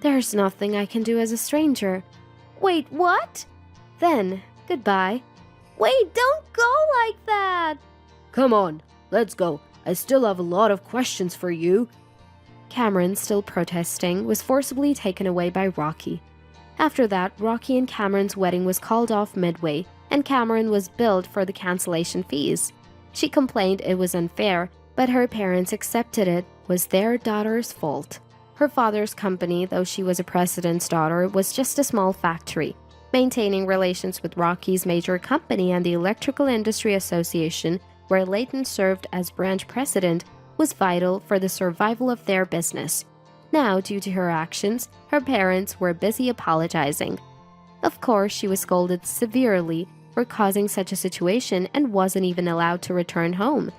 There's nothing I can do as a stranger. Wait, what? Then, goodbye. Wait, don't go like that! Come on, let's go. I still have a lot of questions for you. Cameron, still protesting, was forcibly taken away by Rocky. After that, Rocky and Cameron's wedding was called off midway, and Cameron was billed for the cancellation fees. She complained it was unfair, but her parents accepted it was their daughter's fault. Her father's company, though she was a president's daughter, was just a small factory. Maintaining relations with Rocky's major company and the Electrical Industry Association, where Leighton served as branch president, was vital for the survival of their business. Now, due to her actions, her parents were busy apologizing. Of course, she was scolded severely for causing such a situation and wasn't even allowed to return home.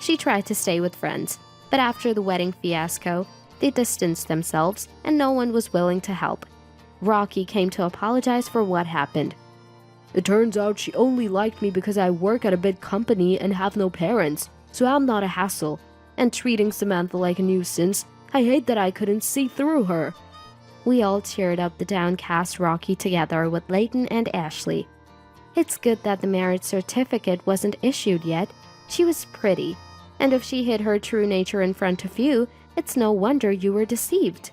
She tried to stay with friends, but after the wedding fiasco, they distanced themselves and no one was willing to help. Rocky came to apologize for what happened. It turns out she only liked me because I work at a big company and have no parents, so I'm not a hassle. And treating Samantha like a nuisance, I hate that I couldn't see through her. We all cheered up the downcast Rocky together with Leighton and Ashley. It's good that the marriage certificate wasn't issued yet. She was pretty, and if she hid her true nature in front of you, it's no wonder you were deceived.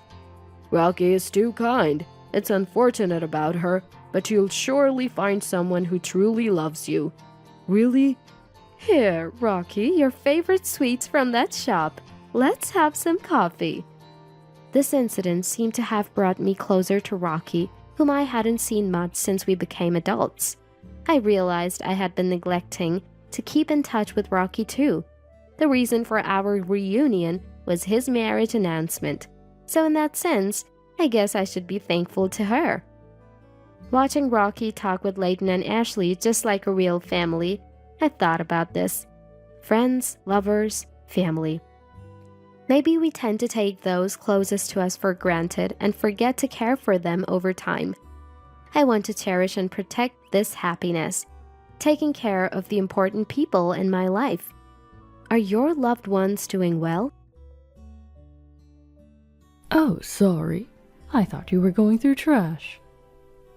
Rocky is too kind. It's unfortunate about her, but you'll surely find someone who truly loves you. Really? Here, Rocky, your favorite sweets from that shop. Let's have some coffee. This incident seemed to have brought me closer to Rocky, whom I hadn't seen much since we became adults. I realized I had been neglecting to keep in touch with Rocky too. The reason for our reunion was his marriage announcement, so in that sense, I guess I should be thankful to her. Watching Rocky talk with Leighton and Ashley just like a real family, I thought about this. Friends, lovers, family. Maybe we tend to take those closest to us for granted and forget to care for them over time. I want to cherish and protect this happiness, taking care of the important people in my life. Are your loved ones doing well? Oh, sorry. I thought you were going through trash.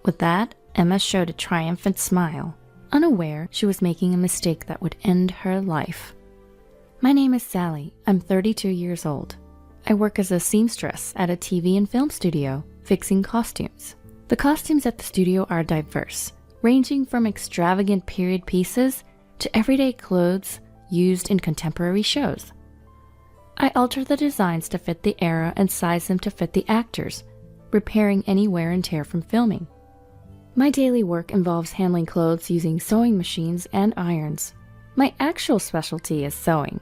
With that, Emma showed a triumphant smile, unaware she was making a mistake that would end her life. My name is Sally. I'm 32 years old. I work as a seamstress at a TV and film studio, fixing costumes. The costumes at the studio are diverse, ranging from extravagant period pieces to everyday clothes used in contemporary shows. I alter the designs to fit the era and size them to fit the actors, repairing any wear and tear from filming. My daily work involves handling clothes using sewing machines and irons. My actual specialty is sewing.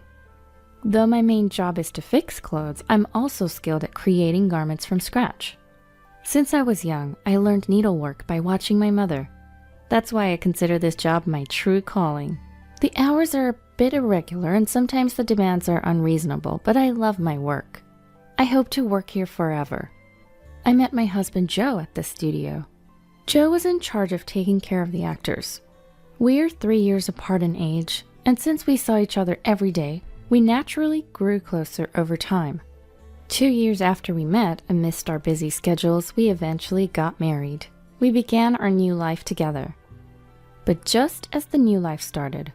Though my main job is to fix clothes, I'm also skilled at creating garments from scratch. Since I was young, I learned needlework by watching my mother. That's why I consider this job my true calling. The hours are a bit irregular and sometimes the demands are unreasonable, but I love my work. I hope to work here forever. I met my husband Joe at this studio. Joe was in charge of taking care of the actors. We're 3 years apart in age, And since we saw each other every day, we naturally grew closer over time. 2 years after we met, amidst our busy schedules, we eventually got married. We began our new life together. But just as the new life started,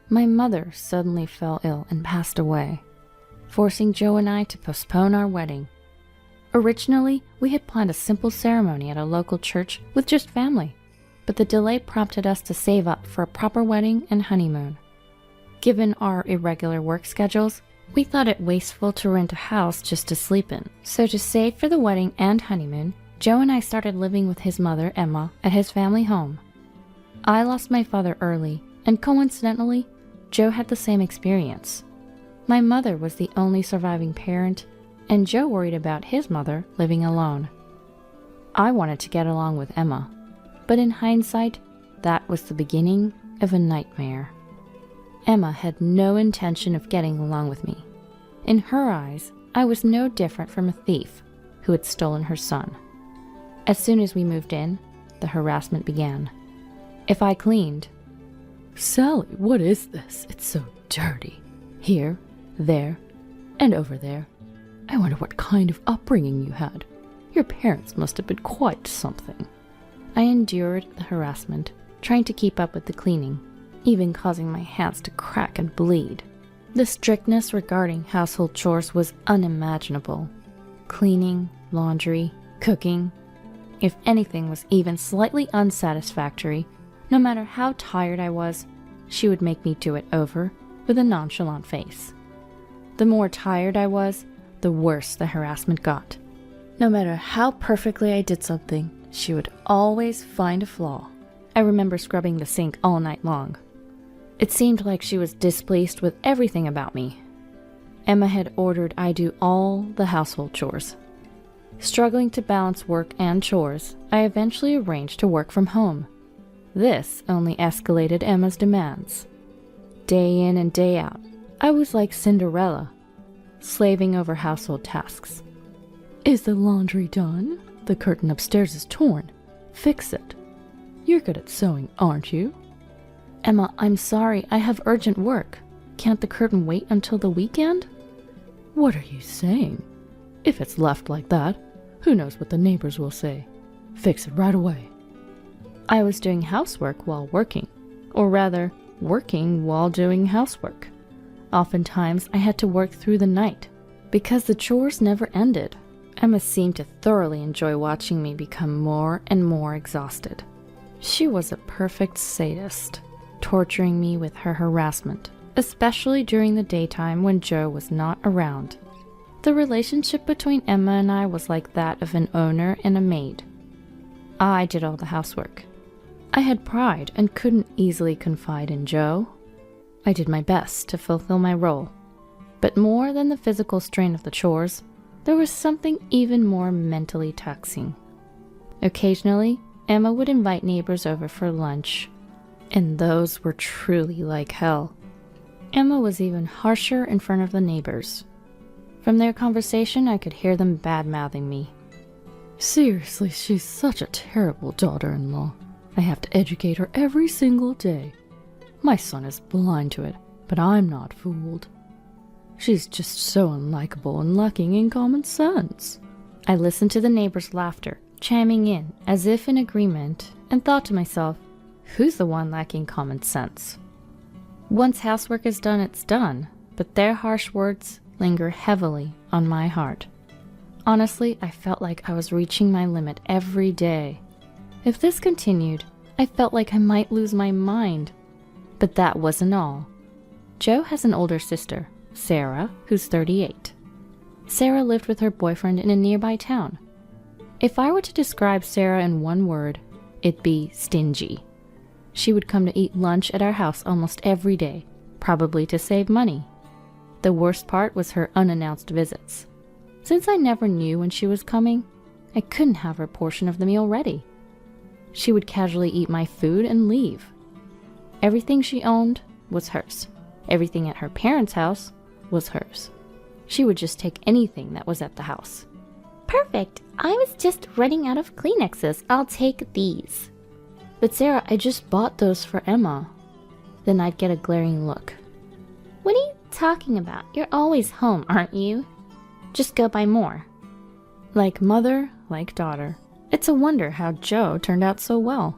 my mother suddenly fell ill and passed away, forcing Joe and I to postpone our wedding. Originally, we had planned a simple ceremony at a local church with just family, but the delay prompted us to save up for a proper wedding and honeymoon. Given our irregular work schedules, we thought it wasteful to rent a house just to sleep in. So to save for the wedding and honeymoon, Joe and I started living with his mother, Emma, at his family home. I lost my father early, and coincidentally, Joe had the same experience. My mother was the only surviving parent, and Joe worried about his mother living alone. I wanted to get along with Emma, but in hindsight, that was the beginning of a nightmare. Emma had no intention of getting along with me. In her eyes, I was no different from a thief who had stolen her son. As soon as we moved in, the harassment began. If I cleaned, "Sally, what is this? It's so dirty. Here, there, and over there. I wonder what kind of upbringing you had. Your parents must have been quite something." I endured the harassment, trying to keep up with the cleaning, even causing my hands to crack and bleed. The strictness regarding household chores was unimaginable. Cleaning, laundry, cooking. If anything was even slightly unsatisfactory, no matter how tired I was, she would make me do it over with a nonchalant face. The more tired I was, the worse the harassment got. No matter how perfectly I did something, she would always find a flaw. I remember scrubbing the sink all night long. It seemed like she was displeased with everything about me. Emma had ordered I do all the household chores. Struggling to balance work and chores, I eventually arranged to work from home. This only escalated Emma's demands. Day in and day out, I was like Cinderella, slaving over household tasks. "Is the laundry done? The curtain upstairs is torn. Fix it. You're good at sewing, aren't you?" "Emma, I'm sorry, I have urgent work. Can't the curtain wait until the weekend?" "What are you saying? If it's left like that, who knows what the neighbors will say. Fix it right away." I was doing housework while working, or rather, working while doing housework. Oftentimes, I had to work through the night, because the chores never ended. Emma seemed to thoroughly enjoy watching me become more and more exhausted. She was a perfect sadist, torturing me with her harassment, especially during the daytime when Joe was not around. The relationship between Emma and I was like that of an owner and a maid. I did all the housework. I had pride and couldn't easily confide in Joe. I did my best to fulfill my role, but more than the physical strain of the chores, there was something even more mentally taxing. Occasionally, Emma would invite neighbors over for lunch, and those were truly like hell. Emma was even harsher in front of the neighbors. From their conversation, I could hear them bad-mouthing me. "Seriously, she's such a terrible daughter-in-law. I have to educate her every single day. My son is blind to it, but I'm not fooled. She's just so unlikable and lacking in common sense." I listened to the neighbors' laughter, chiming in as if in agreement, and thought to myself, who's the one lacking common sense? Once housework is done, it's done, but their harsh words linger heavily on my heart. Honestly, I felt like I was reaching my limit every day. If this continued, I felt like I might lose my mind. But that wasn't all. Joe has an older sister, Sarah, who's 38. Sarah lived with her boyfriend in a nearby town. If I were to describe Sarah in one word, it'd be stingy. She would come to eat lunch at our house almost every day, probably to save money. The worst part was her unannounced visits. Since I never knew when she was coming, I couldn't have her portion of the meal ready. She would casually eat my food and leave. Everything she owned was hers. Everything at her parents' house was hers. She would just take anything that was at the house. Perfect. I was just running out of Kleenexes. I'll take these. But Sarah, I just bought those for Emma. Then I'd get a glaring look. What are you talking about? You're always home, aren't you? Just go buy more. Like mother, like daughter. It's a wonder how Joe turned out so well.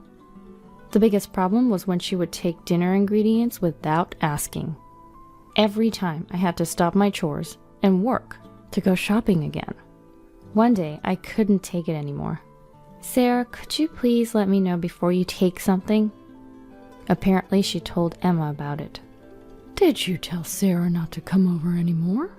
The biggest problem was when she would take dinner ingredients without asking. Every time I had to stop my chores and work to go shopping again. One day I couldn't take it anymore. Sarah, could you please let me know before you take something? Apparently she told Emma about it. Did you tell Sarah not to come over anymore?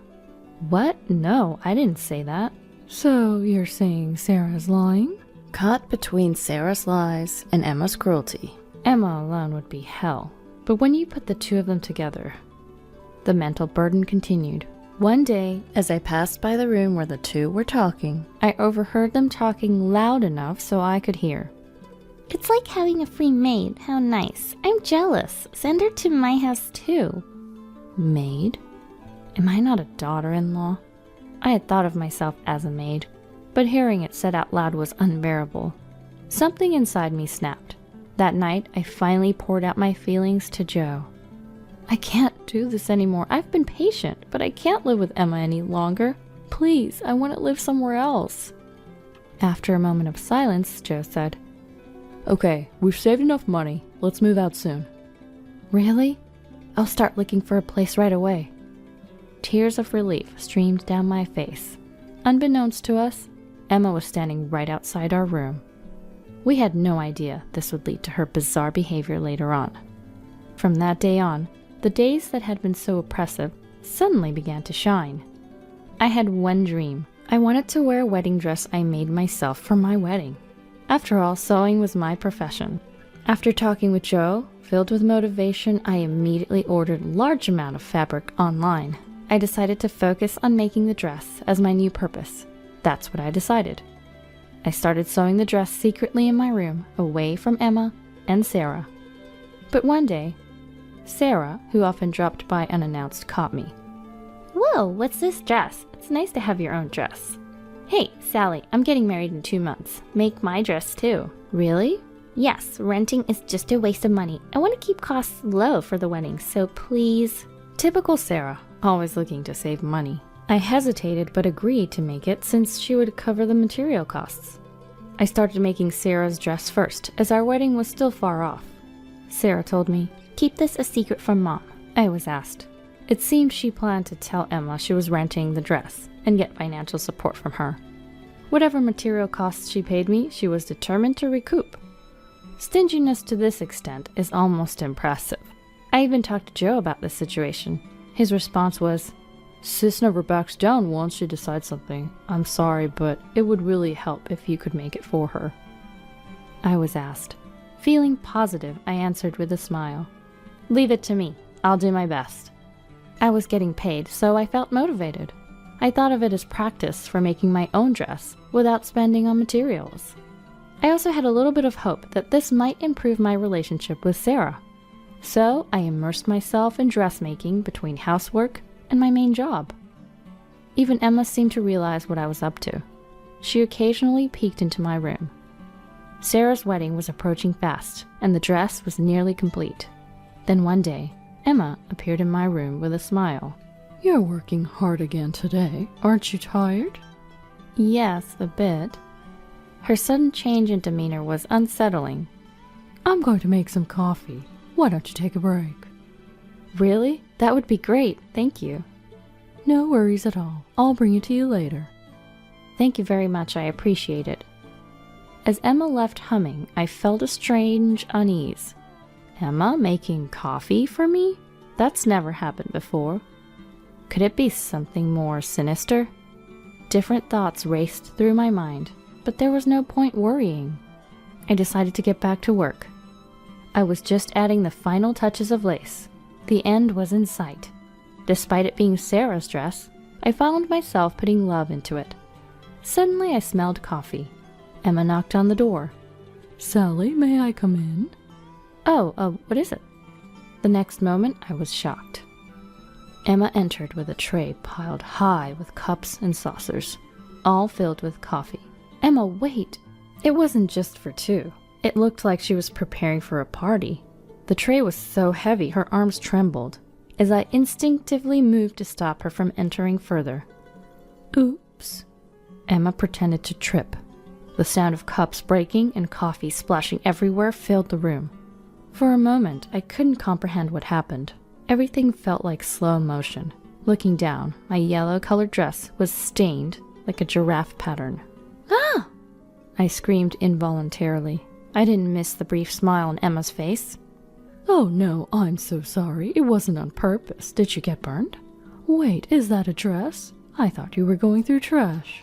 What? No, I didn't say that. So you're saying Sarah's lying? Caught between Sarah's lies and Emma's cruelty. Emma alone would be hell. But when you put the two of them together, the mental burden continued. One day, as I passed by the room where the two were talking, I overheard them talking loud enough so I could hear. It's like having a free maid. How nice. I'm jealous. Send her to my house too. Maid? Am I not a daughter-in-law? I had thought of myself as a maid, but hearing it said out loud was unbearable. Something inside me snapped. That night, I finally poured out my feelings to Joe. I can't do this anymore. I've been patient, but I can't live with Emma any longer. Please, I want to live somewhere else. After a moment of silence, Joe said, Okay, we've saved enough money. Let's move out soon. Really? I'll start looking for a place right away. Tears of relief streamed down my face. Unbeknownst to us, Emma was standing right outside our room. We had no idea this would lead to her bizarre behavior later on. From that day on, the days that had been so oppressive suddenly began to shine. I had one dream. I wanted to wear a wedding dress I made myself for my wedding. After all, sewing was my profession. After talking with Joe, filled with motivation, I immediately ordered a large amount of fabric online. I decided to focus on making the dress as my new purpose. That's what I decided. I started sewing the dress secretly in my room, away from Emma and Sarah. But one day, Sarah, who often dropped by unannounced, caught me. Whoa, what's this dress? It's nice to have your own dress. Hey, Sally, I'm getting married in 2 months. Make my dress too. Really? Yes, renting is just a waste of money. I want to keep costs low for the wedding, so please. Typical Sarah, always looking to save money. I hesitated but agreed to make it since she would cover the material costs. I started making Sarah's dress first, as our wedding was still far off. Sarah told me, Keep this a secret from Mom. I was asked. It seemed she planned to tell Emma she was renting the dress and get financial support from her. Whatever material costs she paid me, she was determined to recoup. Stinginess to this extent is almost impressive. I even talked to Joe about this situation. His response was, Sis never backs down once she decides something. I'm sorry, but it would really help if you could make it for her. I was asked. Feeling positive, I answered with a smile. Leave it to me. I'll do my best. I was getting paid, so I felt motivated. I thought of it as practice for making my own dress without spending on materials. I also had a little bit of hope that this might improve my relationship with Sarah. So I immersed myself in dressmaking between housework and my main job. Even Emma seemed to realize what I was up to. She occasionally peeked into my room. Sarah's wedding was approaching fast, and the dress was nearly complete. Then one day, Emma appeared in my room with a smile. You're working hard again today, aren't you tired? Yes, a bit. Her sudden change in demeanor was unsettling. I'm going to make some coffee. Why don't you take a break? Really? That would be great, thank you. No worries at all. I'll bring it to you later. Thank you very much, I appreciate it. As Emma left humming, I felt a strange unease. Emma making coffee for me? That's never happened before. Could it be something more sinister? Different thoughts raced through my mind, but there was no point worrying. I decided to get back to work. I was just adding the final touches of lace. The end was in sight. Despite it being Sarah's dress, I found myself putting love into it. Suddenly I smelled coffee. Emma knocked on the door. Sally, may I come in? What is it? The next moment I was shocked. Emma entered with a tray piled high with cups and saucers, all filled with coffee. Emma, wait! It wasn't just for two. It looked like she was preparing for a party. The tray was so heavy her arms trembled, as I instinctively moved to stop her from entering further. Oops. Emma pretended to trip. The sound of cups breaking and coffee splashing everywhere filled the room. For a moment, I couldn't comprehend what happened. Everything felt like slow motion. Looking down, my yellow-colored dress was stained like a giraffe pattern. Ah! I screamed involuntarily. I didn't miss the brief smile on Emma's face. Oh no, I'm so sorry. It wasn't on purpose. Did you get burned? Wait, is that a dress? I thought you were going through trash.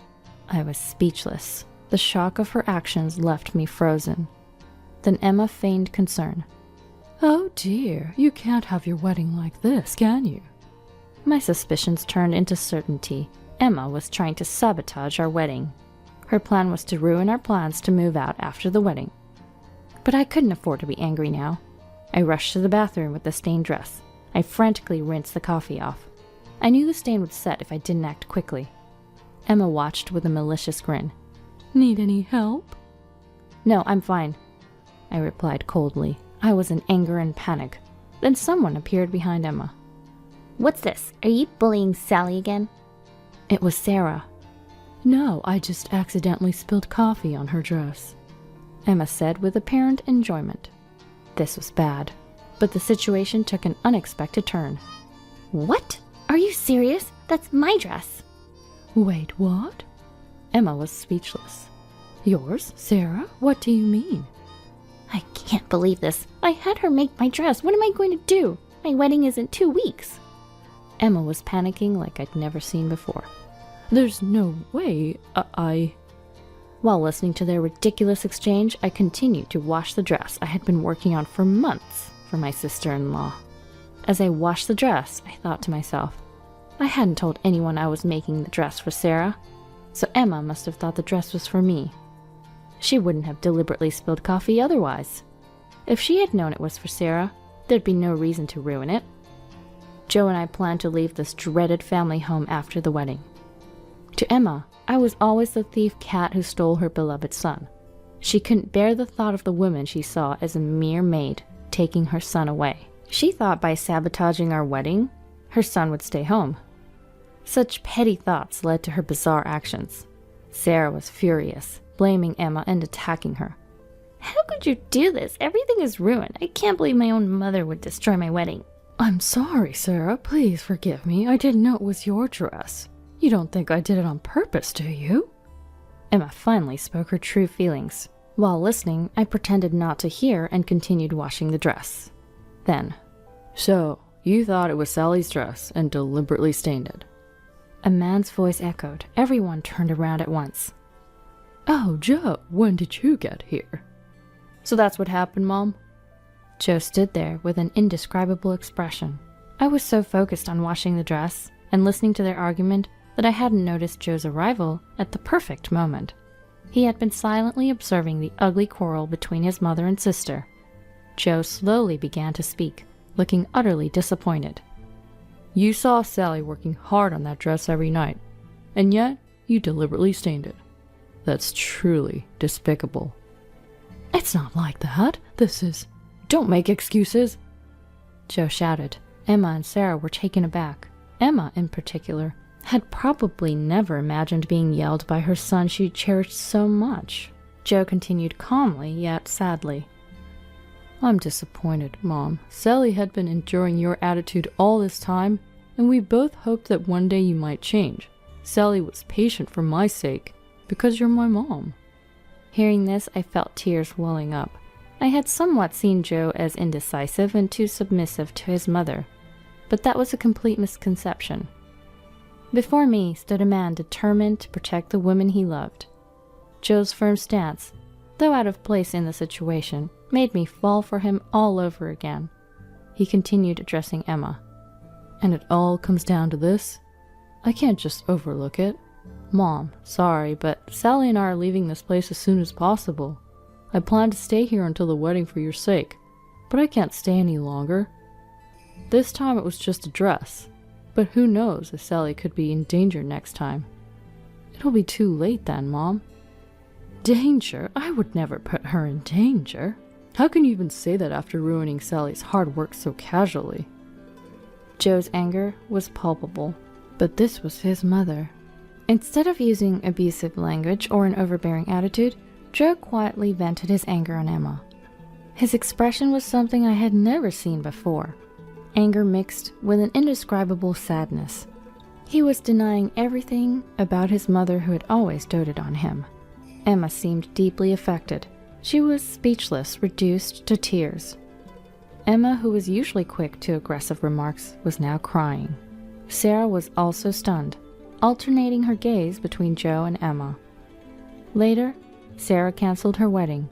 I was speechless. The shock of her actions left me frozen. Then Emma feigned concern. Oh dear, you can't have your wedding like this, can you? My suspicions turned into certainty. Emma was trying to sabotage our wedding. Her plan was to ruin our plans to move out after the wedding. But I couldn't afford to be angry now. I rushed to the bathroom with the stained dress. I frantically rinsed the coffee off. I knew the stain would set if I didn't act quickly. Emma watched with a malicious grin. Need any help? No, I'm fine, I replied coldly. I was in anger and panic. Then someone appeared behind Emma. What's this? Are you bullying Sally again? It was Sarah. No, I just accidentally spilled coffee on her dress, Emma said with apparent enjoyment. This was bad, but the situation took an unexpected turn. What? Are you serious? That's my dress. Wait, what? Emma was speechless. Yours, Sarah? What do you mean? I can't believe this. I had her make my dress. What am I going to do? My wedding is in 2 weeks. Emma was panicking like I'd never seen before. There's no way While listening to their ridiculous exchange, I continued to wash the dress I had been working on for months for my sister-in-law. As I washed the dress, I thought to myself, I hadn't told anyone I was making the dress for Sarah, so Emma must have thought the dress was for me. She wouldn't have deliberately spilled coffee otherwise. If she had known it was for Sarah, there'd be no reason to ruin it. Joe and I planned to leave this dreaded family home after the wedding. To Emma, I was always the thief cat who stole her beloved son. She couldn't bear the thought of the woman she saw as a mere maid taking her son away. She thought by sabotaging our wedding, her son would stay home. Such petty thoughts led to her bizarre actions. Sarah was furious, blaming Emma and attacking her. How could you do this? Everything is ruined. I can't believe my own mother would destroy my wedding. I'm sorry, Sarah. Please forgive me. I didn't know it was your dress. You don't think I did it on purpose, do you? Emma finally spoke her true feelings. While listening, I pretended not to hear and continued washing the dress. Then, so, you thought it was Sally's dress and deliberately stained it. A man's voice echoed. Everyone turned around at once. Oh, Joe, when did you get here? So that's what happened, Mom? Joe stood there with an indescribable expression. I was so focused on washing the dress and listening to their argument that I hadn't noticed Joe's arrival at the perfect moment. He had been silently observing the ugly quarrel between his mother and sister. Joe slowly began to speak, looking utterly disappointed. You saw Sally working hard on that dress every night, and yet you deliberately stained it. That's truly despicable. It's not like that. Don't make excuses, Joe shouted. Emma and Sarah were taken aback. Emma, in particular, had probably never imagined being yelled by her son she cherished so much. Joe continued calmly, yet sadly. I'm disappointed, Mom. Sally had been enduring your attitude all this time, and we both hoped that one day you might change. Sally was patient for my sake, because you're my mom. Hearing this, I felt tears welling up. I had somewhat seen Joe as indecisive and too submissive to his mother, but that was a complete misconception. Before me stood a man determined to protect the woman he loved. Joe's firm stance, though out of place in the situation, made me fall for him all over again. He continued addressing Emma. And it all comes down to this? I can't just overlook it. Mom, sorry, but Sally and I are leaving this place as soon as possible. I plan to stay here until the wedding for your sake, but I can't stay any longer. This time it was just a dress, but who knows if Sally could be in danger next time. It'll be too late then, Mom. Danger? I would never put her in danger. How can you even say that after ruining Sally's hard work so casually? Joe's anger was palpable, but this was his mother. Instead of using abusive language or an overbearing attitude, Joe quietly vented his anger on Emma. His expression was something I had never seen before, anger mixed with an indescribable sadness. He was denying everything about his mother who had always doted on him. Emma seemed deeply affected. She was speechless, reduced to tears. Emma, who was usually quick to aggressive remarks, was now crying. Sarah was also stunned, alternating her gaze between Joe and Emma. Later, Sarah canceled her wedding.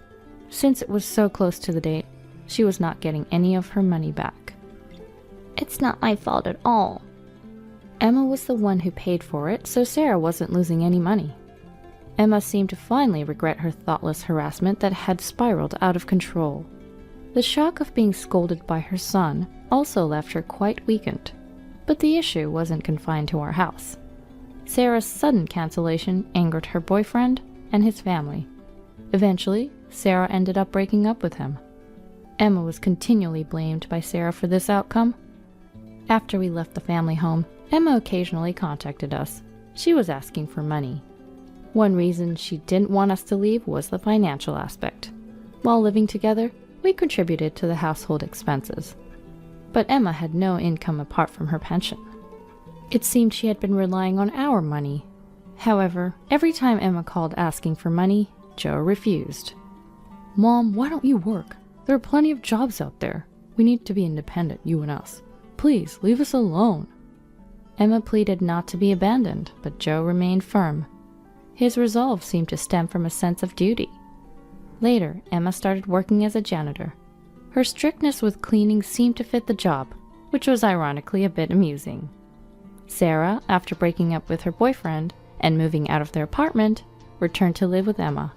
Since it was so close to the date, she was not getting any of her money back. It's not my fault at all. Emma was the one who paid for it, so Sarah wasn't losing any money. Emma seemed to finally regret her thoughtless harassment that had spiraled out of control. The shock of being scolded by her son also left her quite weakened. But the issue wasn't confined to our house. Sarah's sudden cancellation angered her boyfriend and his family. Eventually, Sarah ended up breaking up with him. Emma was continually blamed by Sarah for this outcome. After we left the family home, Emma occasionally contacted us. She was asking for money. One reason she didn't want us to leave was the financial aspect. While living together, we contributed to the household expenses. But Emma had no income apart from her pension. It seemed she had been relying on our money. However, every time Emma called asking for money, Joe refused. "Mom, why don't you work? There are plenty of jobs out there. We need to be independent, you and us. Please, leave us alone." Emma pleaded not to be abandoned, but Joe remained firm. His resolve seemed to stem from a sense of duty. Later, Emma started working as a janitor. Her strictness with cleaning seemed to fit the job, which was ironically a bit amusing. Sarah, after breaking up with her boyfriend and moving out of their apartment, returned to live with Emma.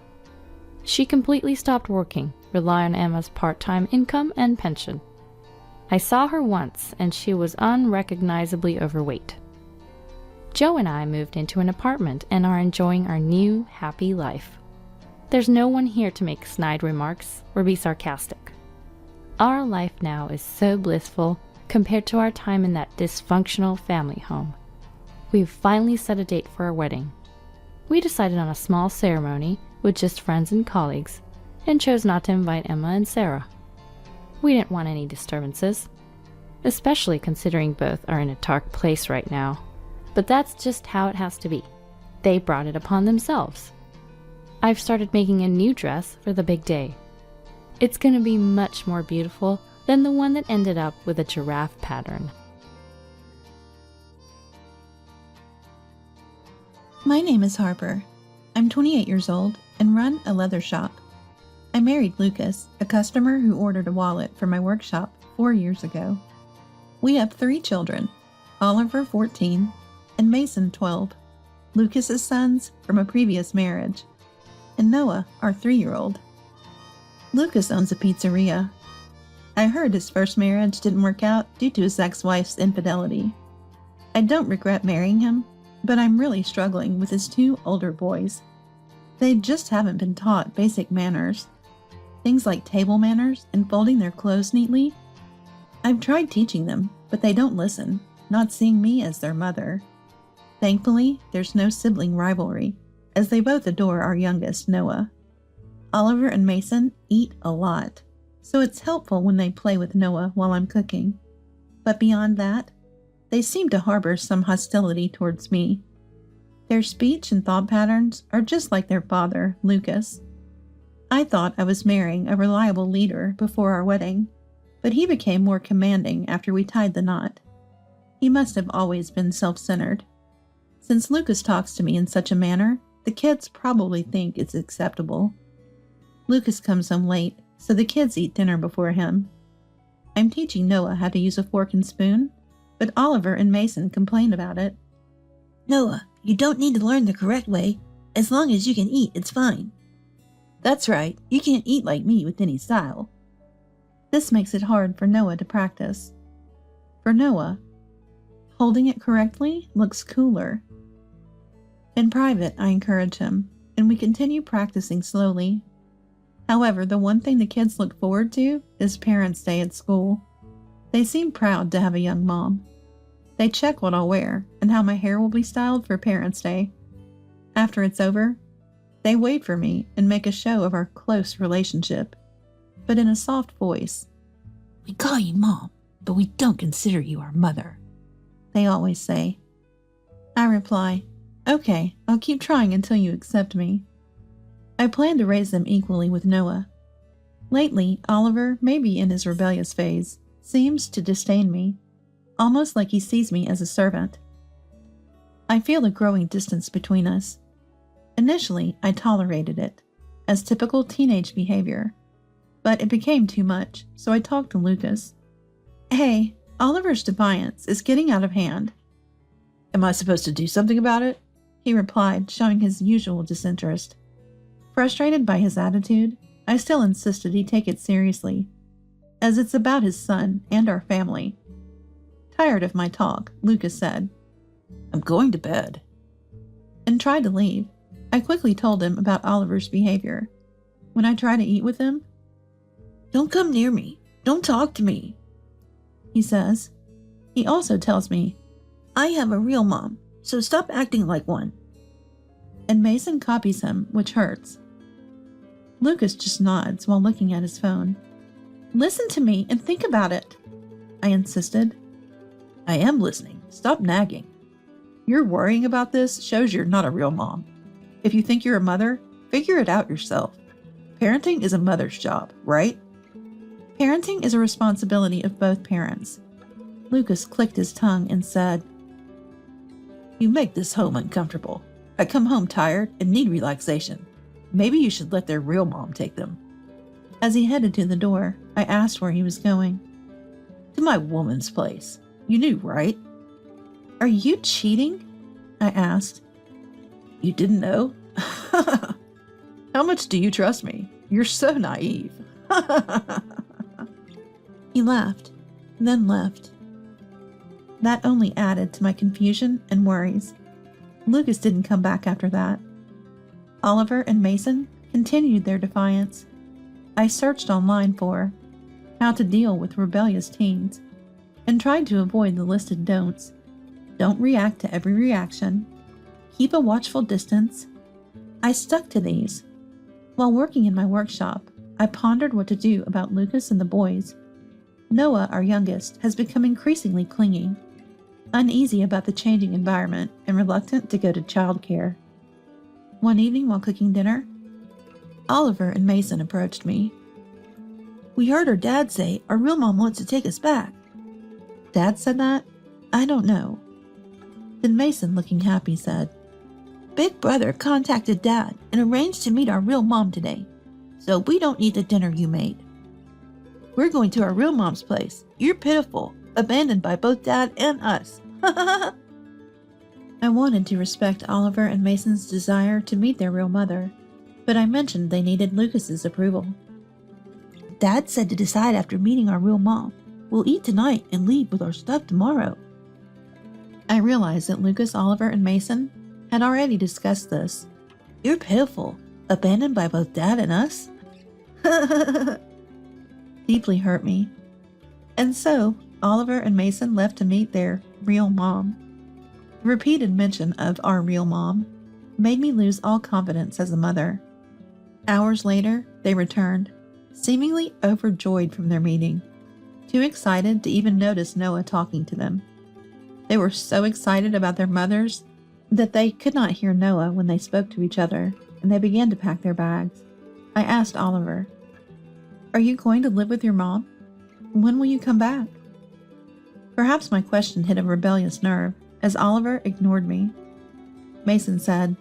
She completely stopped working, relying on Emma's part-time income and pension. I saw her once, and she was unrecognizably overweight. Joe and I moved into an apartment and are enjoying our new, happy life. There's no one here to make snide remarks or be sarcastic. Our life now is so blissful compared to our time in that dysfunctional family home. We've finally set a date for our wedding. We decided on a small ceremony with just friends and colleagues, and chose not to invite Emma and Sarah. We didn't want any disturbances, especially considering both are in a dark place right now. But that's just how it has to be. They brought it upon themselves. I've started making a new dress for the big day. It's gonna be much more beautiful than the one that ended up with a giraffe pattern. My name is Harper. I'm 28 years old and run a leather shop. I married Lucas, a customer who ordered a wallet for my workshop 4 years ago. We have 3 children, Oliver, 14, and Mason, 12, Lucas's sons from a previous marriage, and Noah, our 3-year-old. Lucas owns a pizzeria. I heard his first marriage didn't work out due to his ex-wife's infidelity. I don't regret marrying him, but I'm really struggling with his 2 older boys. They just haven't been taught basic manners. Things like table manners and folding their clothes neatly. I've tried teaching them, but they don't listen, not seeing me as their mother. Thankfully, there's no sibling rivalry, as they both adore our youngest, Noah. Oliver and Mason eat a lot, so it's helpful when they play with Noah while I'm cooking. But beyond that, they seem to harbor some hostility towards me. Their speech and thought patterns are just like their father, Lucas. I thought I was marrying a reliable leader before our wedding, but he became more commanding after we tied the knot. He must have always been self-centered. Since Lucas talks to me in such a manner, the kids probably think it's acceptable. Lucas comes home late, so the kids eat dinner before him. I'm teaching Noah how to use a fork and spoon, but Oliver and Mason complain about it. "Noah, you don't need to learn the correct way. As long as you can eat, it's fine." "That's right, you can't eat like me with any style." This makes it hard for Noah to practice. For Noah, holding it correctly looks cooler. In private, I encourage him, and we continue practicing slowly. However, the one thing the kids look forward to is Parents' Day at school. They seem proud to have a young mom. They check what I'll wear and how my hair will be styled for Parents' Day. After it's over, they wait for me and make a show of our close relationship, but in a soft voice. We call you Mom, but we don't consider you our mother, they always say. I reply, okay, I'll keep trying until you accept me. I plan to raise them equally with Noah. Lately, Oliver, maybe in his rebellious phase, seems to disdain me, almost like he sees me as a servant. I feel a growing distance between us. Initially, I tolerated it, as typical teenage behavior, but it became too much, so I talked to Lucas. Hey, Oliver's defiance is getting out of hand. Am I supposed to do something about it? He replied, showing his usual disinterest. Frustrated by his attitude, I still insisted he take it seriously, as it's about his son and our family. Tired of my talk, Lucas said, I'm going to bed, and tried to leave. I quickly told him about Oliver's behavior. When I try to eat with him, don't come near me. Don't talk to me, he says. He also tells me, I have a real mom, so stop acting like one. And Mason copies him, which hurts. Lucas just nods while looking at his phone. Listen to me and think about it, I insisted. I am listening. Stop nagging. You're worrying about this shows you're not a real mom. If you think you're a mother, figure it out yourself. Parenting is a mother's job, right? Parenting is a responsibility of both parents. Lucas clicked his tongue and said, You make this home uncomfortable. I come home tired and need relaxation. Maybe you should let their real mom take them. As he headed to the door, I asked where he was going. To my woman's place. You knew, right? Are you cheating? I asked. You didn't know? How much do you trust me? You're so naive. He laughed, then left. That only added to my confusion and worries. Lucas didn't come back after that. Oliver and Mason continued their defiance. I searched online for how to deal with rebellious teens and tried to avoid the listed don'ts. Don't react to every reaction. Keep a watchful distance. I stuck to these. While working in my workshop, I pondered what to do about Lucas and the boys. Noah, our youngest, has become increasingly clingy, uneasy about the changing environment and reluctant to go to childcare. One evening while cooking dinner, Oliver and Mason approached me. We heard her dad say our real mom wants to take us back. Dad said that? I don't know. Then Mason, looking happy, said, Big brother contacted Dad and arranged to meet our real mom today, so we don't need the dinner you made. We're going to our real mom's place. You're pitiful, abandoned by both Dad and us. I wanted to respect Oliver and Mason's desire to meet their real mother, but I mentioned they needed Lucas's approval. Dad said to decide after meeting our real mom. We'll eat tonight and leave with our stuff tomorrow. I realized that Lucas, Oliver, and Mason had already discussed this. You're pitiful, abandoned by both Dad and us? Deeply hurt me. And so, Oliver and Mason left to meet their real mom. The repeated mention of our real mom made me lose all confidence as a mother. Hours later, they returned, seemingly overjoyed from their meeting, too excited to even notice Noah talking to them. They were so excited about their mothers that they could not hear Noah when they spoke to each other, and they began to pack their bags. I asked Oliver, Are you going to live with your mom? When will you come back? Perhaps my question hit a rebellious nerve, as Oliver ignored me. Mason said,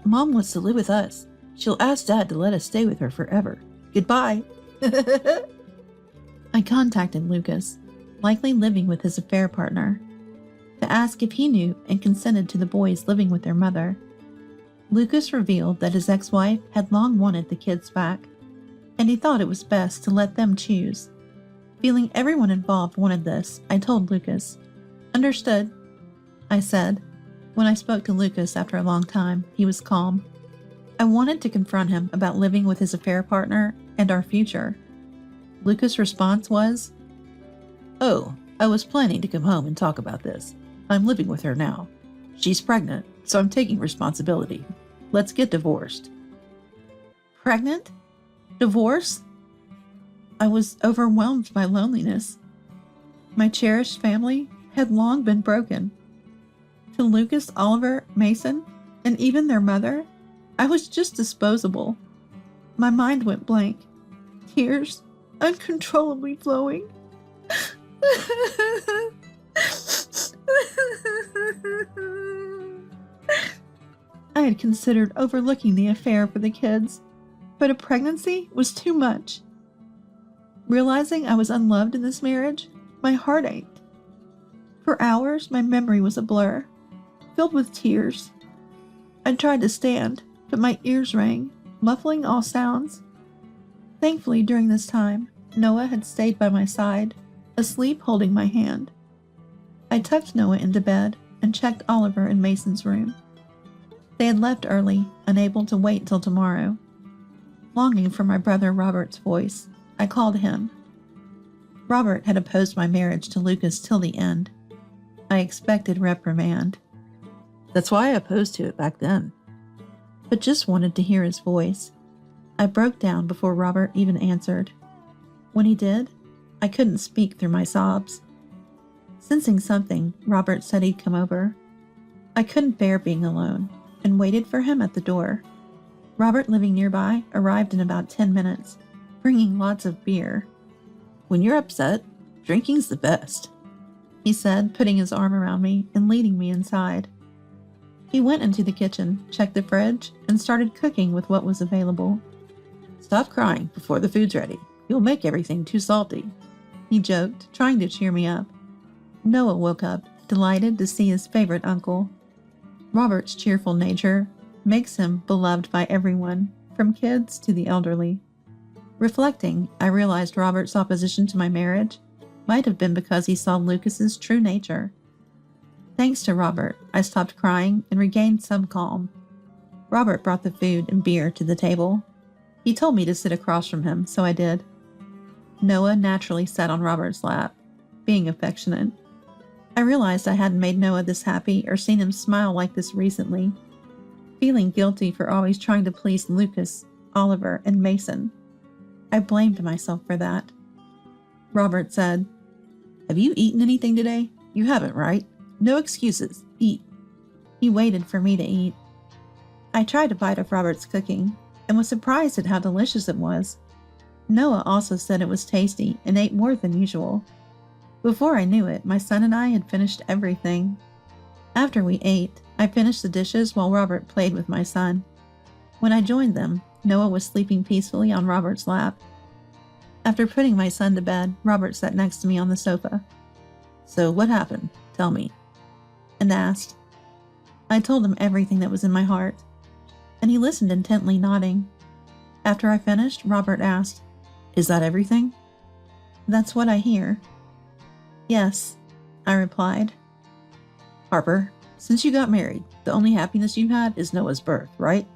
Mom wants to live with us. She'll ask Dad to let us stay with her forever. Goodbye. I contacted Lucas, likely living with his affair partner, to ask if he knew and consented to the boys living with their mother. Lucas revealed that his ex-wife had long wanted the kids back, and he thought it was best to let them choose. Feeling everyone involved wanted this, I told Lucas. Understood, I said. When I spoke to Lucas after a long time, he was calm. I wanted to confront him about living with his affair partner and our future. Lucas' response was, "Oh, I was planning to come home and talk about this. I'm living with her now. She's pregnant, so I'm taking responsibility. Let's get divorced." "Pregnant? Divorce?" I was overwhelmed by loneliness. My cherished family had long been broken. To Lucas, Oliver, Mason, and even their mother, I was just disposable. My mind went blank, tears uncontrollably flowing. I had considered overlooking the affair for the kids, but a pregnancy was too much. Realizing I was unloved in this marriage, my heart ached. For hours, my memory was a blur, filled with tears. I tried to stand, but my ears rang, muffling all sounds. Thankfully, during this time, Noah had stayed by my side, asleep holding my hand. I tucked Noah into bed and checked Oliver in Mason's room. They had left early, unable to wait till tomorrow. Longing for my brother Robert's voice, I called him. Robert had opposed my marriage to Lucas till the end. I expected reprimand. That's why I opposed to it back then. But just wanted to hear his voice. I broke down before Robert even answered. When he did, I couldn't speak through my sobs. Sensing something, Robert said he'd come over. I couldn't bear being alone and waited for him at the door. Robert, living nearby, arrived in about 10 minutes, bringing lots of beer. "When you're upset, drinking's the best," he said, putting his arm around me and leading me inside. He went into the kitchen, checked the fridge, and started cooking with what was available. "Stop crying before the food's ready. You'll make everything too salty," he joked, trying to cheer me up. Noah woke up, delighted to see his favorite uncle. Robert's cheerful nature makes him beloved by everyone, from kids to the elderly. Reflecting, I realized Robert's opposition to my marriage might have been because he saw Lucas's true nature. Thanks to Robert, I stopped crying and regained some calm. Robert brought the food and beer to the table. He told me to sit across from him, so I did. Noah naturally sat on Robert's lap, being affectionate. I realized I hadn't made Noah this happy or seen him smile like this recently, feeling guilty for always trying to please Lucas, Oliver, and Mason. I blamed myself for that. Robert said, "Have you eaten anything today? You haven't, right? No excuses. Eat." He waited for me to eat. I tried a bite of Robert's cooking and was surprised at how delicious it was. Noah also said it was tasty and ate more than usual. Before I knew it, my son and I had finished everything. After we ate, I finished the dishes while Robert played with my son. When I joined them, Noah was sleeping peacefully on Robert's lap. After putting my son to bed, Robert sat next to me on the sofa. "So what happened? Tell me," and asked. I told him everything that was in my heart, and he listened intently, nodding. After I finished, Robert asked, "Is that everything?" "That's what I hear." "Yes," I replied. "Harper, since you got married, the only happiness you had is Noah's birth, right?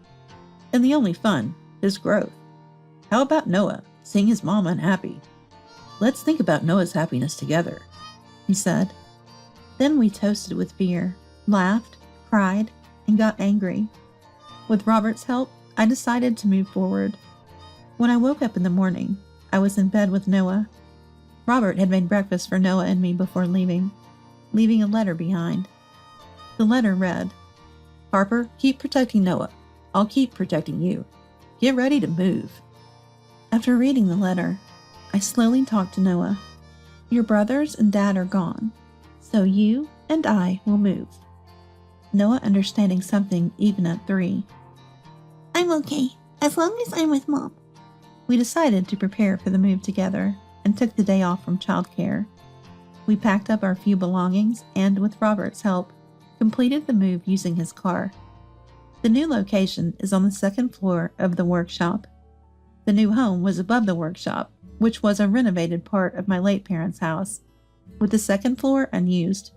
And the only fun, his growth. How about Noah, seeing his mom unhappy? Let's think about Noah's happiness together," he said. Then we toasted with beer, laughed, cried, and got angry. With Robert's help, I decided to move forward. When I woke up in the morning, I was in bed with Noah. Robert had made breakfast for Noah and me before leaving a letter behind. The letter read, "Harper, keep protecting Noah. I'll keep protecting you. Get ready to move." After reading the letter, I slowly talked to Noah. "Your brothers and dad are gone, so you and I will move." Noah understanding something even at 3. "I'm okay, as long as I'm with Mom." We decided to prepare for the move together and took the day off from childcare. We packed up our few belongings and, with Robert's help, completed the move using his car. The new location is on the 2nd floor of the workshop. The new home was above the workshop, which was a renovated part of my late parents' house, with the 2nd floor unused.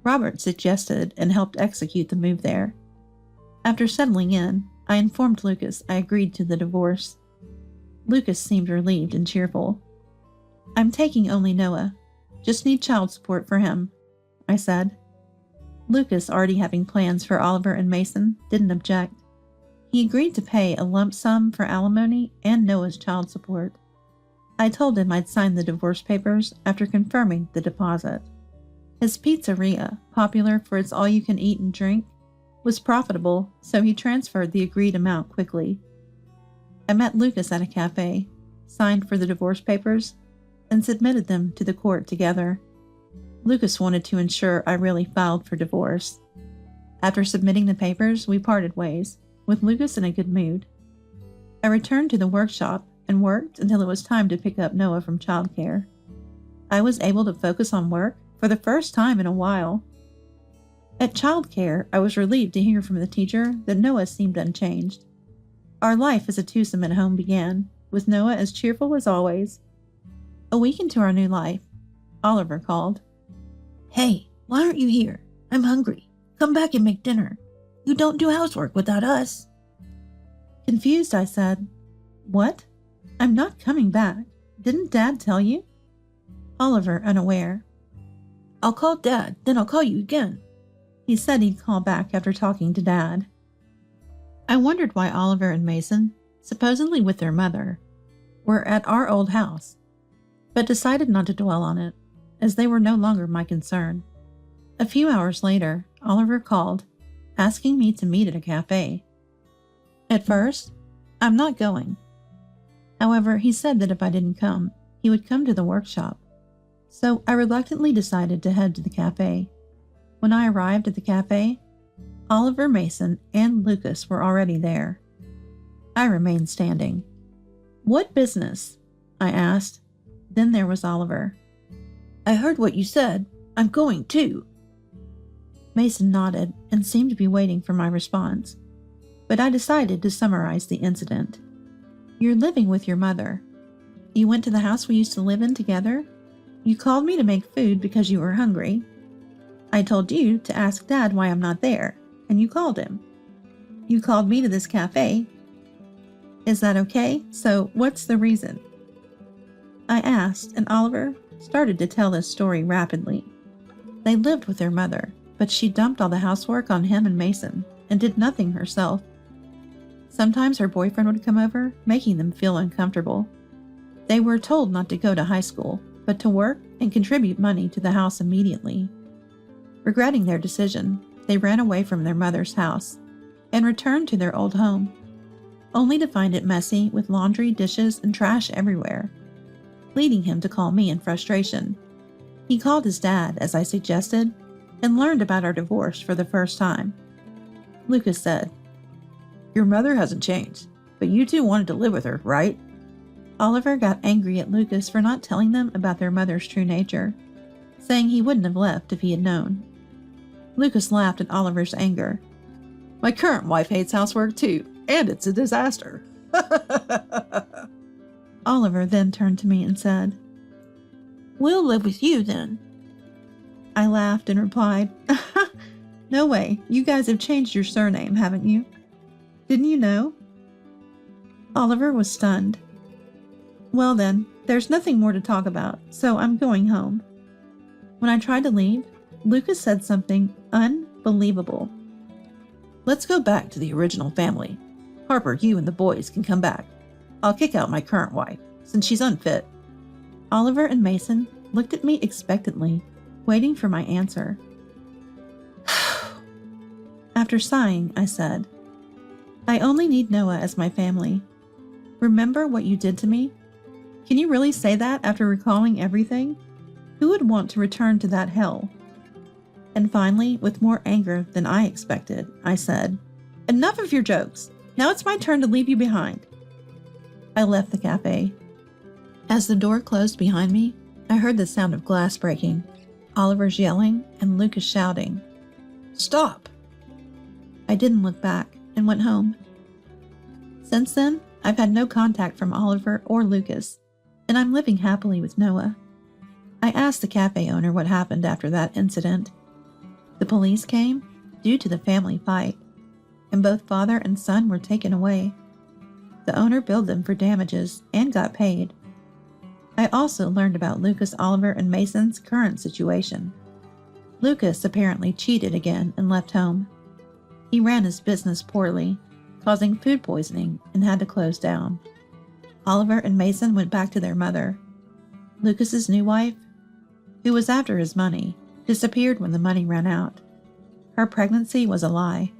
Robert suggested and helped execute the move there. After settling in, I informed Lucas I agreed to the divorce. Lucas seemed relieved and cheerful. I'm taking only Noah. Just need child support for him, I said. Lucas, already having plans for Oliver and Mason, didn't object. He agreed to pay a lump sum for alimony and Noah's child support. I told him I'd sign the divorce papers after confirming the deposit. His pizzeria, popular for its all-you-can-eat and drink, was profitable, so he transferred the agreed amount quickly. I met Lucas at a cafe, signed for the divorce papers, and submitted them to the court together. Lucas wanted to ensure I really filed for divorce. After submitting the papers, we parted ways, with Lucas in a good mood. I returned to the workshop and worked until it was time to pick up Noah from childcare. I was able to focus on work for the first time in a while. At childcare, I was relieved to hear from the teacher that Noah seemed unchanged. Our life as a twosome at home began, with Noah as cheerful as always. A week into our new life, Oliver called. Hey, why aren't you here? I'm hungry. Come back and make dinner. You don't do housework without us. Confused, I said, What? I'm not coming back. Didn't Dad tell you? Oliver, unaware. I'll call Dad, then I'll call you again. He said he'd call back after talking to Dad. I wondered why Oliver and Mason, supposedly with their mother, were at our old house, but decided not to dwell on it, as they were no longer my concern. A few hours later, Oliver called, asking me to meet at a cafe. At first, I'm not going. However, he said that if I didn't come, he would come to the workshop. So I reluctantly decided to head to the cafe. When I arrived at the cafe, Oliver, Mason, and Lucas were already there. I remained standing. What business? I asked. Then there was Oliver. I heard what you said. I'm going too. Mason nodded and seemed to be waiting for my response, but I decided to summarize the incident. You're living with your mother. You went to the house we used to live in together. You called me to make food because you were hungry. I told you to ask Dad why I'm not there, and you called him. You called me to this cafe. Is that okay? So what's the reason? I asked, and Oliver started to tell this story rapidly. They lived with their mother, but she dumped all the housework on him and Mason and did nothing herself. Sometimes her boyfriend would come over, making them feel uncomfortable. They were told not to go to high school, but to work and contribute money to the house immediately. Regretting their decision, they ran away from their mother's house and returned to their old home, only to find it messy with laundry, dishes, and trash everywhere, leading him to call me in frustration. He called his dad, as I suggested, and learned about our divorce for the first time. Lucas said, Your mother hasn't changed, but you two wanted to live with her, right? Oliver got angry at Lucas for not telling them about their mother's true nature, saying he wouldn't have left if he had known. Lucas laughed at Oliver's anger. My current wife hates housework too, and it's a disaster. Oliver then turned to me and said, We'll live with you then. I laughed and replied, No way, you guys have changed your surname, haven't you? Didn't you know? Oliver was stunned. Well then, there's nothing more to talk about, so I'm going home. When I tried to leave, Lucas said something unbelievable. Let's go back to the original family. Harper, you and the boys can come back. I'll kick out my current wife, since she's unfit. Oliver and Mason looked at me expectantly, waiting for my answer. After sighing, I said, I only need Noah as my family. Remember what you did to me? Can you really say that after recalling everything? Who would want to return to that hell? And finally, with more anger than I expected, I said, Enough of your jokes. Now it's my turn to leave you behind. I left the cafe. As the door closed behind me, I heard the sound of glass breaking, Oliver's yelling, and Lucas shouting, Stop! I didn't look back and went home. Since then, I've had no contact from Oliver or Lucas, and I'm living happily with Noah. I asked the cafe owner what happened after that incident. The police came due to the family fight. and both father and son were taken away. The owner billed them for damages and got paid. I also learned about Lucas, Oliver, and Mason's current situation. Lucas apparently cheated again and left home. He ran his business poorly, causing food poisoning, and had to close down. Oliver and Mason went back to their mother. Lucas's new wife, who was after his money, disappeared when the money ran out. Her pregnancy was a lie.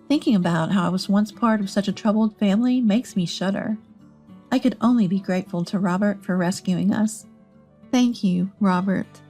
Thinking about how I was once part of such a troubled family makes me shudder. I could only be grateful to Robert for rescuing us. Thank you, Robert.